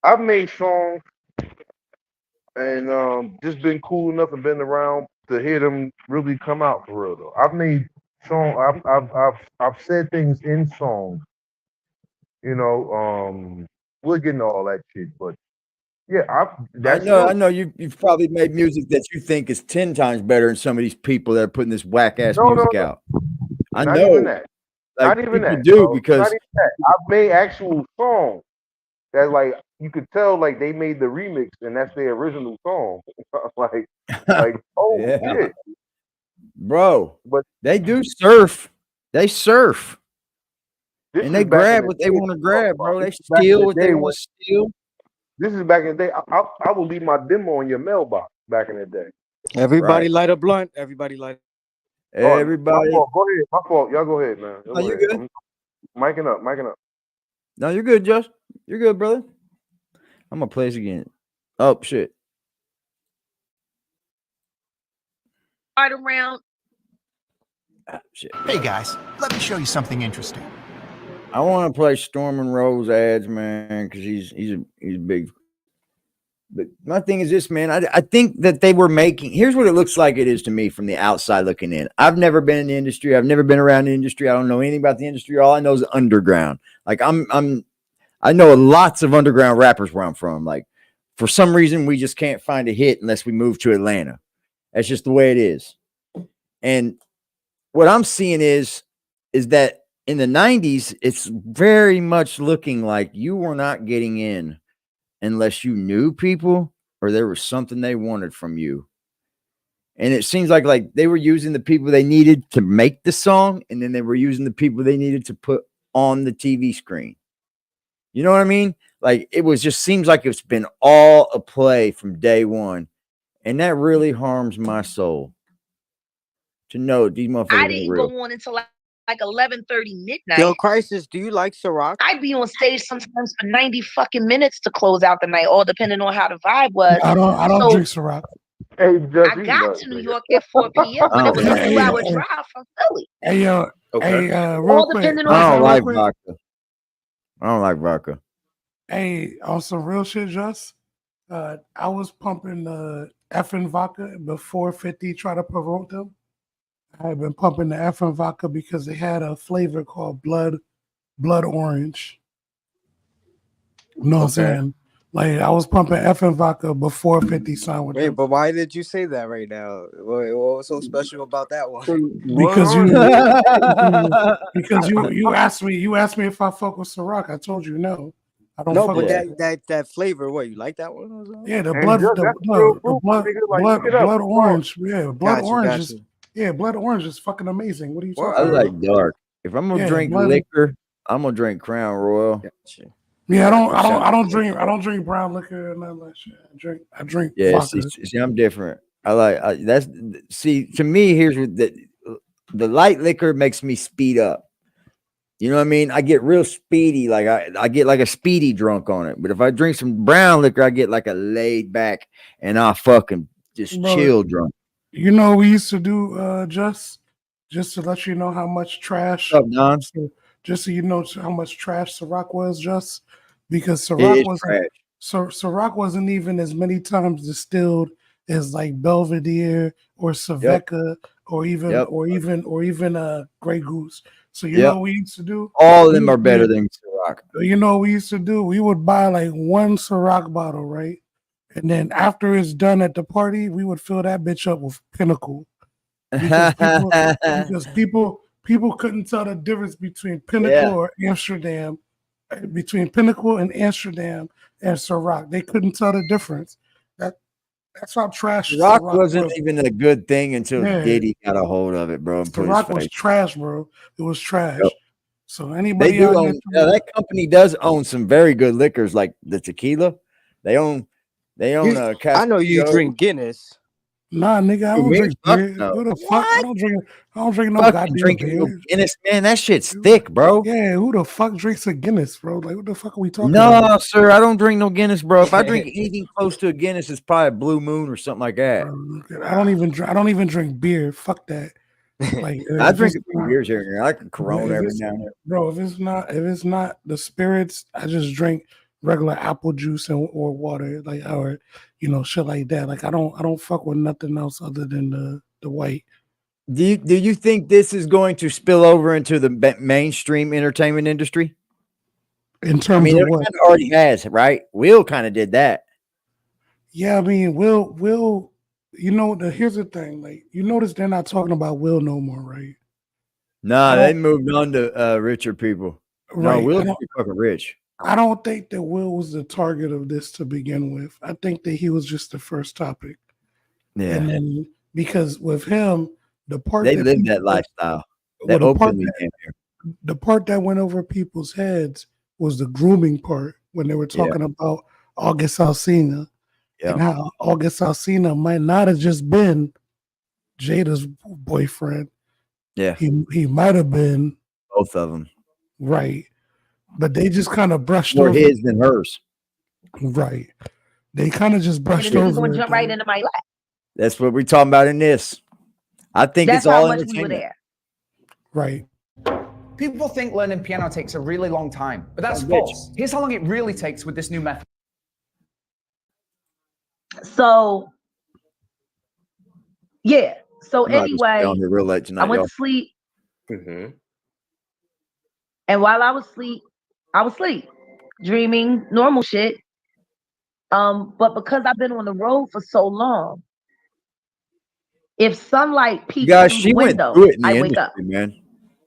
D: I've made songs and just been cool enough and been around to hear them really come out for real though. I've made songs. I've said things in songs. You know, we'll get into all that shit, but yeah,
C: I know you've probably made music that you think is 10 times better than some of these people that are putting this whack ass music out. I
D: not
C: know.
D: even that.
C: Like,
D: Not even
C: people
D: that.
C: do
D: bro.
C: because
D: Not even that. I've made actual songs that like you could tell like they made the remix and that's their original song. like oh
C: yeah.
D: shit,
C: Bro,
D: but
C: they do surf. They surf.
D: this
C: And they
D: is back in
C: grab
D: the
C: what they
D: day,
C: want to grab, bro. They
D: This is back in
C: steal
D: the
C: what they
D: day
C: want
D: when-
C: to steal.
D: This is back in the day. I will leave my demo in your mailbox back in the day.
O: Everybody
C: Right.
O: light a blunt. Everybody light.
C: Everybody.
D: My fault. Go ahead. My fault. Y'all go ahead, man. Y'all
C: No,
D: go
C: you're
D: ahead.
C: good.
D: I'm miking up. Miking up.
C: No, you're good, Josh. You're good, brother. I'm gonna play this again. Oh shit.
I: Right around.
C: Shit.
T: Hey guys, let me show you something interesting.
C: I want to play Storm and Rose ads, man, because he's big. But my thing is this, man. I think that they were making. Here's what it looks like it is to me from the outside looking in. I've never been in the industry. I've never been around the industry. I don't know anything about the industry. All I know is underground. Like I know lots of underground rappers where I'm from. Like for some reason we just can't find a hit unless we move to Atlanta. That's just the way it is. And what I'm seeing is that in the 90s, it's very much looking like you were not getting in unless you knew people or there was something they wanted from you. And it seems like they were using the people they needed to make the song, and then they were using the people they needed to put on the TV screen. You know what I mean? Like it was just seems like it's been all a play from day one. And that really harms my soul to know these motherfuckers
I: I
C: ain't
I: didn't
C: real.
I: go on until like 11:30 midnight.
O: Yo, Crisis, do you like Ciroc?
I: I'd be on stage sometimes for 90 fucking minutes to close out the night, all depending on how the vibe was.
Q: I don't
I: So
Q: drink Ciroc.
D: Hey, Judge,
I: I got to New York at 4 p.m., but it was a
Q: Hey,
I: 2-hour
Q: hey,
I: drive from Philly.
Q: Hey, yo,
D: Okay.
Q: hey, real
I: All
Q: quick.
I: depending
C: I
I: on
C: don't
I: how
C: like
Q: quick.
C: vodka. I don't like vodka.
Q: Hey, on some real shit, just I was pumping the effing vodka before 50 tried to promote them. I had been pumping the effing vodka because they had a flavor called blood orange. You know what I'm saying? Like I was pumping effing vodka before 50 signed with
O: Wait,
Q: them.
O: but why did you say that right now? What was so special about that one?
Q: Because you asked me if I fuck with Ciroc. I told you no. I don't
O: No,
Q: fuck
O: but
Q: with
O: that flavor, what, you like that one? Or something?
Q: Yeah, the
D: And
Q: blood,
D: just, that's real
Q: the
D: proof,
Q: blood,
D: nigga. Like, look it up.
Q: blood orange. Yeah, blood
O: Got you,
Q: orange
O: got
Q: is
O: you.
Q: blood orange is fucking amazing. What are you
O: Well,
Q: talking
C: I
Q: about?
C: like dark. If I'm gonna
Q: Yeah,
C: drink
Q: blood.
C: liquor, I'm gonna drink Crown Royal.
Q: Yeah, I don't drink brown liquor and nothing like shit. I drink
C: Yeah,
Q: vodka.
C: see, I'm different. That's see to me. Here's what the light liquor makes me speed up. You know what I mean? I get real speedy, like I get like a speedy drunk on it. But if I drink some brown liquor, I get like a laid back and I fucking just
Q: Bro,
C: chill drunk.
Q: You know what we used to do, just to let you know how much trash.
C: What's up, Don?
Q: Just so you know how much trash Ciroc was, just because
C: It
Q: Ciroc
C: is
Q: wasn't
C: trash.
Q: so Ciroc wasn't even as many times distilled as like Belvedere or Saveca or even Grey Goose. So you know what we used to do?
C: All of them are better than Ciroc.
Q: You know what we used to do? We would buy like one Ciroc bottle, right? And then after it's done at the party, we would fill that bitch up with Pinnacle. Because people couldn't tell the difference between Pinnacle or Amsterdam, between Pinnacle and Amsterdam and Ciroc. They couldn't tell the difference. That's how trash
C: Ciroc
Q: Ciroc
C: wasn't
Q: was.
C: even a good thing until
Q: Yeah.
C: Diddy got a hold of it, bro. And put his
Q: Ciroc was
C: face.
Q: trash, bro. It was trash.
C: Yep.
Q: So
C: They
Q: anybody
C: do
Q: out
C: own that company does own some very good liquors, like the tequila. They own
O: I know you
C: Castillo.
O: drink Guinness.
Q: Nah, nigga, I
C: Who,
Q: don't
C: me?
Q: drink
C: Fuck
Q: beer.
C: no.
Q: Who the fuck? I don't drink no
C: Fucking
Q: goddamn
C: drinking no
Q: beer.
C: Guinness, man. That shit's thick, bro.
Q: Yeah, who the fuck drinks a Guinness, bro? Like, what the fuck are we talking
C: No,
Q: about?
C: sir, I don't drink no Guinness, bro. If I drink anything close to a Guinness, it's probably a Blue Moon or something like that.
Q: I don't even drink beer. Fuck that. Like,
C: I
Q: if
C: drink
Q: it's
C: a few
Q: not-
C: beers here and there. I can
Q: if
C: Corona every
Q: it's-
C: now and then.
Q: Bro, if it's not the spirits, I just drink regular apple juice or water, like, or shit like that. Like, I don't fuck with nothing else other than the white.
C: Do you think this is going to spill over into the mainstream entertainment industry?
Q: In terms of
C: it
Q: what?
C: kind of already has, right? Will kind of did that.
Q: Yeah, I mean, Will. Here's the thing. Like, you notice they're not talking about Will no more, right?
C: Nah, they moved on to richer people.
Q: Right.
C: No, Will's pretty fucking rich.
Q: I don't think that Will was the target of this to begin with. I think that he was just the first topic.
C: Yeah.
Q: And then because with him, the part
C: They
Q: that
C: lived
Q: people-
C: that lifestyle.
Q: well,
C: That openly came here.
Q: the part that went over people's heads was the grooming part when they were talking about August Alsina and how August Alsina might not have just been Jada's boyfriend.
C: Yeah.
Q: He might have been
C: both of them.
Q: Right. But they just kind of brushed
C: More
Q: over
C: his than hers.
Q: Right. They kind of just brushed
I: He's
Q: over
I: gonna
Q: it.
I: jump right into my lap.
C: That's what we're talking about in this. I think
I: That's
C: it's all
I: how much we were
C: entertainment.
I: there.
Q: Right.
U: People think learning piano takes a really long time, but that's
C: Bitch.
U: false. Here's how long it really takes with this new method.
I: So yeah. So
C: I'm not just
I: anyway,
C: on here real late tonight,
I: I went
C: y'all.
I: to sleep. And while I was asleep, dreaming normal shit. But because I've been on the road for so long, if sunlight peeks
C: Guys,
I: through
C: she
I: the
C: went
I: window,
C: through it in the
I: I wake
C: industry,
I: up.
C: man.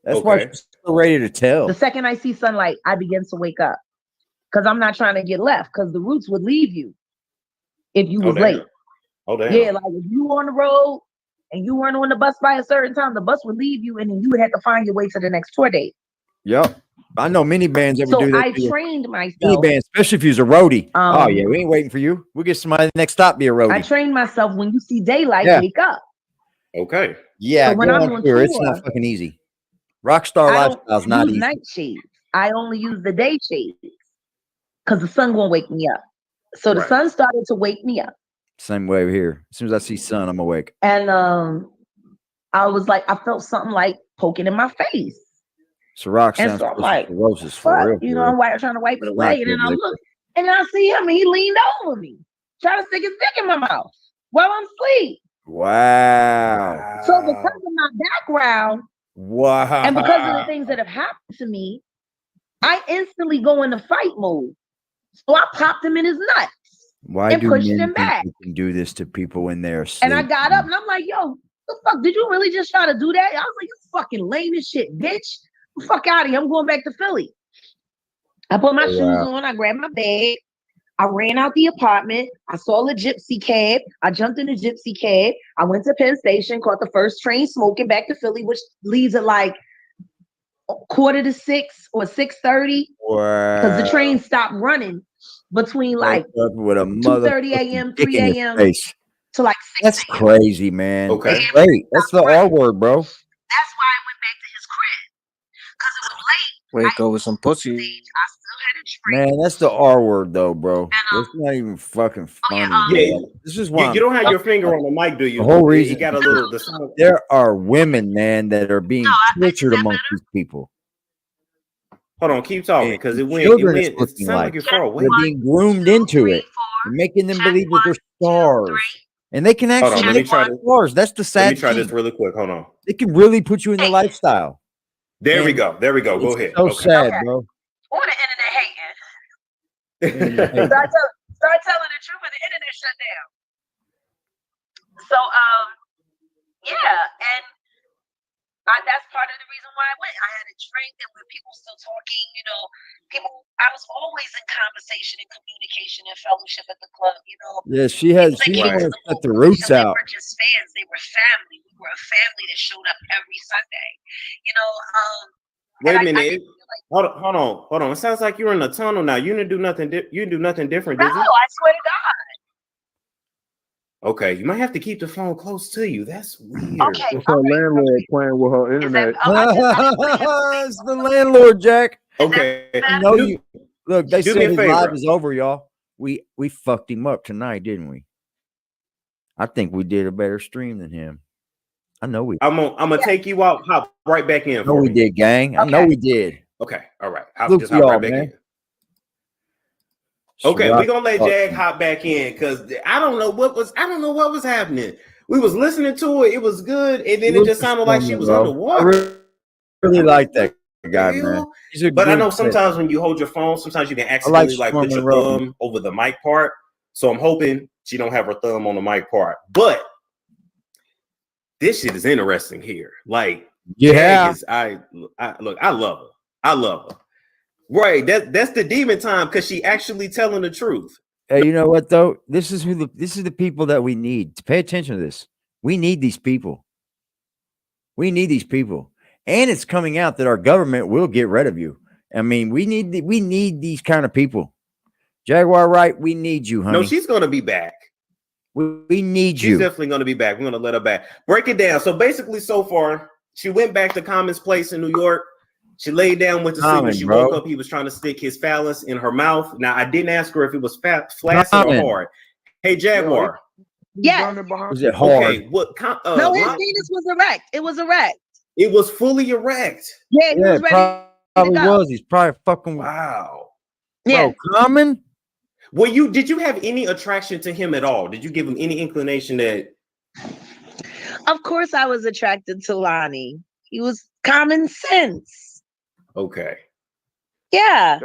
C: That's why she's so ready to tell.
I: The second I see sunlight, I begin to wake up because I'm not trying to get left because the roots would leave you if you was late.
S: Oh, damn.
I: Yeah, like if you were on the road and you weren't on the bus by a certain time, the bus would leave you and then you would have to find your way to the next tour date.
C: Yep. I know many bands that would
I: So
C: do that.
I: I
C: too.
I: trained
C: Any
I: myself.
C: band, especially if you're a roadie. Oh
I: Um,
C: yeah, we ain't waiting for you. We'll get somebody next stop be a roadie.
I: I trained myself when you see daylight,
C: Yeah.
I: wake up.
S: Okay.
C: Yeah,
I: So when
C: go
I: I'm
C: on
I: on
C: tour. It's
I: tour,
C: not fucking easy. Rockstar
I: I
C: lifestyle's
I: don't
C: not
I: use
C: easy.
I: night shades. I only use the day shades because the sun won't wake me up. So the
C: Right.
I: sun started to wake me up.
C: Same way over here. As soon as I see sun, I'm awake.
I: And I was like, I felt something like poking in my face.
C: Ciroc
I: And
C: sounds
I: so I'm
C: close
I: like,
C: to cirrhosis
I: fuck,
C: for real.
I: you know, I'm trying to wipe it
C: It's
I: away.
C: not
I: And then
C: good
I: I
C: liquor.
I: look and I see him and he leaned over me, trying to stick his dick in my mouth while I'm asleep.
C: Wow.
I: So because of my background
C: Wow.
I: and because of the things that have happened to me, I instantly go into fight mode. So I popped him in his nuts
C: Why
I: and
C: do
I: pushed
C: men
I: him
C: think
I: back.
C: they can do this to people when they're asleep?
I: And I got up and I'm like, yo, the fuck, did you really just try to do that? I was like, you fucking lame as shit, bitch. The fuck out of here. I'm going back to Philly. I put my
C: Oh,
I: shoes
C: wow.
I: on, I grabbed my bag, I ran out the apartment, I saw a gypsy cab, I jumped in the gypsy cab, I went to Penn Station, caught the first train smoking back to Philly, which leaves at like 5:45 or 6:30 because the train stopped running between like
C: with a
I: 2:30 a.m.,
C: dick
I: 3
C: in your
I: a.m.
C: face.
I: to like 6
C: That's
I: a.m.
C: crazy, man.
S: Okay.
C: That's great. That's the R word, bro.
I: That's why I went back to his crib because it was late.
O: Wake up with some pussy.
I: I still had a drink.
C: Man, that's the R word, though, bro. It's not even fucking funny.
S: Yeah,
C: bro. This is why
S: you don't have your finger on the mic, do you?
C: The whole
S: It
C: reason
S: got a little. The sound.
C: there are women, man, that are being tortured amongst these people.
S: Hold on, keep talking because it went.
C: Children is
S: It
C: looking
S: sounds
C: like
S: like you're far away.
C: they're being groomed into it, and making them believe that they're stars, and they can
S: Hold
C: actually
S: on, let me
C: make
S: try this.
C: stars. That's the sad
S: Let me try
C: thing.
S: this really quick. Hold on.
C: It can really put you in the lifestyle.
S: There we
C: And
S: go. There we go. Go
C: it's
S: ahead.
C: so
S: Okay.
C: sad, bro.
I: Or the internet hating.
C: Internet hating.
I: Start telling the truth, and the internet shut down. So, yeah, and that's part of the reason why I went. I had a drink, and with people still talking, you know, I was always in conversation and communication and fellowship at the club, you know.
C: Yeah, she wanted to cut the roots
I: They
C: out.
I: were just fans. They were family. We were a family that showed up every Sunday, you know.
S: Wait a minute. Hold on. It sounds like you're in a tunnel now. You didn't do nothing. You didn't do nothing different,
I: No,
S: did you?
I: I swear to God.
S: Okay, you might have to keep the phone close to you. That's weird.
I: Okay.
D: It's her landlord playing with her internet.
C: It's the landlord, Jack.
S: Okay.
C: I know you. Look, they
S: do me
C: said
S: a
C: his
S: favor.
C: live is over, y'all. We fucked him up tonight, didn't we? I think we did a better stream than him. I know we.
S: I'm gonna take you out. Hop right back in.
C: I know we did, gang. I know we did.
S: Okay. All right.
C: Look
S: Just
C: for
S: hop
C: y'all,
S: right back
C: man.
S: in. Okay,
C: Swat
S: we're gonna let
C: up.
S: Jag hop back in because I don't know what was happening. We was listening to it, it was good, and then it just sounded like she was underwater.
C: I really like that guy, man. He's a
S: But I
C: good
S: know
C: kid.
S: sometimes when you hold your phone, sometimes you can
C: like
S: accidentally like put
C: Stormy
S: your
C: Road.
S: thumb over the mic part. So I'm hoping she don't have her thumb on the mic part. But this shit is interesting here. Like,
C: Yeah.
S: Jag look, I love her. I love her. Right, that's the demon time because she actually telling the truth.
C: Hey, you know what though? This is the people that we need to pay attention to this. We need these people. We need these people. And it's coming out that our government will get rid of you. I mean, we need these kind of people. Jaguar, right? We need you, honey.
S: No, she's gonna be back.
C: We need
S: She's
C: you.
S: definitely gonna be back. We're gonna let her back. Break it down. So basically, so far, she went back to Common's place in New York. She laid down with the sleep. When
C: Common,
S: she
C: bro.
S: woke up, he was trying to stick his phallus in her mouth. Now, I didn't ask her if it was flaccid
C: Common.
S: or hard. Hey, Jaguar.
I: Yes.
C: Was it hard?
S: Okay, what?
I: No, his penis was erect. It was erect.
S: It was fully erect.
I: Yeah, he was ready
C: probably
I: to go.
C: was. He's probably fucking
S: Wow.
I: Yeah.
C: Bro, Common.
S: Did you have any attraction to him at all? Did you give him any inclination that?
I: Of course, I was attracted to Lonnie. He was common sense.
S: Okay.
I: Yeah.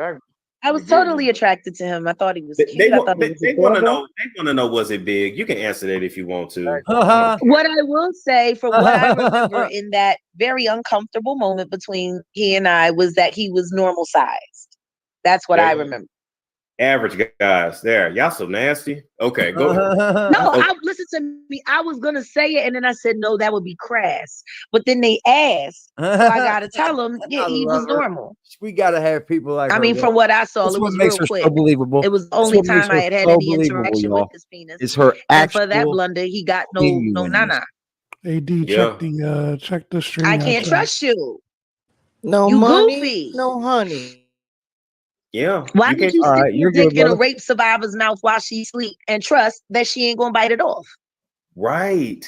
I: I was totally attracted to him. I thought he was cute.
S: They
I: I thought he was
S: want to
I: adorable.
S: know. They want to know. Was it big? You can answer that if you want to.
I: What I will say, from what I remember in that very uncomfortable moment between he and I, was that he was normal sized. That's what I remember.
S: Average guys, there. Y'all so nasty. Okay, go ahead.
I: No, listen to me. I was gonna say it, and then I said no, that would be crass. But then they asked, so I gotta tell them, yeah, he was normal.
C: We gotta have people like.
I: I
C: her,
I: mean,
C: y'all.
I: from what I saw,
C: That's
I: it
C: what
I: was
C: makes
I: real
C: her
I: quick.
C: so believable.
I: It was the
C: That's
I: only
C: what makes
I: time I
C: her
I: had
C: so
I: any
C: believable,
I: interaction
C: y'all.
I: with his penis.
C: It's her
I: And for that
C: actual
I: blunder, he got no nana.
Q: AD, check the stream.
I: I can't trust you.
O: No
I: You
O: money,
I: goofy.
O: no honey.
S: Yeah.
I: Why would you
C: All
I: stick
C: right,
I: your
C: you're
I: dick
C: good,
I: in a
C: brother.
I: rape survivor's mouth while she sleep and trust that she ain't gonna bite it off?
S: Right.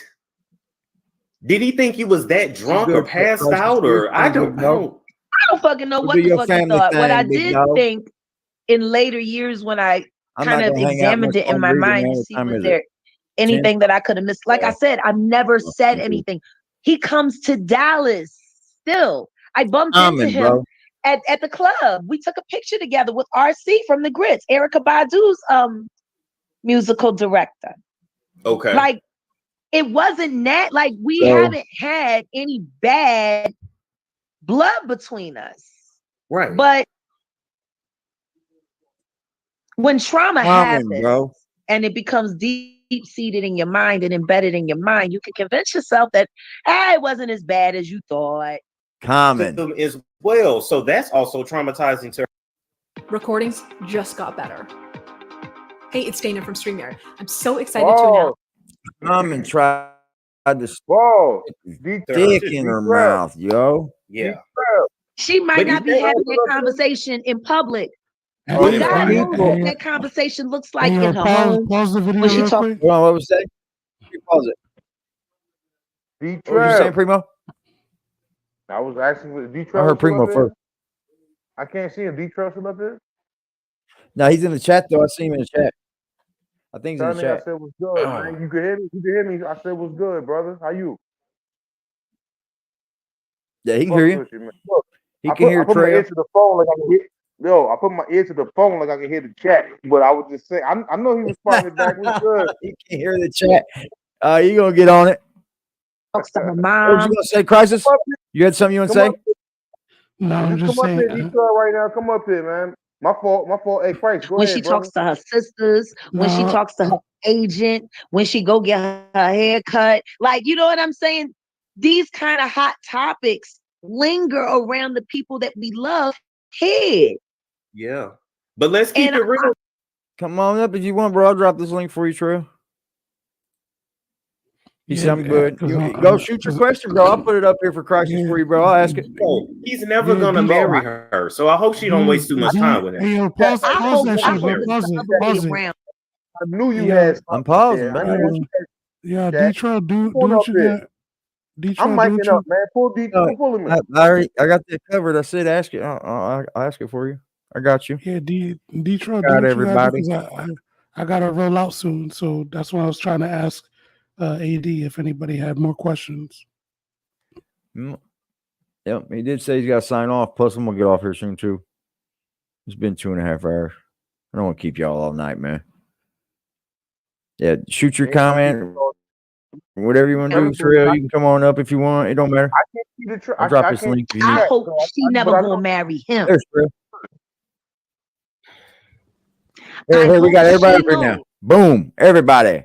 S: Did he think you was that drunk or
C: good,
S: passed
C: Precious.
S: out,
C: You're
S: or I
C: good,
S: don't?
C: bro.
I: I don't fucking know
C: We'll
I: what
C: do
I: the
C: your
I: fuck he
C: family
I: thought. What I
C: thing, big
I: did
C: dog.
I: think in later years when I
C: I'm
I: kind
C: not
I: of
C: gonna hang out
I: examined
C: much
I: it in
C: longer
I: my
C: either,
I: mind
C: man.
I: to
C: What
I: see
C: time
I: was
C: is
I: there
C: it?
I: anything that I could have missed. Like I said, I never said anything. He comes to Dallas still. I bumped into him
C: bro.
I: at the club. We took a picture together with RC from the Grits, Erykah Badu's musical director.
S: Okay.
I: Like, it wasn't that, like, we
C: So-
I: haven't had any bad blood between us.
S: Right.
I: But when trauma happens,
C: bro.
I: and it becomes deep-seated in your mind and embedded in your mind, you can convince yourself that it wasn't as bad as you thought.
C: Common
S: as well. So that's also traumatizing to her.
A: Recordings just got better. Hey, it's Dana from StreamYard. I'm so excited to announce.
C: Common tried to
D: dick
C: in her mouth, yo.
S: Yeah.
I: She might not be having that conversation in public.
C: Oh,
I: God
C: yeah.
I: knows what that conversation looks like in her
Q: pause,
I: home.
Q: Pause the video
I: when she
Q: real
I: talk-
Q: quick.
C: Hold on, what was that? Pause it. What was you saying, Primo?
D: I was asking for D.
C: I heard Primo first.
D: I can't see him. D. Trail still up there?
C: No, he's in the chat though. I see him in the chat. I think he's in the
D: Tell me I
C: chat.
D: said what's good, man. You can hear me? You can hear me? I said what's good, brother. How you?
C: Yeah, he can
D: Fuck
C: hear you.
D: with man. Look,
C: He
D: I
C: can hear
D: I put my
C: Trey.
D: ear to the phone like I can hear. Yo, I put my ear to the phone like I can hear the chat. But I was just saying, I know he responded back. What's good?
C: He can hear the chat. You gonna get on it?
I: Talks to her
C: What was
I: mom.
C: you gonna say, Crisis? You had something you want to say?
Q: No, I'm
D: Just
Q: just
D: come up
Q: saying.
D: here, D-Trail, right now. Come up here, man. My fault. My fault. Hey, Christ, go
I: When
D: ahead,
I: she
D: brother.
I: talks to her sisters, when she
Q: No.
I: talks to her agent, when she go get her hair cut, like, you know what I'm saying? These kind of hot topics linger around the people that we love head.
S: Yeah. But let's keep it real.
C: Come on up if you want, bro. I'll drop this link for you, Trey. You sound good. Go shoot your question, bro. I'll put it up here for Crisis for you, bro. I'll ask it.
S: No, he's never gonna marry her, so I hope she don't waste too much time with him.
Q: Hey, yo, pause that shit, bro. Pause it.
D: I knew you
Q: Yo,
D: had something.
C: I'm pausing,
D: I
C: man.
D: knew you
Q: Yeah,
D: Jack.
Q: D-Trail, do
D: Pull
Q: what
D: up
Q: you
D: there.
Q: got. D-Trail,
D: I'm
Q: do what
D: micing
Q: you
D: up, man. Pull him in.
C: I got that covered. I said ask it. I'll ask it for you. I got you.
Q: Yeah, D-Trail, do
C: Got
Q: what you
C: everybody.
Q: got because I got to roll out soon. So that's why I was trying to ask AD if anybody had more questions.
C: Yep, he did say he's got to sign off. Plus, I'm going to get off here soon, too. It's been 2.5 hours. I don't want to keep y'all all night, man. Yeah, shoot your comment. Whatever you want to do, Trill, you can come on up if you want. It don't matter.
D: I can't see the
C: I'll drop this link if you need.
I: I hope she never gonna marry him.
C: There's Trill. Hey, we got everybody up here now. Boom, everybody.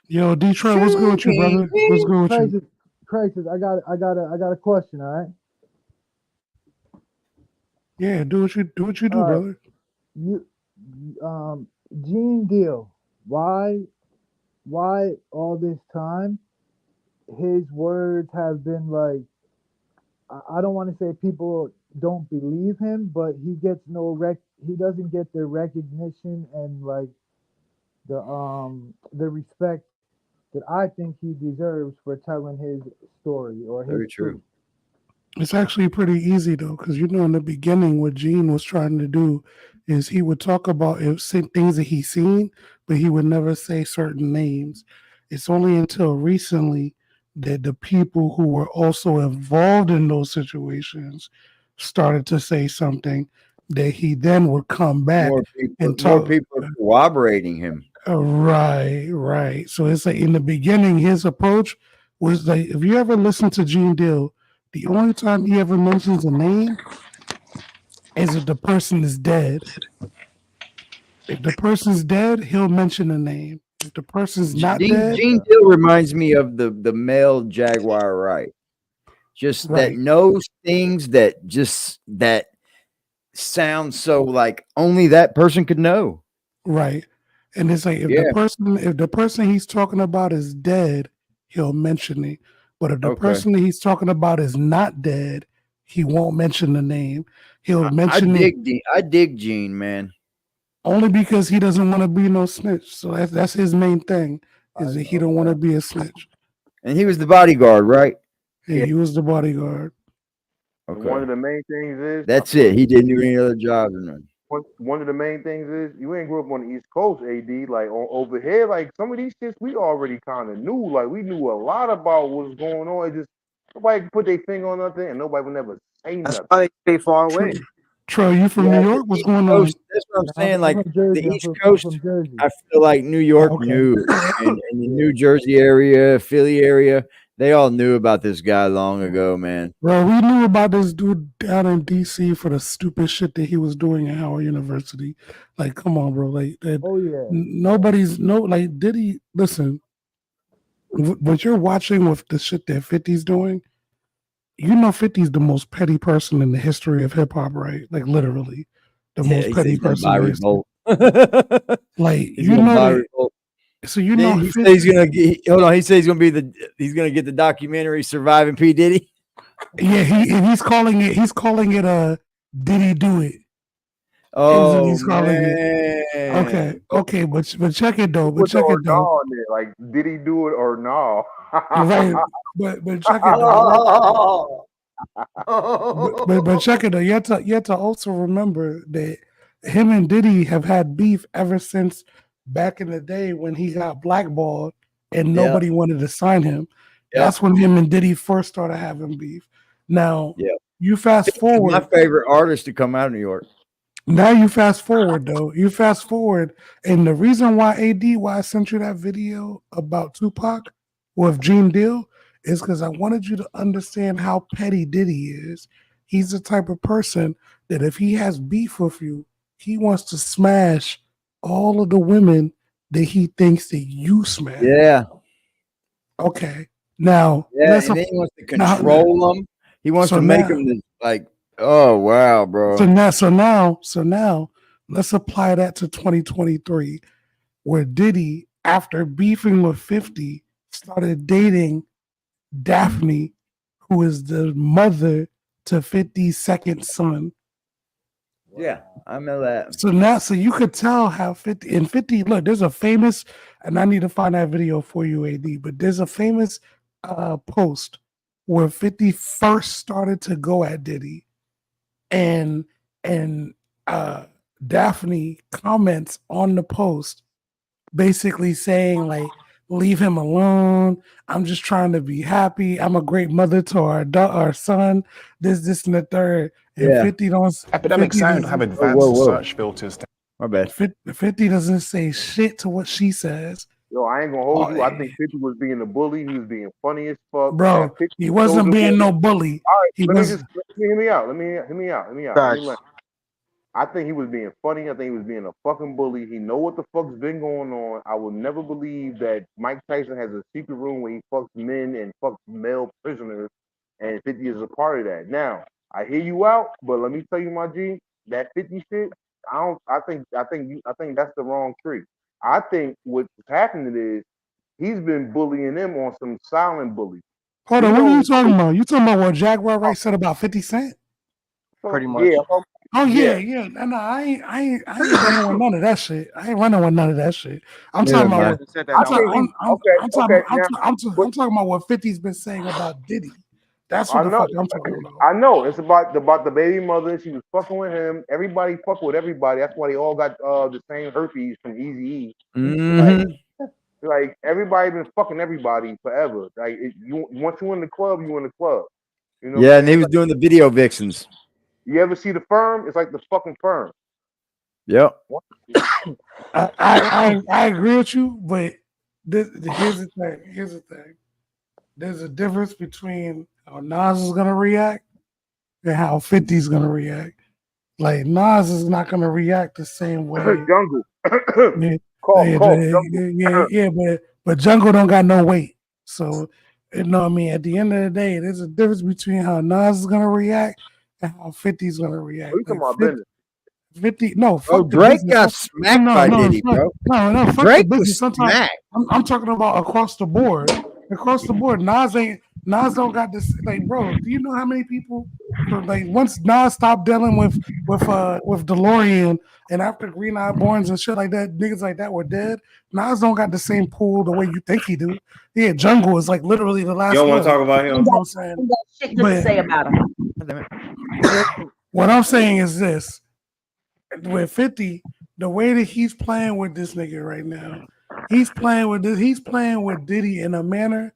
Q: Yo, D-Trail, what's good with you, brother? What's good with you?
R: Crisis, I got a question, all right?
Q: Yeah, do what you do, brother.
R: You Gene Deal, why all this time his words have been like, I don't want to say people don't believe him, but he gets he doesn't get the recognition and like the respect that I think he deserves for telling his story or his
C: Very true.
R: truth.
Q: It's actually pretty easy though, because you know in the beginning what Gene was trying to do is he would talk about things that he's seen, but he would never say certain names. It's only until recently that the people who were also involved in those situations started to say something that he then would come back and talk.
C: More people are corroborating him.
Q: Right. So it's like in the beginning, his approach was like, if you ever listen to Gene Deal, the only time he ever mentions a name is if the person is dead. If the person's dead, he'll mention a name. If the person's not dead,
C: Gene Deal reminds me of the male Jaguar, right? Just that knows things that sound so like only that person could know.
Q: Right. And it's like if the person he's talking about is dead, he'll mention it. But if the person that he's talking about is not dead, he won't mention the name. He'll mention
C: I dig Gene, man.
Q: Only because he doesn't want to be no snitch. So that's his main thing, is that he don't want to be a snitch.
C: And he was the bodyguard, right?
Q: Yeah, he was the bodyguard.
C: Okay.
D: One of the main things is
C: that's it. He didn't do any other jobs or nothing.
D: One of the main things is you ain't grew up on the East Coast, AD. Like over here, like some of these shits we already kind of knew. Like we knew a lot about what's going on. It just nobody could put their finger on nothing, and nobody would never say nothing.
O: That's why they stay far away.
Q: Troy, you from New York? What's going on?
C: That's what I'm saying. Like the East Coast, I feel like New York knew, and the New Jersey area, Philly area, they all knew about this guy long ago, man.
Q: Bro, we knew about this dude down in DC for the stupid shit that he was doing at Howard University. Like, come on, bro. Like, like Diddy. Listen, what you're watching with the shit that 50's doing, You know, 50's the most petty person in the history of hip hop, right? Like literally, the most petty person. In history. Like you know that. So you know,
C: he says he's gonna get. Hold on, he says he's gonna get the documentary "Surviving P Diddy."
Q: Yeah, he's calling it a Diddy Do It.
C: Oh
Q: he's calling it. Okay, but check it though. But check it though.
D: Like, did he do it or no?
Q: Right, but check it though. but check it though. You have to also remember that him and Diddy have had beef ever since back in the day when he got blackballed and nobody wanted to sign him. That's when him and Diddy first started having beef. Now, you fast forward.
C: My favorite artist to come out of New York.
Q: Now you fast forward though. You fast forward, and the reason why why I sent you that video about Tupac with Gene Deal is because I wanted you to understand how petty Diddy is. He's the type of person that if he has beef with you, he wants to smash all of the women that he thinks that you smash.
C: Yeah.
Q: Okay. Now,
C: and then he wants to control them. He wants to make them like, oh wow, bro.
Q: So now, let's apply that to 2023, where Diddy, after beefing with 50, started dating Daphne, who is the mother to 50's second son.
C: Yeah, I know that.
Q: So you could tell how 50 look, there's a famous, and I need to find that video for you, AD, but there's a famous post where 50 first started to go at Diddy, and Daphne comments on the post basically saying like, leave him alone. I'm just trying to be happy. I'm a great mother to our son. This and the third. And 50 don't.
J: Epidemic Sound have advanced search filters.
C: My bad.
Q: 50 doesn't say shit to what she says.
D: Yo, I ain't gonna hold you. I think 50 was being a bully. He was being funny as fuck.
Q: Bro, he wasn't being no bully.
D: All right,
Q: He
D: let
Q: was.
D: me hear me out. Let me hear me out. I think he was being funny. I think he was being a fucking bully. He know what the fuck's been going on. I will never believe that Mike Tyson has a secret room where he fucks men and fucks male prisoners, and 50 is a part of that. Now, I hear you out, but let me tell you, my G, that 50 shit, I think that's the wrong tree. I think what's happening is he's been bullying them on some silent bully.
Q: Hold on, what are you talking about? You talking about what Jaguar Wright said about 50 Cent?
O: Pretty much.
D: Yeah.
Q: Oh yeah. No, I ain't running with none of that shit. I ain't running with none of that shit. I'm talking about I'm talking about what 50's been saying about Diddy. That's what the fuck I'm talking about.
D: I know it's about the baby mother. She was fucking with him. Everybody fucking with everybody. That's why they all got the same herpes from Eazy-E. Like everybody been fucking everybody forever. Like once you in the club, you in the club. You know.
C: Yeah, and he was doing the video vixens.
D: You ever see the Firm? It's like the fucking Firm.
C: Yep.
Q: I agree with you, but here's the thing. There's a difference between how Nas is gonna react and how 50's gonna react. Like Nas is not gonna react the same way.
D: Jungle.
Q: But Jungle don't got no weight. So you know what I mean, at the end of the day, there's a difference between how Nas is gonna react and how 50's gonna react. Like 50, no, fuck
C: Drake got smacked by Diddy, bro.
Q: No, fuck
C: Drake
Q: the
C: was
Q: business. Sometimes I'm talking about across the board. Across the board, Nas don't got this. Like, bro, do you know how many people? Like, once Nas stopped dealing with DeLorean, and after Green Eye Borns and shit like that, niggas like that were dead. Nas don't got the same pool the way you think he do. Yeah, Jungle is like literally the last.
S: You don't want to talk about him?
I: He got shit good to say about him.
Q: What I'm saying is this: with 50, the way that he's playing with this nigga right now, he's playing with Diddy in a manner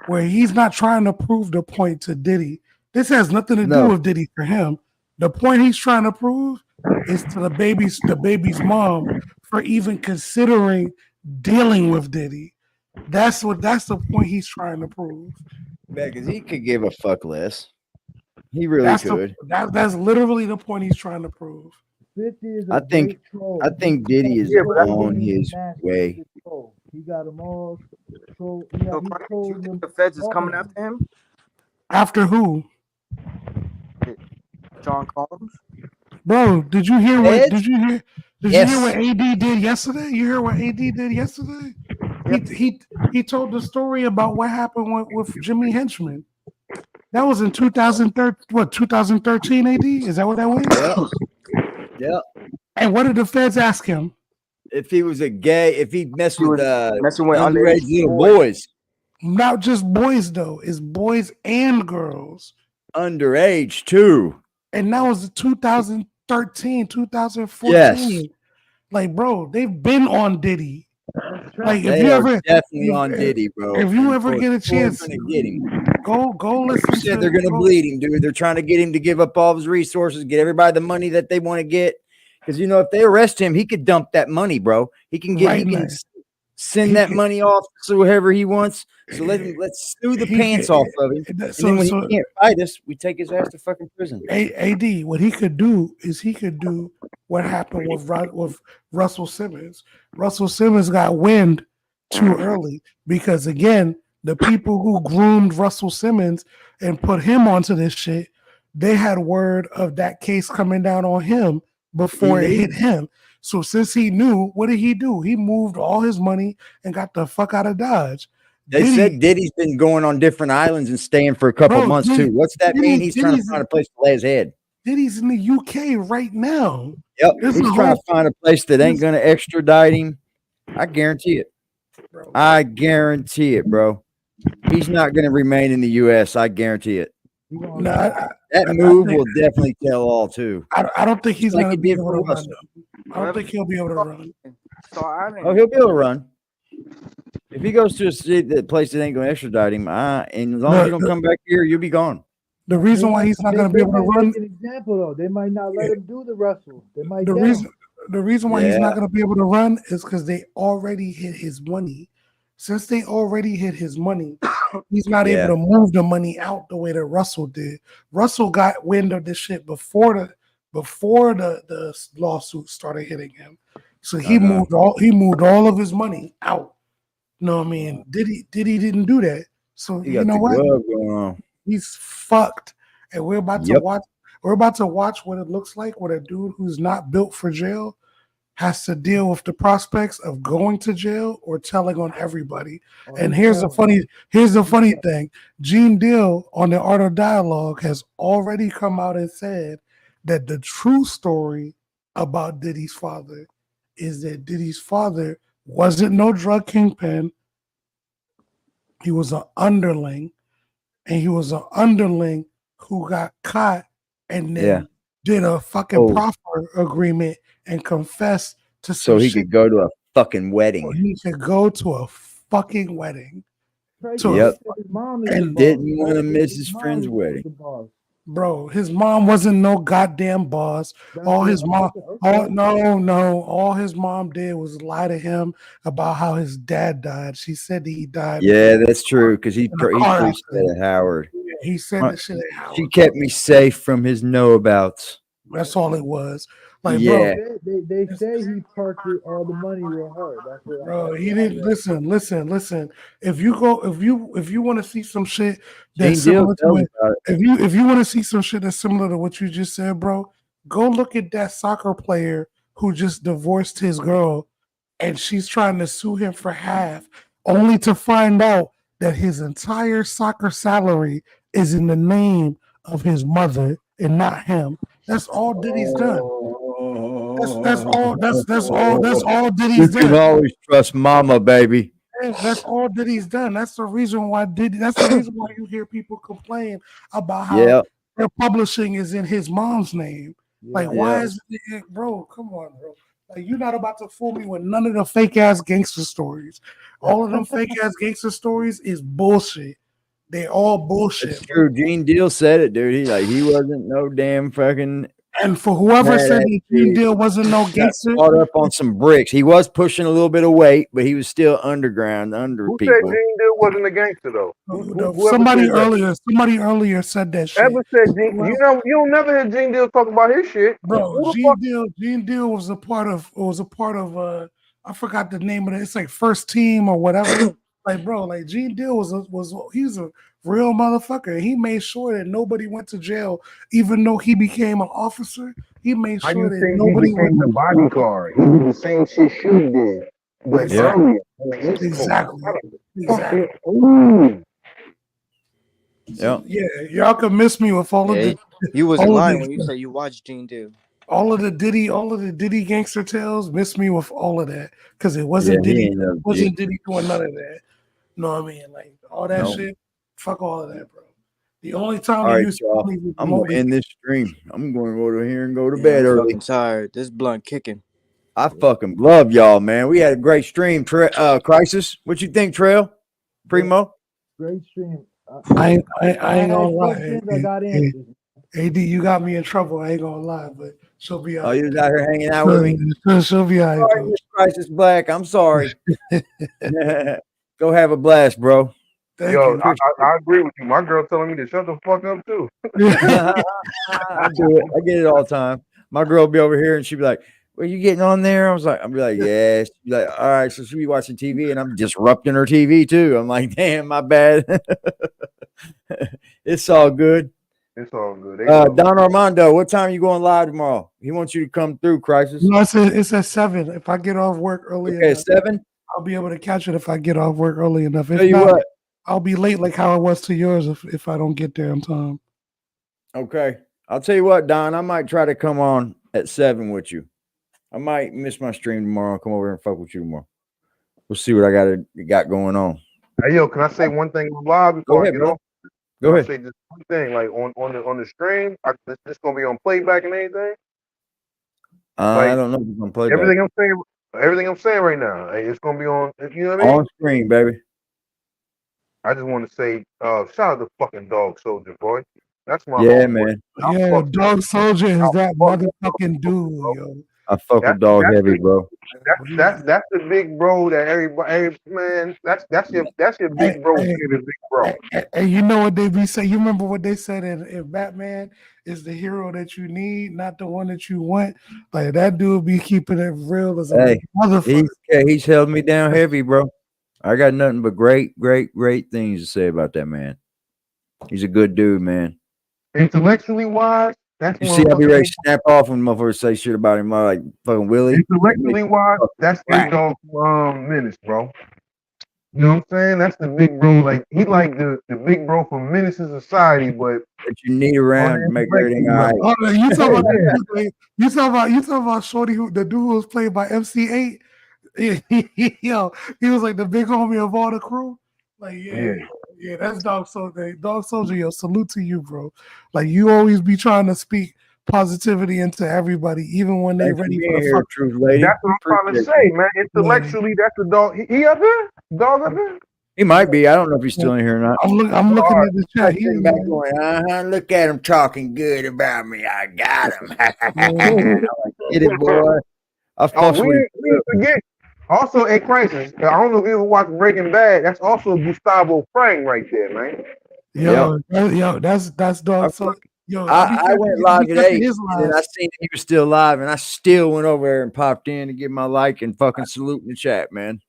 Q: where he's not trying to prove the point to Diddy. This has nothing to do with Diddy for him. The point he's trying to prove is to the baby's mom for even considering dealing with Diddy. That's the point he's trying to prove.
C: Because he could give a fuck less. He really could.
Q: That's literally the point he's trying to prove.
R: 50 is
C: I think Diddy is on his way.
R: He got them all.
O: So you think the feds is coming after him?
Q: After who?
O: John Collins.
Q: Bro, did you hear what? Did you hear? Did you hear
C: Yes.
Q: what AD did yesterday? You hear what AD did yesterday? He told the story about what happened with Jimmy Henchman. That was in 2013. What 2013 AD? Is that what that was?
C: Yeah.
Q: And what did the feds ask him?
C: If he was a gay, if he messed with
O: messing with
C: underage
O: underage
C: little boys.
Q: Not just boys though, it's boys and girls.
C: Underage too.
Q: And that was 2013, 2014.
C: Yes.
Q: Like, bro, they've been on Diddy. Like, if
C: They
Q: you
C: are
Q: ever
C: definitely on Diddy, bro.
Q: If you ever
C: And
Q: get a
C: for sure
Q: chance,
C: gonna get him.
Q: go listen
C: You said
Q: to.
C: they're gonna bleed him, dude. They're trying to get him to give up all of his resources, get everybody the money that they want to get. Because you know, if they arrest him, he could dump that money, bro. He can get,
Q: Right,
C: he can
Q: man.
C: send
Q: He
C: that
Q: can-
C: money off to whoever he wants. So let's sue the
Q: He
C: pants
Q: can-
C: off of him. And
Q: so-
C: then when
Q: so-
C: he can't fight us, we take his ass to fucking prison.
Q: AD, what he could do is he could do what happened with Russell Simmons. Russell Simmons got wind too early because, again, the people who groomed Russell Simmons and put him onto this shit, they had word of that case coming down on him before it hit him. So since he knew, what did he do? He moved all his money and got the fuck out of Dodge.
C: They said Diddy's been going on different islands and staying for a couple months too. What's that mean? He's trying to find a place to lay his head.
Q: Diddy's in the UK right now.
C: Yep,
Q: There's
C: he's
Q: a
C: trying
Q: whole-
C: to find a place that ain't gonna extradite him. I guarantee it. I guarantee it, bro. He's not gonna remain in the U.S. I guarantee it.
Q: No,
C: That move will definitely tell all too.
Q: I don't think he's
C: Like
Q: going
C: he
Q: to be
C: did
Q: able
C: for
Q: to run.
C: Russell.
Q: I don't think he'll be able to run.
C: Oh, he'll be able to run. If he goes to a city, that place that ain't going to extradite him, and as long as you don't come back here, you'll be gone.
Q: The reason why he's not going to be able to run.
R: An example though, they might not let him do the Russell. They might.
Q: The reason why he's
C: Yeah.
Q: not going to be able to run is because they already hit his money. Since they already hit his money, he's not
C: Yeah.
Q: able to move the money out the way that Russell did. Russell got wind of this shit before the lawsuit started hitting him. So he moved all of his money out. You know what I mean? Diddy didn't do that. So
C: He
Q: you
C: got
Q: know
C: the
Q: what?
C: glove going on.
Q: He's fucked. And we're about to
C: Yep.
Q: watch. We're about to watch what it looks like when a dude who's not built for jail has to deal with the prospects of going to jail or telling on everybody. And here's the funny thing. Gene Deal on the Art of Dialogue has already come out and said that the true story about Diddy's father is that Diddy's father wasn't no drug kingpin. He was an underling, and he was an underling who got caught and then did a fucking proffer agreement and confessed to some
C: So he
Q: shit.
C: could go to a fucking wedding.
Q: He could go to a fucking wedding.
C: Yep.
Q: And
C: Didn't want to miss his friend's wedding.
Q: Bro, his mom wasn't no goddamn boss. All his mom, all his mom did was lie to him about how his dad died. She said that he died.
C: Yeah, that's true. Because he
Q: car
C: preached that at Howard.
Q: He said that shit at Howard.
C: She kept me safe from his know-abouts.
Q: That's all it was. Like,
C: Yeah.
Q: bro,
R: They say he parked all the money with her. That's what
Q: bro, he didn't listen. If you want to see some shit that's
C: Gene Deal
Q: similar to
C: tells
Q: it,
C: about it.
Q: if you want to see some shit that's similar to what you just said, bro, go look at that soccer player who just divorced his girl and she's trying to sue him for half, only to find out that his entire soccer salary is in the name of his mother and not him. That's all Diddy's done. That's all Diddy's
C: You
Q: done.
C: can always trust mama, baby.
Q: That's all Diddy's done. That's the reason why you hear people complain about how
C: Yep.
Q: their publishing is in his mom's name. Like, why
C: Yeah.
Q: is it, bro? Come on, bro. Like, you're not about to fool me with none of the fake ass gangster stories. All of them fake ass gangster stories is bullshit. They all bullshit.
C: It's true. Gene Deal said it, dude. He wasn't no damn fucking.
Q: And for whoever
C: badass
Q: said that Gene
C: dude.
Q: Deal wasn't no
C: Got
Q: gangster,
C: caught up on some bricks. He was pushing a little bit of weight, but he was still underground, under
D: Who
C: people.
D: said Gene Deal wasn't a gangster though? Whoever
Q: somebody
D: said that?
Q: earlier said that shit.
D: Ever said Gene? You don't never hear Gene Deal talk about his shit,
Q: Bro,
D: Who the fuck-
Q: Gene Deal was a part of I forgot the name of it. It's like First Team or whatever. Like, bro, like Gene Deal was real motherfucker. He made sure that nobody went to jail, even though he became an officer. He made
D: How
Q: sure
D: you
Q: that
D: think he
Q: nobody
D: became the bodyguard? He did the same shit she did, but
Q: Exactly.
D: earlier on the East Coast.
Q: Exactly.
D: How the fuck
Q: Exactly.
D: it- Ooh.
C: Yep.
Q: Yeah, y'all can miss me with all of
O: Yeah,
Q: the
O: you wasn't
Q: all of
O: lying when you
Q: the
O: said you watched Gene Do.
Q: all of the Diddy gangster tales. Miss me with all of that because it
C: Yeah,
Q: wasn't
C: he
Q: Diddy.
C: ain't no
Q: Wasn't
C: dick.
Q: Diddy doing none of that. Know what I mean? Like all that
C: No.
Q: shit. Fuck all of that, bro. The only time
C: All
Q: they
C: right,
Q: used
C: y'all.
Q: to was
C: I'm gonna
Q: remotely.
C: end this stream. I'm going to go to here and go to
O: Yeah,
C: bed
O: I'm
C: early.
O: fucking tired. This blunt kicking.
C: I fucking love y'all, man. We had a great stream. Crisis. What you think, Trail? Primo?
R: Great stream.
Q: I ain't
R: I
Q: gonna
R: had
Q: lie.
R: questions. I got answers.
Q: AD, you got me in trouble. I ain't gonna lie, but she'll be
C: Oh,
Q: all
C: you
Q: right.
C: was out here hanging out with me?
Q: She'll be all right,
C: Sorry,
Q: though.
C: Miss Crisis Black. I'm sorry. Go have a blast, bro.
Q: Thank
D: Yo,
Q: you.
D: I agree with you. My girl telling me to shut the fuck up too.
C: I do it. I get it all the time. My girl be over here and she'd be like, "Well, you getting on there?" I'll be like, "Yeah." She'd be like, "All right." So she'd be watching TV and I'm disrupting her TV too. I'm like, "Damn, my bad." It's all good.
D: It's all good. They love me.
C: Don Armando, what time are you going live tomorrow? He wants you to come through, Crisis.
Q: No, it's at 7. If I get off work early
C: Okay,
Q: enough,
C: 7.
Q: I'll be able to catch it if I get off work early enough. If
C: Tell you
Q: not,
C: what.
Q: I'll be late like how I was to yours if I don't get there in time.
C: Okay. I'll tell you what, Don, I might try to come on at 7 with you. I might miss my stream tomorrow and come over and fuck with you tomorrow. We'll see what I got going on.
D: Hey yo, can I say one thing live
C: Go
D: before
C: ahead,
D: I get
C: bro.
D: off?
C: Go
D: Can I
C: ahead.
D: say just one thing, like on the stream, this gonna be on playback and anything.
C: I don't know if it's gonna play back.
D: Everything I'm saying right now, like, it's gonna be on. You know what I mean?
C: On screen, baby.
D: I just want to say, shout out to fucking Dog Soldier, boy. That's my
C: Yeah,
D: homeboy.
C: man.
Q: Yeah, Dog Soldier is that motherfucking dude, yo.
C: I fuck with Dog Heavy, bro.
D: That's the big bro that everybody, man. That's your big bro. Big bro.
Q: And you know what they be saying? You remember what they said in Batman is the hero that you need, not the one that you want. Like that dude be keeping it real as a
C: Hey,
Q: motherfucker.
C: he's held me down heavy, bro. I got nothing but great things to say about that man. He's a good dude, man.
D: Intellectually wise, that's
C: You see, I be ready to snap off when motherfuckers say shit about him, like fucking Willie.
D: Intellectually wise, that's big dog Menace, bro. You know what I'm saying? That's the big bro. Like he like the big bro from Menace in Society, but
C: you need around to make everything all right.
Q: Oh, you talking about Shorty, the dude who was played by MC8. Yo, he was like the big homie of all the crew. Like, yeah, that's Dog Soldier. Dog Soldier, yo, salute to you, bro. Like, you always be trying to speak positivity into everybody, even when they're ready for the fuck.
C: Truth lady.
D: That's what I'm trying to say, man. Intellectually, that's the dog. He up here? Dog up here?
C: He might be. I don't know if he's still in here or not.
Q: I'm looking at the chat. He's
C: back going, look at him talking good about me. I got him. Get it, boy. I fucks with him.
D: We forget. Also, a Crisis. I don't know if you ever watched Breaking Bad. That's also Gustavo Fring right there, man.
Q: Yo, that's Dog Soldier. Yo,
C: I went live today, and I seen he was still live, and I still went over there and popped in to get my like and fucking salute in the chat, man.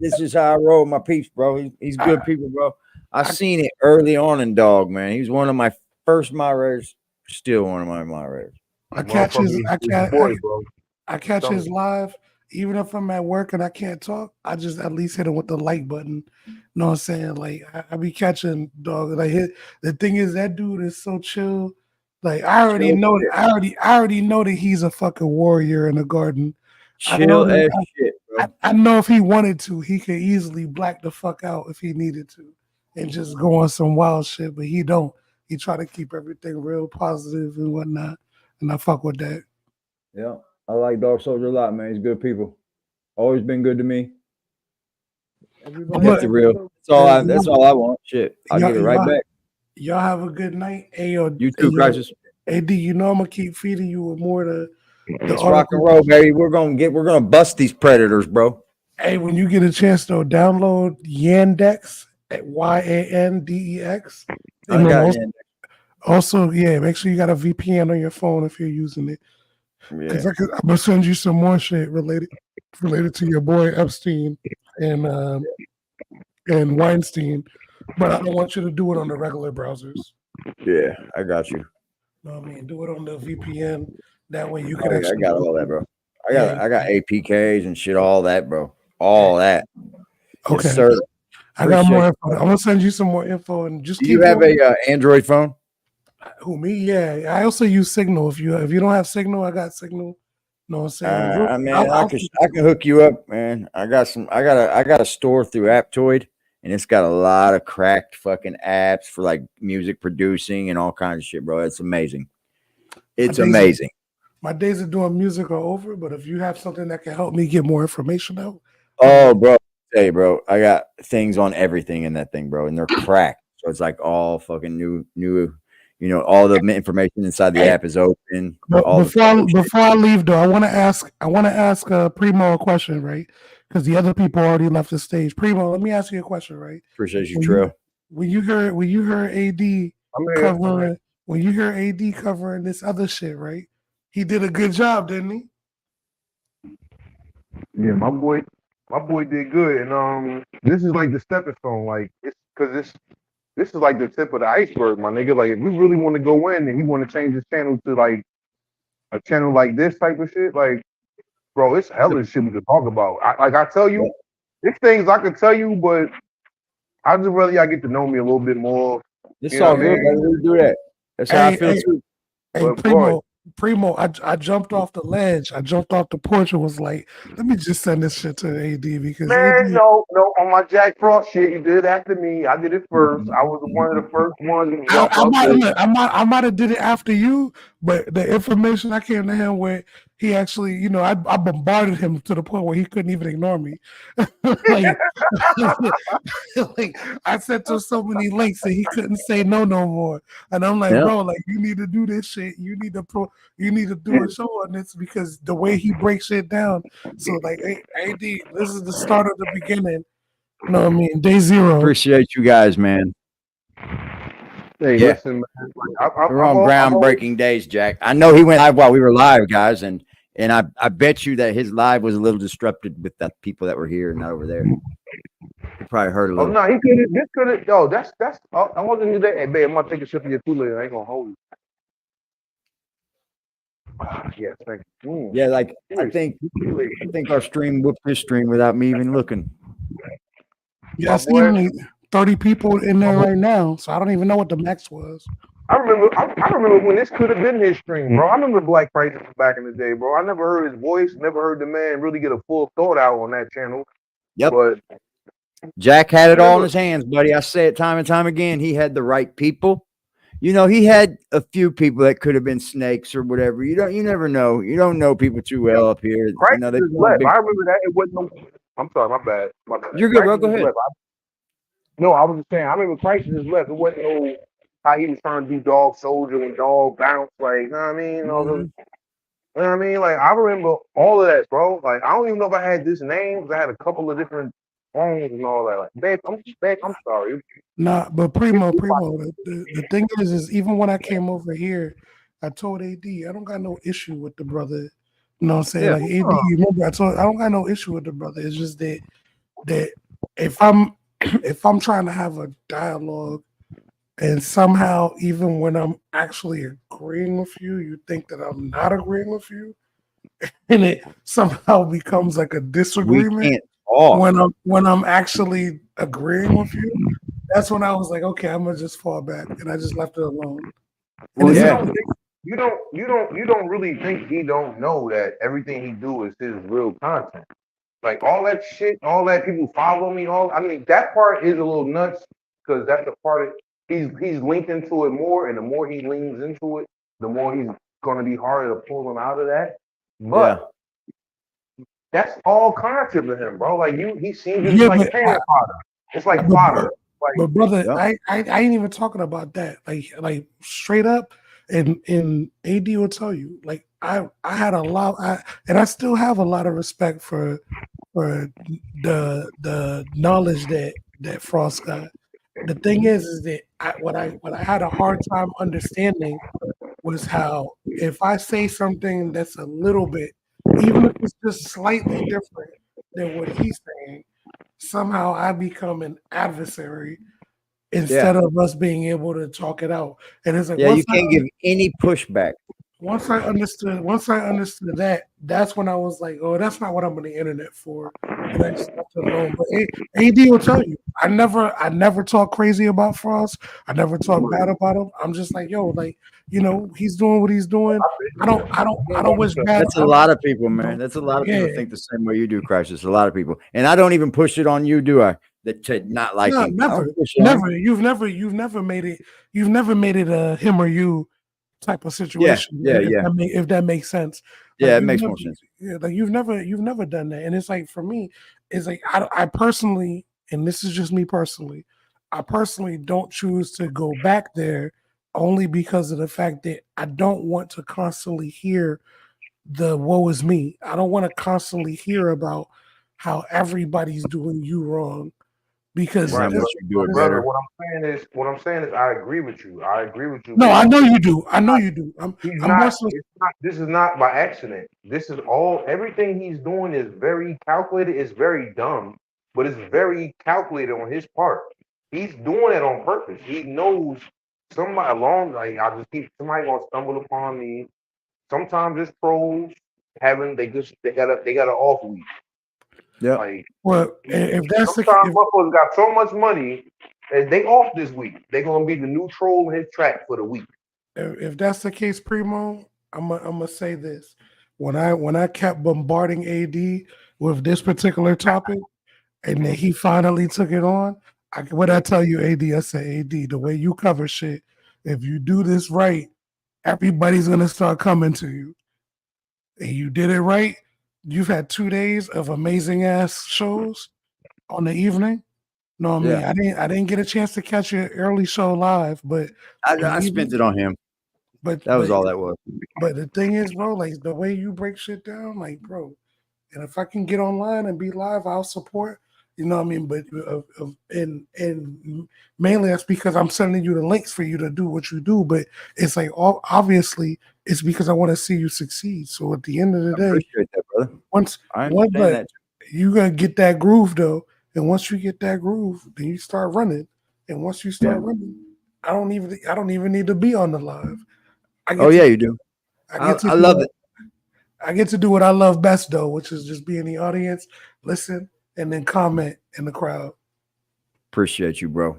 C: This is how I roll my peeps, bro. He's good people, bro. I seen it early on in Dog, man. He was one of my first moderators, still one of my moderators.
Q: I catch his live, even if I'm at work and I can't talk. I just at least hit him with the like button. You know what I'm saying? Like I be catching Dog. Like the thing is, that dude is so chill. Like I already know that he's a fucking warrior in the garden.
C: Chill as shit, bro.
Q: I know if he wanted to, he could easily black the fuck out if he needed to, and just go on some wild shit. But he don't. He try to keep everything real positive and whatnot, and I fuck with that.
C: Yeah, I like Dog Soldier a lot, man. He's good people. Always been good to me. That's the real. That's all I want. Shit, I'll give it right back.
Q: Y'all have a good night. Hey, yo,
C: You too, Crisis.
Q: AD, you know I'm gonna keep feeding you with more the
C: It's rock and roll, baby. We're gonna bust these predators, bro.
Q: Hey, when you get a chance though, download Yandex at YANDEX.
C: I got Yandex.
Q: Also, yeah, make sure you got a VPN on your phone if you're using it. Because I'm gonna send you some more shit related to your boy Epstein and Weinstein. but I don't want you to do it on the regular browsers.
C: Yeah, I got you.
Q: No, I mean, do it on the VPN. That way you
C: Oh,
Q: can
C: yeah,
Q: actually.
C: I got all that, bro. I
Q: Yeah,
C: got APKs and shit, all that, bro. All that.
Q: okay.
C: Yes, sir.
Q: I got more
C: Appreciate
Q: info. I'm gonna send you some more info and just
C: Do
Q: keep
C: you have
Q: going.
C: a Android phone?
Q: Who, me? Yeah. I also use Signal. If you don't have Signal, I got Signal. No, I'm saying.
C: I mean, I can hook you up, man. I got a store through Aptoid, and it's got a lot of cracked fucking apps for like music producing and all kinds of shit, bro. It's amazing. It's amazing.
Q: My days of doing music are over, but if you have something that can help me get more information out.
C: Oh, bro. Hey, bro, I got things on everything in that thing, bro, and they're cracked. So it's like all fucking new, you know, all the information inside the app is open.
Q: Before I leave though, I want to ask Primo a question, right? Because the other people already left the stage. Primo, let me ask you a question, right?
C: Appreciate you, Trill.
Q: When you heard AD covering, when you hear AD covering this other shit, right? He did a good job, didn't he?
D: Yeah, my boy did good, and this is like the stepping stone, like it's because this is like the tip of the iceberg, my nigga. Like if we really want to go in and he want to change his channel to like a channel like this type of shit, like bro, it's hella shit we could talk about. I tell you, there's things I could tell you, but I just rather y'all get to know me a little bit more.
C: It's all good, brother. We do that. That's how I feel too.
Q: Hey, Primo, I jumped off the ledge. I jumped off the porch and was like, let me just send this shit to AD because
D: Man,
Q: AD,
D: no, on my Jack Frost shit, you did it after me. I did it first. I was one of the first ones.
Q: I might have did it after you, but the information I came to him with, he actually, you know, I bombarded him to the point where he couldn't even ignore me. like, like I sent him so many links that he couldn't say no more. And I'm like, bro, like you need to do this shit. You need to do a show on this because the way he breaks shit down. So like, hey, AD, this is the start of the beginning. You know what I mean? Day zero.
C: Appreciate you guys, man.
D: Hey,
C: Yeah.
D: listen, man. Like,
C: We're on groundbreaking days, Jack. I know he went live while we were live, guys, and I bet you that his live was a little disrupted with the people that were here and not over there. He probably heard a
D: Oh
C: little.
D: no, he could have. This could have. Yo, that's. I wasn't even there. Hey, babe, I'm gonna take a sip of your Kool-Aid. I ain't gonna hold you. Yes, thank you.
C: Yeah, like I think our stream whooped his stream without me even looking.
Q: Yeah, I see only 30 people in there right now, so I don't even know what the max was.
D: I remember when this could have been his stream, bro. I remember Black Crisis back in the day, bro. I never heard his voice, never heard the man really get a full thought out on that channel.
C: Yep.
D: But
C: Jack had it all in his hands, buddy. I say it time and time again. He had the right people. You know, he had a few people that could have been snakes or whatever. You never know. You don't know people too well up here. You know, they
D: left. I remember that. It wasn't no. I'm sorry, my bad. My bad.
C: You're good, bro.
D: Crisis
C: Go ahead.
D: No, I was just saying. I remember Crisis left. It wasn't no how he was trying to do Dog Soldier and Dog Bounce. Like, you know what I mean? You know what I mean? Like, I remember all of that, bro. Like, I don't even know if I had this name because I had a couple of different phones and all that. Like, babe, I'm sorry.
Q: Nah, but Primo, the thing is even when I came over here, I told AD, I don't got no issue with the brother. You know what I'm saying? Like AD, remember I don't got no issue with the brother. It's just that if I'm trying to have a dialogue and somehow even when I'm actually agreeing with you, you think that I'm not agreeing with you, and it somehow becomes like a disagreement when I'm actually agreeing with you. That's when I was like, okay, I'm gonna just fall back, and I just left it alone.
D: Well, you don't really think he don't know that everything he do is his real content. Like all that shit, all that people follow me, I mean that part is a little nuts because that's the part of he's linked into it more, and the more he leans into it, the more he's gonna be harder to pull him out of that. But that's all content to him, bro. Like he seems just like cannon fodder. It's like fodder. Like,
Q: but brother, I ain't even talking about that. Like straight up, and AD will tell you, like I had a lot, and I still have a lot of respect for the knowledge that Frost got. The thing is that what I had a hard time understanding was how if I say something that's a little bit, even if it's just slightly different than what he's saying, somehow I become an adversary instead of us being able to talk it out. And it's like,
C: yeah, you can't give any pushback.
Q: Once I understood that, that's when I was like, oh, that's not what I'm on the internet for. And I just left it alone. But AD will tell you, I never talk crazy about Frost. I never talk bad about him. I'm just like, yo, like, you know, he's doing what he's doing. I don't wish bad.
C: That's a lot of people, man. That's a lot of people think the same way you do, Crisis. A lot of people. And I don't even push it on you, do I? That to not like him.
Q: Never. You've never made it a him or you type of situation. If that makes sense.
C: Yeah, it makes more sense.
Q: Yeah, like you've never done that. And it's like, for me, it's like I personally, and this is just me personally, I personally don't choose to go back there only because of the fact that I don't want to constantly hear the woe is me. I don't want to constantly hear about how everybody's doing you wrong. Because
D: brother, what I'm saying is I agree with you.
Q: No, I know you do.
D: This is not by accident. This is everything he's doing is very calculated. It's very dumb, but it's very calculated on his part. He's doing it on purpose. He knows somebody somebody gonna stumble upon me. Sometimes it's pros they got an off week.
C: Yeah.
D: Like,
Q: well, if that's the case,
D: motherfuckers got so much money, and they off this week. They're gonna be the new troll in his track for the week.
Q: If that's the case, Primo, I'm gonna say this: when I kept bombarding AD with this particular topic, and then he finally took it on, what I tell you, AD, I say, AD, the way you cover shit, if you do this right, everybody's gonna start coming to you, and you did it right. You've had 2 days of amazing ass shows on the evening. No, I mean, I didn't get a chance to catch your early show live, but
C: I spent it on him.
Q: But
C: that was all that was.
Q: But the thing is, bro, like the way you break shit down, like, bro, and if I can get online and be live, I'll support. You know what I mean? But and mainly that's because I'm sending you the links for you to do what you do. But it's like obviously it's because I want to see you succeed. So at the end of the day,
C: appreciate that, brother.
Q: Once you're gonna get that groove though, and once you get that groove, then you start running. And once you start running, I don't even need to be on the live.
C: You do. I love it.
Q: I get to do what I love best though, which is just be in the audience, listen, and then comment in the crowd.
C: Appreciate you, bro.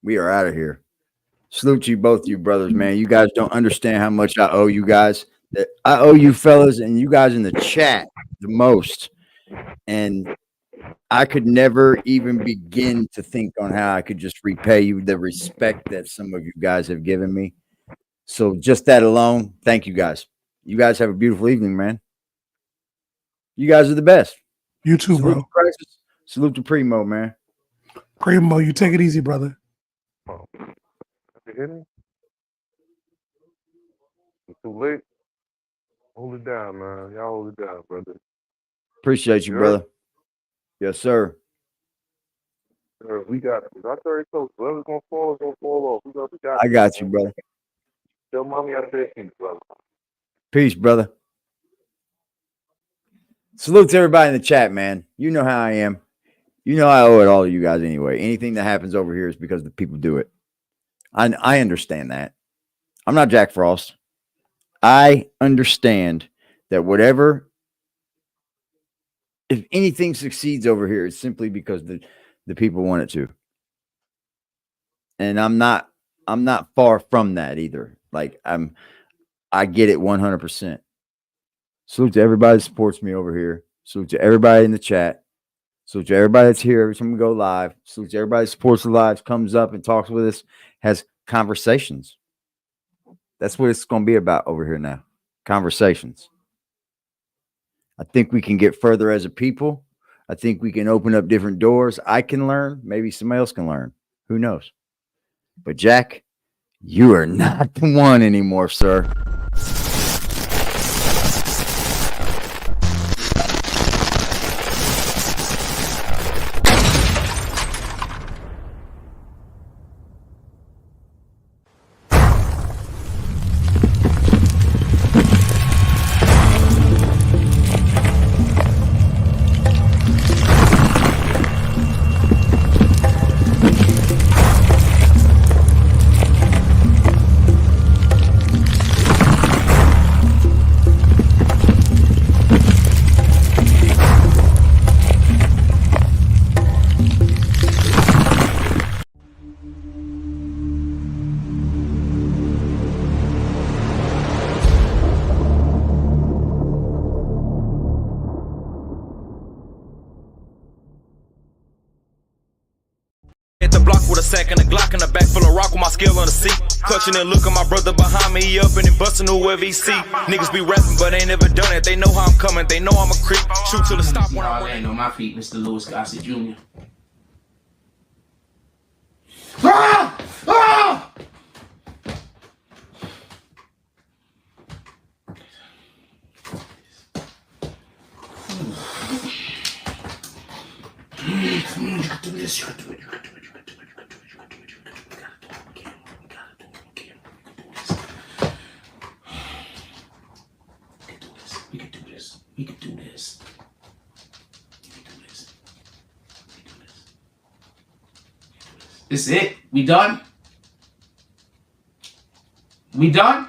C: We are out of here. Salute you, both you brothers, man. You guys don't understand how much I owe you guys. That I owe you fellas and you guys in the chat the most. And I could never even begin to think on how I could just repay you the respect that some of you guys have given me. So just that alone, thank you guys. You guys have a beautiful evening, man. You guys are the best.
Q: You too,
C: Salute
Q: bro.
C: To Crisis. Salute to Primo, man.
Q: Primo, you take it easy, brother.
D: It's too late. Hold it down, man. Y'all hold it down, brother.
C: Appreciate you, brother. Yes, sir.
D: We got it. That's very close. Whoever's gonna fall is gonna fall off.
C: I got you, brother.
D: Tell mommy I said peace, brother.
C: Peace, brother. Salute to everybody in the chat, man. You know how I am. You know I owe it all to you guys anyway. Anything that happens over here is because the people do it. I understand that. I'm not Jack Frost. I understand that if anything succeeds over here, it's simply because the people want it to. And I'm not far from that either. Like I get it 100%. Salute to everybody that supports me over here. Salute to everybody in the chat. Salute to everybody that's here every time we go live. Salute to everybody that supports the lives, comes up and talks with us, has conversations. That's what it's going to be about over here now. Conversations. I think we can get further as a people. I think we can open up different doors. I can learn. Maybe somebody else can learn. Who knows? But Jack, you are not the one anymore, sir.
G: sack and a Glock in the back full of rock with my skill on the seat. Clutching and looking my brother behind me, he up and he busting whoever he see. Niggas be rapping, but ain't never done it. They know how I'm coming, they know I'm a creep. Shoot till the stop when I
V: land on my feet, Mr. Louis Gossett Jr.
G: Ah! Ah!
V: You can do this, you can do it, you can do it, you can do it, you can do it, you can do it, you can do it, you gotta do it again, you gotta do it again, we can do this. We can do this, we can do this, we can do this. We can do this. This is it? We done? We done?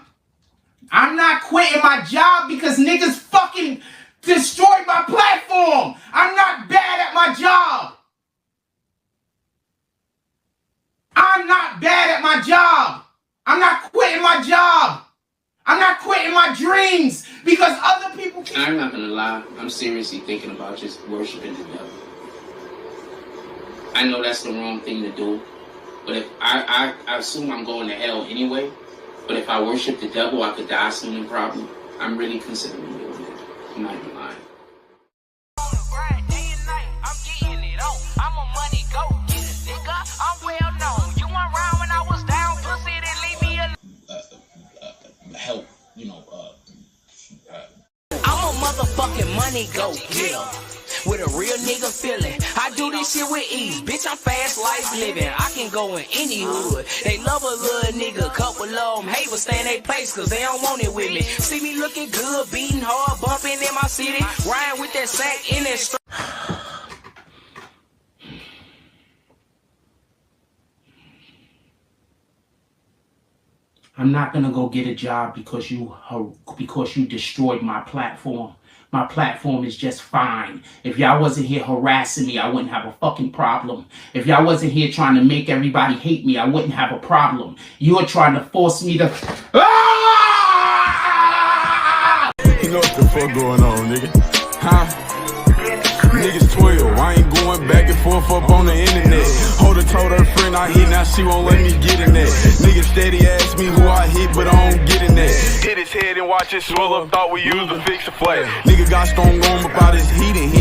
V: I'm not quitting my job because niggas fucking destroyed my platform. I'm not bad at my job. I'm not bad at my job. I'm not quitting my job. I'm not quitting my dreams because other people can. I'm not gonna lie. I'm seriously thinking about just worshiping the devil. I know that's the wrong thing to do, but if I assume I'm going to hell anyway. But if I worship the devil, I could die soon and probably. I'm really considering doing it. I'm not even lying. Help, you know,
B: I'm a motherfucking money go getter with a real nigga feeling. I do this shit with ease, bitch. I'm fast life living. I can go in any hood. They love a little nigga, couple of them hate, but stay in they place cause they don't want it with me. See me looking good, beating hard, bumping in my city, riding with that sack in that straight.
V: I'm not gonna go get a job because you destroyed my platform. My platform is just fine. If y'all wasn't here harassing me, I wouldn't have a fucking problem. If y'all wasn't here trying to make everybody hate me, I wouldn't have a problem. You're trying to force me to. Ah!
W: You know what the fuck going on, nigga? Huh? Niggas 12, I ain't going back and forth up on the internet. Holder told her friend I hit, now she won't let me get in that. Niggas steady ask me who I hit, but I don't get in that. Hit his head and watch it swell up, thought we used to fix a flat. Nigga got strong on about his heat and he